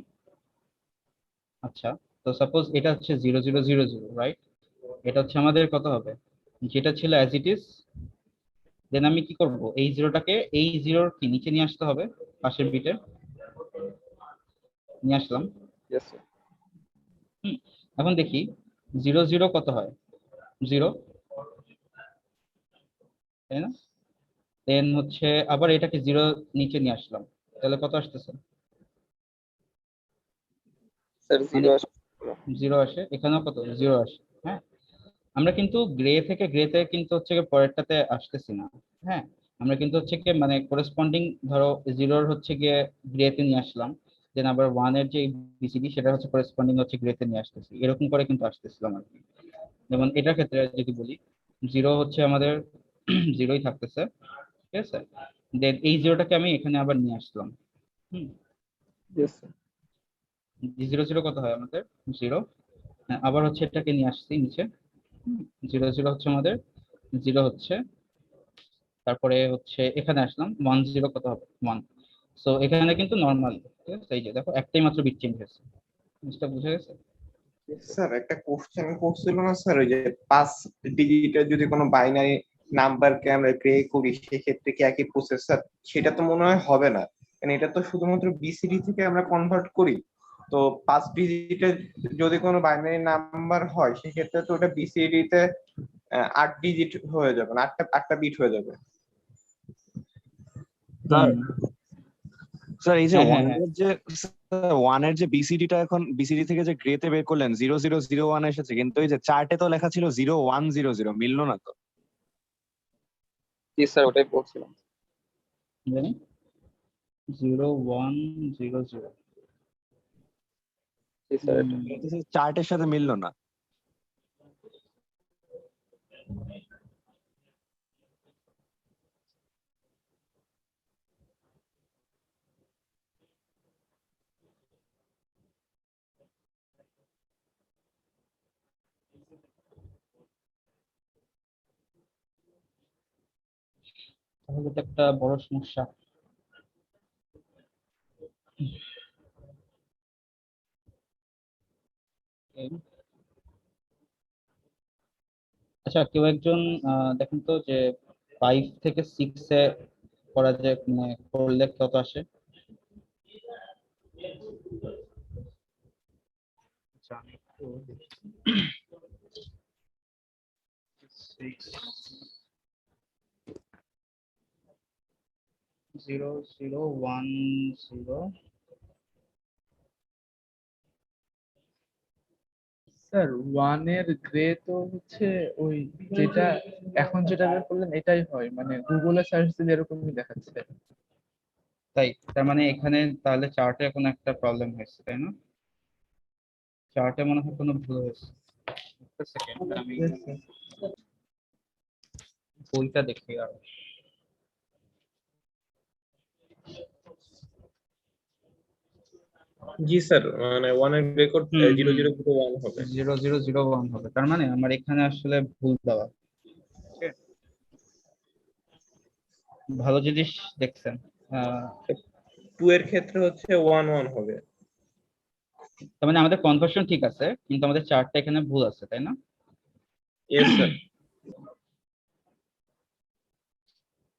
আচ্ছা, তো সাপোজ এটা হচ্ছে 0 0 0 0, রাইট? এটা হচ্ছে আমাদের কত হবে, যেটা ছিল অ্যাজ ইট ইজ। দেন আমি কি করব, এই জিরোটাকে এই জিরোর কি নিচে নিয়ে আসতে হবে, পাশের বিটে নিয়ে আসলাম। Yes sir. এখন দেখি 0 0 কত হয়, 0, তাই না? দেন হচ্ছে আবার এটাকে 0 নিচে নিয়ে আসলাম, তাহলে কত আসতেছে? স্যার 0 আসে। 0 আসে, এখানেও কত 0 আসে। হ্যাঁ, আমরা কিন্তু গ্রে থেকে গ্রেতে কিন্তু হচ্ছে গিয়ে পরেরটাতে আসতেছি না। হ্যাঁ, আমরা কিন্তু হচ্ছে গিয়ে মানে করেসপন্ডিং, ধরো 0 হচ্ছে গিয়ে গ্রেতে নিয়ে আসলাম, দেন আবার 1 এর যে বিসিডি সেটা হচ্ছে করেসপন্ডিং হচ্ছে গ্রেতে নিয়ে আসতেছি, এরকম করে কিন্তু আসতেছিলাম আর কি। যেমন এটার ক্ষেত্রে যদি বলি, 0 হচ্ছে আমাদের 0ই থাকতেছে, ঠিক আছে? দেন এই 0টাকে আমি এখানে আবার নিয়ে আসলাম। Yes sir. 0 0 কত হয় আমাদের 0, আবার হচ্ছে এটাকে নিয়ে আসছি নিচে। 0 0 হচ্ছে আমাদের 0 হচ্ছে, তারপরে হচ্ছে এখানে আসলাম 1 0 কত হবে 1। সো এখানে কিন্তু নরমাল, ঠিক আছে? এই যে দেখো একটাই মাত্র বিট চেঞ্জ হয়েছে, জিনিসটা বুঝে গেছে? স্যার একটা কোশ্চেন করছিল না স্যার, ওই যে 5 ডিজিটের যদি কোনো বাইনারি নাম্বারকে আমরা গ্রে করি সেক্ষেত্রে কি একই প্রসেস স্যার? সেটা তো মনে হয় হবে না, কারণ এটা তো শুধুমাত্র বিসিডি থেকে আমরা কনভার্ট করি। তো 5 ডিজিটের যদি কোনো বাইনারি নাম্বার হয় সেক্ষেত্রে তো ওটা বিসিডি তে 8 ডিজিট হয়ে যাবে, না 8টা বিট হয়ে যাবে। স্যার এই যে হ্যাঁ, 1 এর যে 1 এর যে বিসিডিটা, এখন বিসিডি থেকে যে গ্রেতে বের করলেন 0 0 0 1 এসেছে, কিন্তু এই যে চার্টে তো লেখা ছিল 0 1 0 0, মিললো না তো। জি স্যার, ওটাই বলছিলাম। জানি 0 1 0 0, জি স্যার, এটা চার্টের সাথে মিললো না। তাহলে তো একটা বড় সমস্যা। আচ্ছা, কেউ একজন দেখেন তো যে 5 থেকে 6 এ করা যায়, মানে করলে কত আসে? আচ্ছা, আমি একটু দেখি। 6 0 0 1 0। স্যার ওয়ানের গ্রে তো হচ্ছে ওই যেটা এখন যেটা বের করলেন এটাই হয়, মানে গুগলে সার্চ দিলে এরকমই দেখাচ্ছে। তাই তার মানে এখানে তাহলে চার্টে কোনো একটা প্রবলেম হয়েছে, তাই না? চার্টে মনে হয় কোনো ভুল হয়েছে। একটা সেকেন্ড, আমি Yes, sir. বইটা দেখি আর। জি স্যার, মানে ওয়ানের রেকর্ড 0001 হবে। 0001 হবে, তার মানে আমার এখানে আসলে ভুল দেওয়া। ভালো জিনিস দেখছেন। 2 এর ক্ষেত্রে হচ্ছে 11 হবে। তার মানে আমাদের কনভার্সন ঠিক আছে, কিন্তু আমাদের চার্টটা এখানে ভুল আছে, তাই না? Yes sir.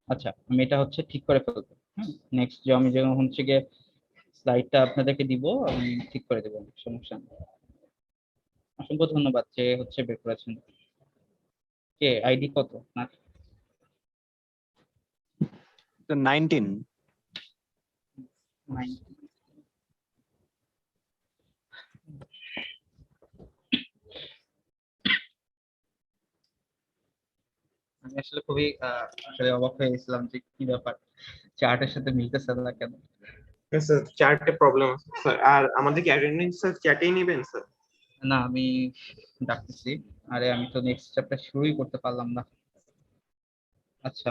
আচ্ছা, আমি এটা হচ্ছে ঠিক করে ফেলবো। নেক্সট যে আমি যখন হচ্ছে গিয়ে স্লাইডটা আপনাদেরকে দিব, আমি ঠিক করে দেবো, সমস্যা নেই। অসংখ্য ধন্যবাদ যে হচ্ছে বের করেছেন। কে আইডি কত না? 19। আমি আসলে খুবই আসলে অবাক হয়ে গেছিলাম যে কি ব্যাপার, চার্টের সাথে মিলতেছে না কেন। স্যার চ্যাটে প্রবলেম আছে স্যার। আর আমাদের কি অ্যাটেন্ডেন্স স্যার চ্যাটেই নেবেন স্যার? না, আমি ডাকতেছি। আরে আমি তো নেক্সট চ্যাপ্টার শুরুই করতে পারলাম না। আচ্ছা,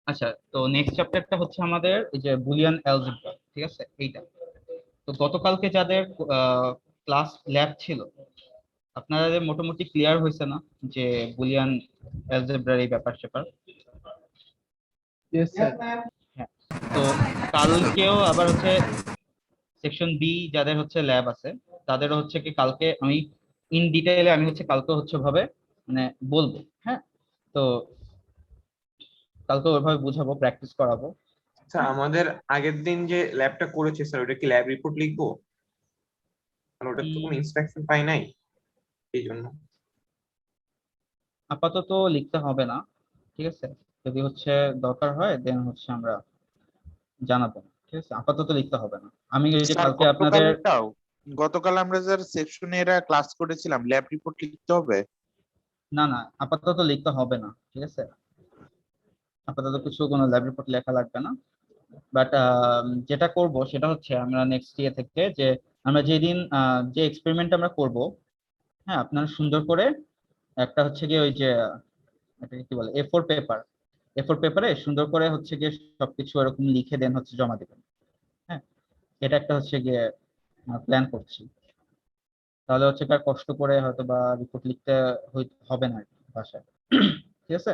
আচ্ছা, তো নেক্সট চ্যাপ্টারটা হচ্ছে আমাদের এই যে বুলিয়ান অ্যালজেব্রা, ঠিক আছে এইটা। তো গতকালকে যাদের ক্লাস ল্যাব ছিল, আপনাদের মোটামুটি ক্লিয়ার হয়েছে না যে বুলিয়ান অ্যালজেব্রার এই ব্যাপার স্যাপার? Yes, sir. হ্যাঁ, তো কালকেও আবার হচ্ছে সেকশন বি যাদের হচ্ছে ল্যাব আছে, তাদেরও হচ্ছে কি কালকে আমি ইন ডিটেইলে আমি হচ্ছে কালকে হচ্ছে ভাবে মানে বলবো। হ্যাঁ, তো কালকে ওইভাবে বুঝাবো, প্র্যাকটিস করাবো। স্যার আমাদের আগের দিন যে ল্যাবটা করেছে স্যার, ওটা কি ল্যাব রিপোর্ট লিখবো? কারণ ওটা তো কোনো ইনস্ট্রাকশন পাই নাই, এই জন্য। আপাতত লিখতে হবে না, ঠিক আছে? যদি হচ্ছে দরকার হয় দেন হচ্ছে আমরা জানাবো, ঠিক আছে? আপাতত লিখতে হবে না। আমি এই যে স্যার কালকে আপনাদের গতকাল আমরা স্যার সেকশনে এরা ক্লাস করেছিলাম, ল্যাব রিপোর্ট লিখতে হবে? না না, আপাতত লিখতে হবে না, ঠিক আছে? আপাতত কিছু কোনো ল্যাব রিপোর্ট লেখা লাগবে না। বাট যেটা করব সেটা হচ্ছে আমরা নেক্সট ইয়ার থেকে যে আমরা যেদিন যে এক্সপেরিমেন্ট আমরা করব, হ্যাঁ, আপনারা সুন্দর করে একটা হচ্ছে গিয়ে ওই যে এটাকে কি বলে এ4 পেপারে সুন্দর করে হচ্ছে গিয়ে সবকিছু এরকম লিখে দেন হচ্ছে জমা দেবেন। হ্যাঁ, এটা একটা হচ্ছে গিয়ে প্ল্যান করছি। তাহলে হচ্ছে কার কষ্ট করে হয়তো বা রিপোর্ট লিখতে হবে না আর কি বাসায়। ঠিক আছে?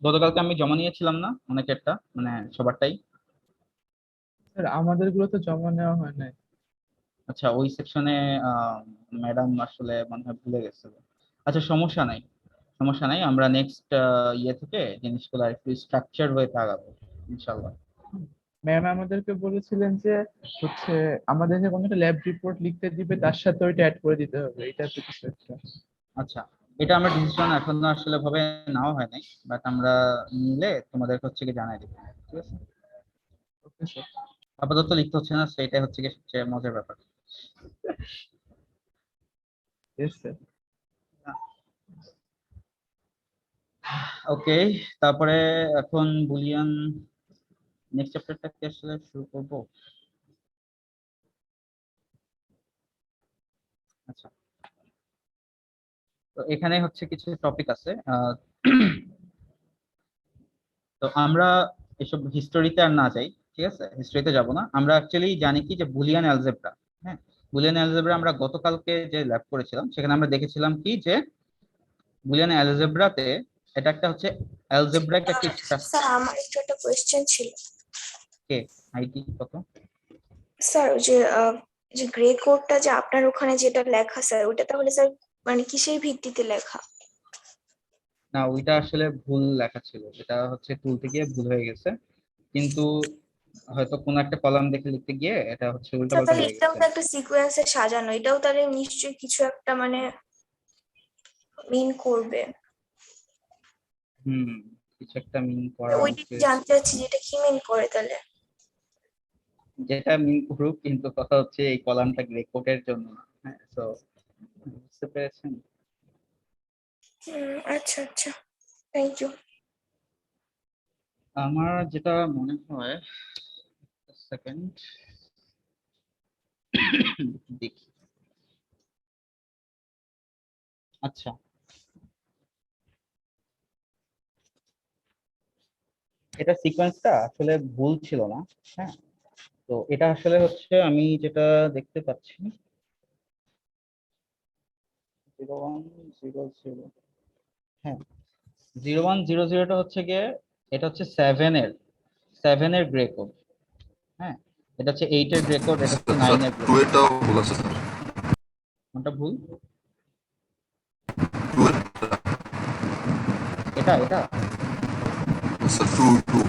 গতকালকে আমি জমা নিয়েছিলাম না অনেকেরটা, মানে সবারটাই। স্যার আমাদের গুলো তো জমা নেওয়া হয় নাই। আচ্ছা, ওই সেকশনে ম্যাডাম আসলে মনে হয় ভুলে গেছে। আচ্ছা, সমস্যা নাই, সমস্যা নাই, আমরা নেক্সট ইয়ে থেকে জিনিসগুলো একটু স্ট্রাকচার হয়ে আগাবো ইনশাল্লাহ। ম্যাম আমাদেরকে বলেছিলেন যে হচ্ছে আমাদেরকে কোনো একটা ল্যাব রিপোর্ট লিখতে দিবে, তার সাথে ওইটা অ্যাড করে দিতে হবে, এটা তো কিছু একটা। আচ্ছা, এটা আমরা ডিসিশন এখনো আসলে ভাবে নাও হয় নাই, বাট আমরা নিলে তোমাদের হচ্ছে কি জানাই দিব, ঠিক আছে? Okay sir. আপাতত লিখতে হচ্ছে না, সেটাই হচ্ছে কি সবচেয়ে মজার ব্যাপার। Yes sir. ওকে, তারপরে এখন বুলিয়ান নেক্সট চ্যাপ্টারটা কি আসলে শুরু করব? আচ্ছা, তো এখানে হচ্ছে কিছু টপিক আছে। তো আমরা এসব হিস্টোরিতে আর না যাই, ঠিক আছে, হিস্টোরিতে যাব না। আমরা অ্যাকচুয়ালি জানি কি যে বুলিয়ান অ্যালজেব্রা, হ্যাঁ, বুলিয়ান অ্যালজেব্রা আমরা গতকালকে যে ল্যাব করেছিলাম সেখানে আমরা দেখেছিলাম কি যে বুলিয়ান অ্যালজেব্রাতে এটা একটা হচ্ছে অ্যালজেব্রাইক একটা স্ট্রাকচার। স্যার আমার একটু একটা কোয়েশ্চেন ছিল। কে আইটি কত? স্যার ওই যে যে গ্রে কোডটা যে আপনার ওখানে যেটা লেখা স্যার, ওটা তাহলে স্যার মানে কিসের ভিত্তিতে লেখা? না, ওইটা আসলে ভুল লেখা ছিল, এটা হচ্ছে তুলতে গিয়ে ভুল হয়ে গেছে, কিন্তু হয়তো কোন একটা কলাম দেখে লিখতে গিয়ে এটা হচ্ছে উল্টা স্যার পাল্টা তাহলে হয়ে এটাও গেছে। তো একটা সিকোয়েন্সে সাজানো, এটাও তাহলে নিশ্চয়ই কিছু একটা মানে মিন করবে। কিছু একটা মিন করা ওইটা উচিত, জানতে চাচ্ছি যে এটা কি মিন করে তাহলে। যেটা মিন করুক, কিন্তু কথা হচ্ছে এই কলামটা গ্রে কোডের জন্য না। হ্যাঁ, তো বুঝতে পেরেছেন? আচ্ছা আচ্ছা, থ্যাংক ইউ। আমার যেটা মনে হয়, সেকেন্ড দেখি। আচ্ছা, এটা সিকোয়েন্সটা আসলে ভুল ছিল না। হ্যাঁ, তো এটা আসলে হচ্ছে আমি যেটা দেখতে পাচ্ছি 0100, হ্যাঁ 0100টা হচ্ছে গিয়ে এটা হচ্ছে 7 এর গ্রে কোড। হ্যাঁ, এটা হচ্ছে 8 এর গ্রে কোড, এটা হচ্ছে 9 এর গ্রে কোড। এটাও ভুল আছে স্যার। কোনটা ভুল? এটা এটা স্যার 2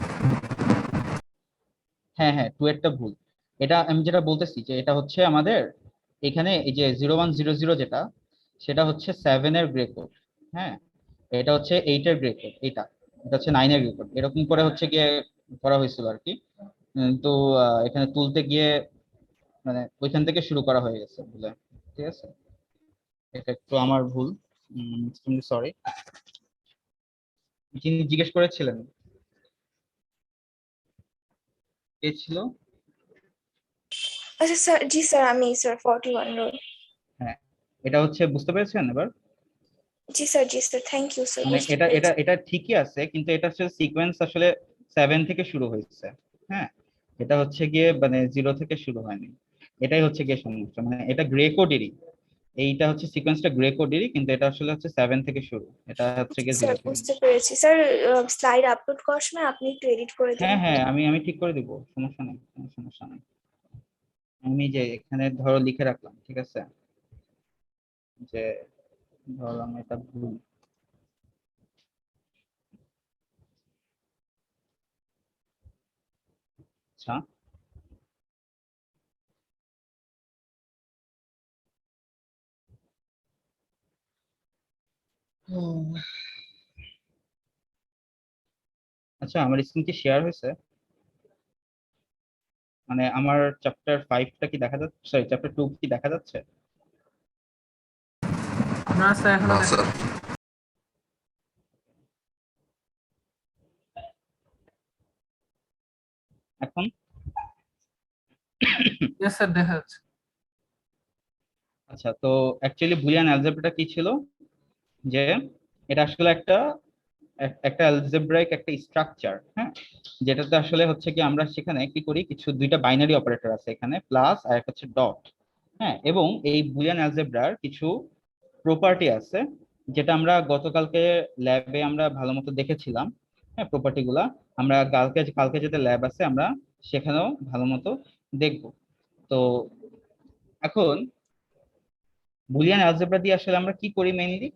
হ্যাঁ হ্যাঁ, 2 এরটা ভুল। এটা আমি যেটা বলতেছি যে এটা হচ্ছে আমাদের এখানে এই যে 0100 যেটা, সেটা হচ্ছে 7 এর গ্রে কোড। হ্যাঁ, এটা হচ্ছে 8 এর গ্রে কোড, এটা এটা হচ্ছে 9 এর গ্রে কোড, এরকম করে হচ্ছে গিয়ে করা হয়েছিল আর কি। কিন্তু এখানে তুলতে গিয়ে মানে ওইখান থেকে শুরু করা হয়ে গেছে ভুলে, ঠিক আছে, এটা একটু আমার ভুল, এক্সট্রিমলি সরি। যিনি জিজ্ঞেস করেছিলেন কে ছিল? আচ্ছা স্যার, জি স্যার, আমি স্যার 41 রোড। হ্যাঁ, এটা হচ্ছে বুঝতে পেরেছেন এবার? জি স্যার, থ্যাংক ইউ স্যার। মানে এটা এটা এটা ঠিকই আছে, কিন্তু এটা আসলে সিকোয়েন্স আসলে 7 থেকে শুরু হয়েছে। হ্যাঁ, এটা হচ্ছে গিয়ে মানে 0 থেকে শুরু হয়নি, এটাই হচ্ছে গিয়ে সমস্যা। মানে এটা গ্রে কোডেরই, এইটা হচ্ছে সিকোয়েন্সটা গ্রে কোডেরই, কিন্তু এটা আসলে হচ্ছে 7 থেকে শুরু, এটা হচ্ছে গিয়ে 0 স্যার থেকে। বুঝতে পেরেছি স্যার। স্লাইড আপলোড করার সময় আপনি একটু এডিট করে দিন। হ্যাঁ হ্যাঁ, আমি আমি ঠিক করে দিব, সমস্যা নেই, কোনো সমস্যা নেই। আমি যে এখানে ধরো লিখে রাখলাম, ঠিক আছে, যে ধরলাম এটা ভুল। আচ্ছা, আচ্ছা, আমার স্ক্রিন কি শেয়ার হয়েছে? মানে আমার চ্যাপ্টার 5টা কি দেখা যাচ্ছে, সরি চ্যাপ্টার 2 কি দেখা যাচ্ছে? না স্যার, এখনো না স্যার। এখন ইয়েস স্যার, দেখা যাচ্ছে। আচ্ছা, তো অ্যাকচুয়ালি বুলিয়ান অ্যালজেব্রাটা কি ছিল, যে এটা আসলে একটা একটা অ্যালজেব্রাইক একটা স্ট্রাকচার। হ্যাঁ, যেটাতে আসলে হচ্ছে কি আমরা সেখানে কি করি, কিছু দুইটা বাইনারি অপারেটর আছে এখানে, প্লাস আর একটা হচ্ছে ডট। হ্যাঁ, এবং এই বুলিয়ান অ্যালজেব্রার কিছু প্রপার্টি আছে, যেটা আমরা গতকালকে ল্যাবে আমরা ভালো মতো দেখেছিলাম। হ্যাঁ, প্রপার্টি গুলা আমরা কালকে কালকে যেটা ল্যাব আছে আমরা সেখানেও ভালো মতো দেখব। তো এখন বুলিয়ান অ্যালজেব্রা দিয়ে আসলে আমরা কি করি মেইনলি,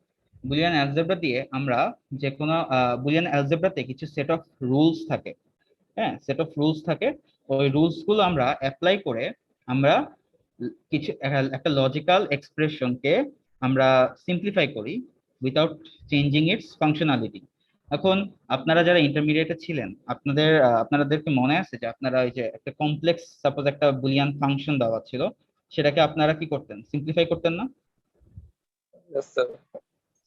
বুলিয়ান অ্যালজেব্রা দিয়ে আমরা যে কোনো বুলিয়ান অ্যালজেব্রাতে কিছু সেট অফ রুলস থাকে। হ্যাঁ, সেট অফ রুলস থাকে, ওই রুলস গুলো আমরা অ্যাপ্লাই করে আমরা কিছু একটা লজিক্যাল এক্সপ্রেশনকে আমরা সিম্পলিফাই করি উইথাউট চেঞ্জিং ইটস ফাংশনালিটি। এখন আপনারা যারা ইন্টারমিডিয়েটে ছিলেন, আপনাদেরকে মনে আছে যে আপনারা ওই যে একটা কমপ্লেক্স সাপোজ একটা বুলিয়ান ফাংশন দেওয়া ছিল, সেটাকে আপনারা কি করতেন, সিম্পলিফাই করতেন না? Yes, sir.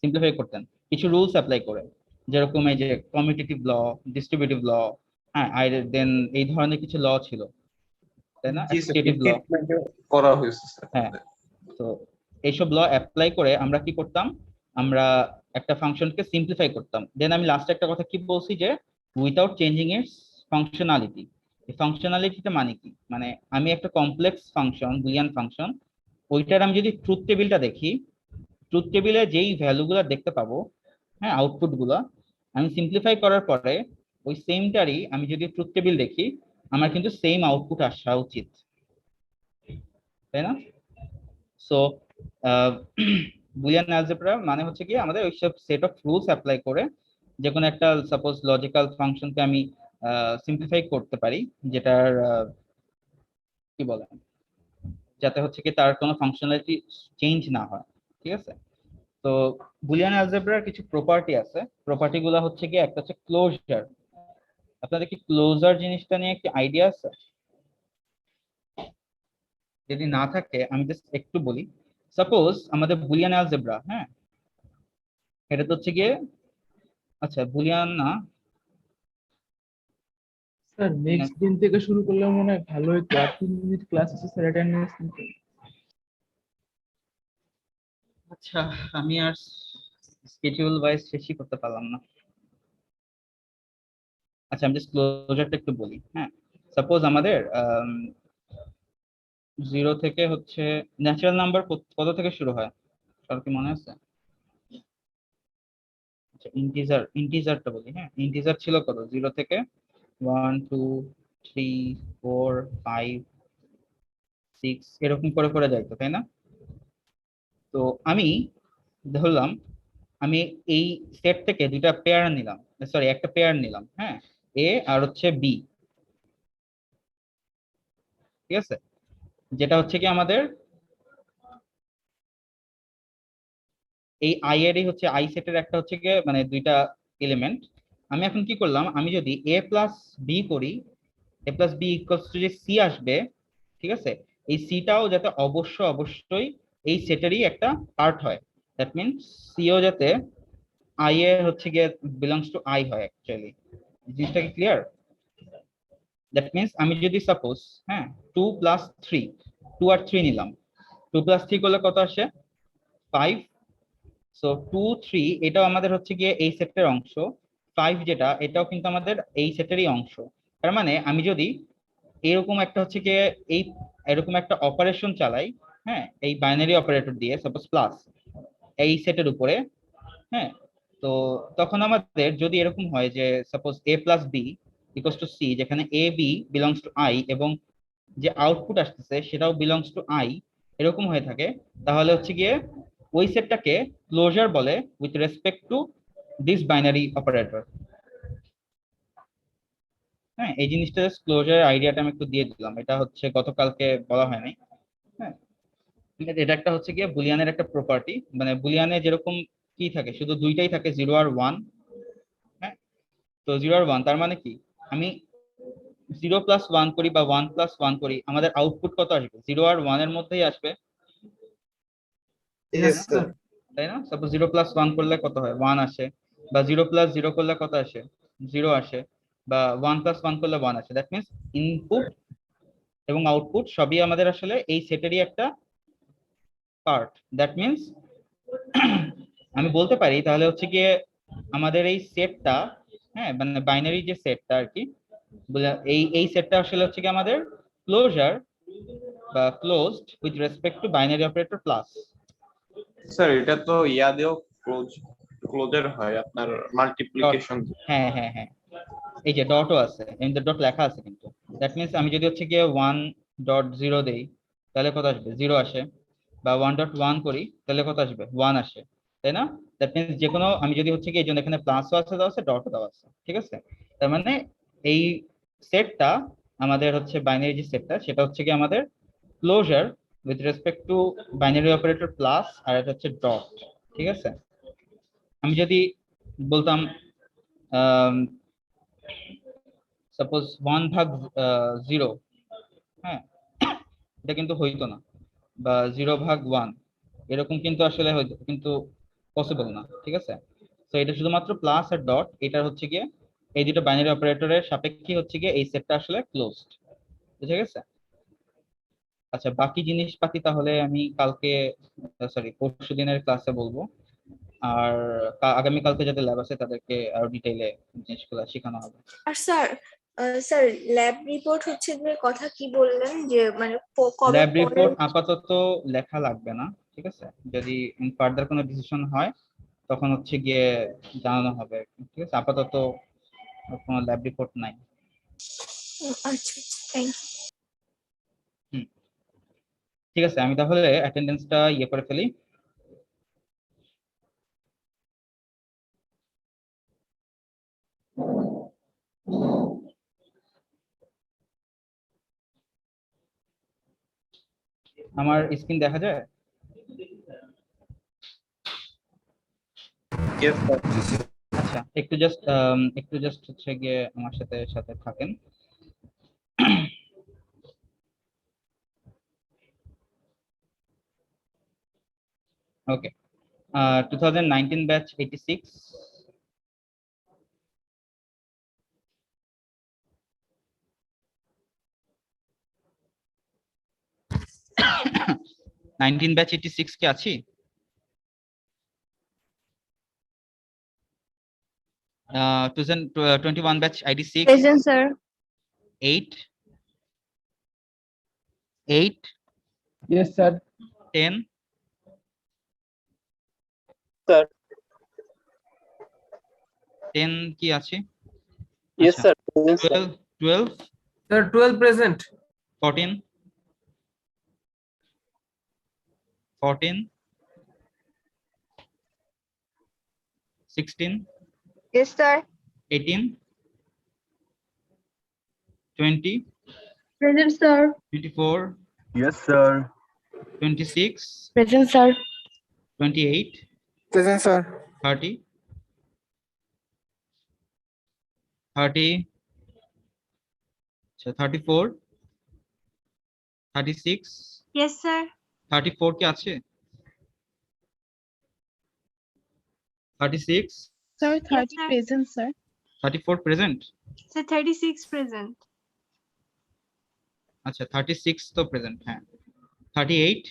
সিম্পলিফাই করতেন কিছু রুলস অ্যাপ্লাই করে, যেরকম এই যে কমিউটেটিভ ল, ডিস্ট্রিবিউটিভ ল, হ্যাঁ, আর দেন এই ধরনের কিছু ল ছিল, তাই না, অ্যাসোসিয়েটিভ ল করা হয়েছে স্যার। হ্যাঁ, তো এইসব ল অ্যাপ্লাই করে আমরা কি করতাম, আমরা একটা ফাংশনকে সিম্পলিফাই করতাম। দেন আমি লাস্টে একটা কথা কি বলছি, যে উইথাউট চেঞ্জিং ইটস ফাংশনালিটি। এই ফাংশনালিটিটা মানে কি, মানে আমি একটা কমপ্লেক্স ফাংশন, বুলিয়ান ফাংশন, ওইটার আমি যদি ট্রুথ টেবিলটা দেখি, ট্রুথ টেবিলে যেই ভ্যালুগুলো দেখতে পাবো, হ্যাঁ, আউটপুট গুলা আমি সিম্পলিফাই করার পরে ওই সেমটারই আমি যদি ট্রুথ টেবিল দেখি, আমার কিন্তু সেম আউটপুট আসা উচিত, তাই না? সো বুলিয়ান অ্যালজেব্রা মানে হচ্ছে কি আমাদের ওই সব সেট অফ রুলস অ্যাপ্লাই করে যে কোনো একটা সাপোজ লজিক্যাল ফাংশনকে আমি সিম্পলিফাই করতে পারি, যেটার কি বলে, যাতে হচ্ছে কি তার কোনো ফাংশনালিটি চেঞ্জ না হয়, ঠিক আছে? তো বুলিয়ান অ্যালজেব্রার কিছু প্রপার্টি আছে, প্রপার্টি গুলো হচ্ছে কি একটা হচ্ছে ক্লোজার। আপনাদের কি ক্লোজার জিনিসটা নিয়ে একটি আইডিয়া আছে? যদি না থাকে আমি জাস্ট একটু বলি। সাপোজ আমাদের বুলিয়ান অ্যালজেব্রা, হ্যাঁ, এটা তো হচ্ছে গিয়ে, আচ্ছা বুলিয়ান না, স্যার নেক্সট দিন থেকে শুরু করলে মনে হয় ভালো হতো। আর 3 মিনিট ক্লাস আছে স্যার, অ্যাটেন্ডেন্স নিতে। আচ্ছা আমি আর স্কেডিউল ওয়াইজ শেষই করতে পারলাম না। আচ্ছা আমি জাস্ট ক্লোজারটা একটু বলি। হ্যাঁ, সাপোজ আমাদের 0 থেকে হচ্ছে ন্যাচারাল নাম্বার কত থেকে শুরু হয় সবার কি মনে আছে? আচ্ছা ইন্টিজারটা বলি। হ্যাঁ, ইন্টিজার ছিল কত? 0 থেকে 1 2 3 4 5 6 এরকম করে করে যাইতো, তাই না? তো আমি ধরলাম আমি এই সেট থেকে দুইটা পেয়ার নিলাম, সরি একটা পেয়ার নিলাম, হ্যাঁ, এ আর হচ্ছে বি, ঠিক আছে? যেটা হচ্ছে কি আমাদের এই আই এরই হচ্ছে আই সেটের একটা হচ্ছে কি মানে দুইটা এলিমেন্ট। আমি এখন কি করলাম, আমি যদি এ প্লাস বি করি, এ প্লাস বি ইকুয়ালস টু যে সি আসবে, ঠিক আছে? এই সিটাও যাতে অবশ্যই এই সেটেরই একটা পার্ট হয়, দ্যাট মিনস সিও যাতে আই এ হচ্ছে গিয়ে বিলংস টু আই হয় অ্যাকচুয়ালি। জিনিসটা কি ক্লিয়ার? দ্যাট মিনস আমি যদি সাপোজ, হ্যাঁ, 2 প্লাস 3, 2 আর 3 নিলাম, 2 প্লাস 3 করলে কত আসে? 5। সো 2 3 এটাও আমাদের হচ্ছে গিয়ে এই সেটের অংশ, 5 যেটা এটাও কিন্তু আমাদের এই সেটেরই অংশ। তার মানে আমি যদি এরকম একটা হচ্ছে গিয়ে এই এরকম একটা অপারেশন চালাই, হ্যাঁ, এই বাইনারি অপারেটর দিয়ে সাপোজ প্লাস এই সেটের উপরে, হ্যাঁ, তো তখন আমাদের যদি এরকম হয় যে suppose A plus B equals to C, যেখানে A B belongs to I এবং যে আউটপুট আসতেছে সেটাও বিলংস টু আই, এরকম হয়ে থাকে, তাহলে হচ্ছে গিয়ে ওই সেটটাকে ক্লোজার বলে with respect to this binary operator. হ্যাঁ, এই জিনিসটা ক্লোজার আইডিয়াটা আমি একটু দিয়ে দিলাম, এটা হচ্ছে গতকালকে বলা হয় নাই। হ্যাঁ, ঠিক আছে, এটা একটা হচ্ছে গিয়ে বুলিয়ানের একটা প্রপার্টি, মানে বুলিয়ানে যেরকম কি থাকে, শুধু দুইটাই থাকে 0 আর 1। হ্যাঁ, তো 0 আর 1 তার মানে কি, আমি 0 প্লাস 1 করি বা 1 প্লাস 1 করি, আমাদের আউটপুট কত আসবে? 0 আর 1 এর মধ্যেই আসবে, তাই না? সাপোজ 0 প্লাস 1 করলে কত হয়? 1 আসে। বা 0 প্লাস 0 করলে কত আসে? 0 আসে। বা 1 প্লাস 1 করলে 1 আসে। দ্যাট মিনস ইনপুট এবং আউটপুট সবই আমাদের আসলে এই সেটেরই একটা পার্ট। দ্যাট মিনস আমি বলতে পারি তাহলে হচ্ছে গিয়ে আমাদের এই সেটটা, হ্যাঁ, মানে বাইনারি যে সেটটা আর কি, এই সেটটা আসলে হচ্ছে কি আমাদের ক্লোজার বা closed with respect to binary operator plus. Sir এটা তো ইয়া দিয়েও ক্লোজার হয়, আপনার মাল্টিপ্লিকেশন। হ্যাঁ হ্যাঁ হ্যাঁ, এই যে ডটও আছে, এম দ্য ডট লেখা আছে কিন্তু। দ্যাট মিনস আমি যদি হচ্ছে গিয়ে 1.0 দেই তাহলে কত আসবে? 0 আসে। বা 1.1 করি তাহলে কত আসবে? 1 আসে, তাই না? দ্যাট মিনস যে কোনো আমি যদি হচ্ছে কি এই জন্য এখানে প্লাসও আছে, দেওয়া আছে, ডটও দেওয়া আছে, ঠিক আছে? তার মানে এই সেটটা আমাদের হচ্ছে বাইনারি যে সেটটা, সেটা হচ্ছে কি আমাদের closure with respect to binary operator plus, আর এটা হচ্ছে ডট, ঠিক আছে? আমি যদি বলতাম সাপোজ 1/0, হ্যাঁ, এটা কিন্তু হইতো না। বা 0/1 এরকম কিন্তু আসলে হইতো, কিন্তু পসিবল না, ঠিক আছে? তো এটা শুধুমাত্র প্লাস আর ডট, এটা হচ্ছে গিয়ে এই দুটো বাইনারি অপারেটরের সাপেক্ষে হচ্ছে গিয়ে এই সেটটা আসলে ক্লোজড, বুঝা গেছে? আচ্ছা বাকি জিনিসপাতি তাহলে আমি কালকে, সরি পরশু দিনের ক্লাসে বলবো। আর আগামীকালকে যাদের ল্যাব আছে তাদেরকে আরো ডিটেইলে জিনিসগুলো শেখানো হবে। আর স্যার স্যার ল্যাব রিপোর্ট হচ্ছে যে কথা কি বললেন যে মানে কবে ল্যাব পরে রিপোর্ট আপাতত লেখা লাগবে না, ঠিক আছে? যদি ফার্দার কোনো ডিসিশন হয় তখন হচ্ছে গিয়ে জানানো হবে, ঠিক আছে? আপাতত কোনো ল্যাব রিপোর্ট নাই। আচ্ছা, থ্যাংক ইউ। ঠিক আছে, আমি তাহলে অ্যাটেন্ডেন্সটা ইয়ে করে ফেলি। আমার স্ক্রিন দেখা যায়? আচ্ছা, একটু জাস্ট হচ্ছে গিয়ে আমার সাথে সাথে থাকেন। ওকে, 2019 ব্যাচ 86, নাইনটিন ব্যাচ 86 কি আছি? uh 2021 batch ID6 Present, sir. 8 8 Yes, sir. 10 Sir. 10 কি আছে? Yes, আচ্ছা, sir. Present, sir. 12 Sir, 12 present. 14 16 Yes, sir. 18 20 Present, sir. 24 Yes, sir. 26 Present, sir. 28 Present, sir. 30 30 আচ্ছা 34 36 Yes, sir. 34 কি আছে? 36 Sir, 30 present, sir. 34 present? Sir, 36 present. আচ্ছা 36 তো প্রেজেন্ট, হ্যাঁ। 38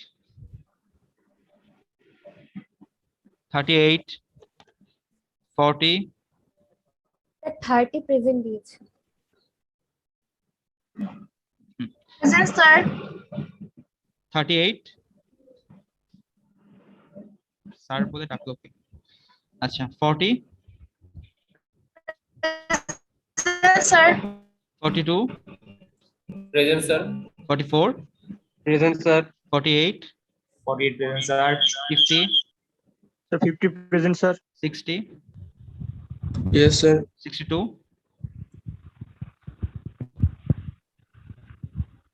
40 30 present is. Present, sir. 38 sir বলে ডাকলো কি? আচ্ছা 40 Present, sir. 42 Present, sir. 44 Present, sir. 48 48 present, sir. 50 Sir, 50 present, sir. 60 Yes, sir. 62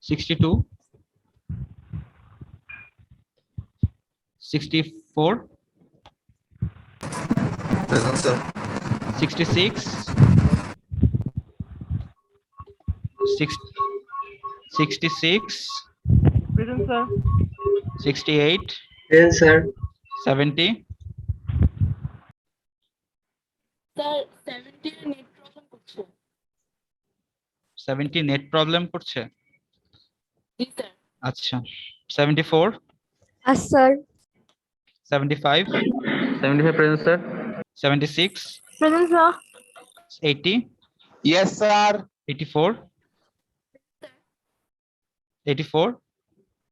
62 64 Present, sir. 66 66 Present, sir. 68 Present, sir. 70 Sir, 70 net problem করছে। 70 নেট প্রবলেম করছে? জি, স্যার। আচ্ছা 74 Yes, sir. 75 75 present, sir. 76 Present, sir. 80 Yes, sir. 84 84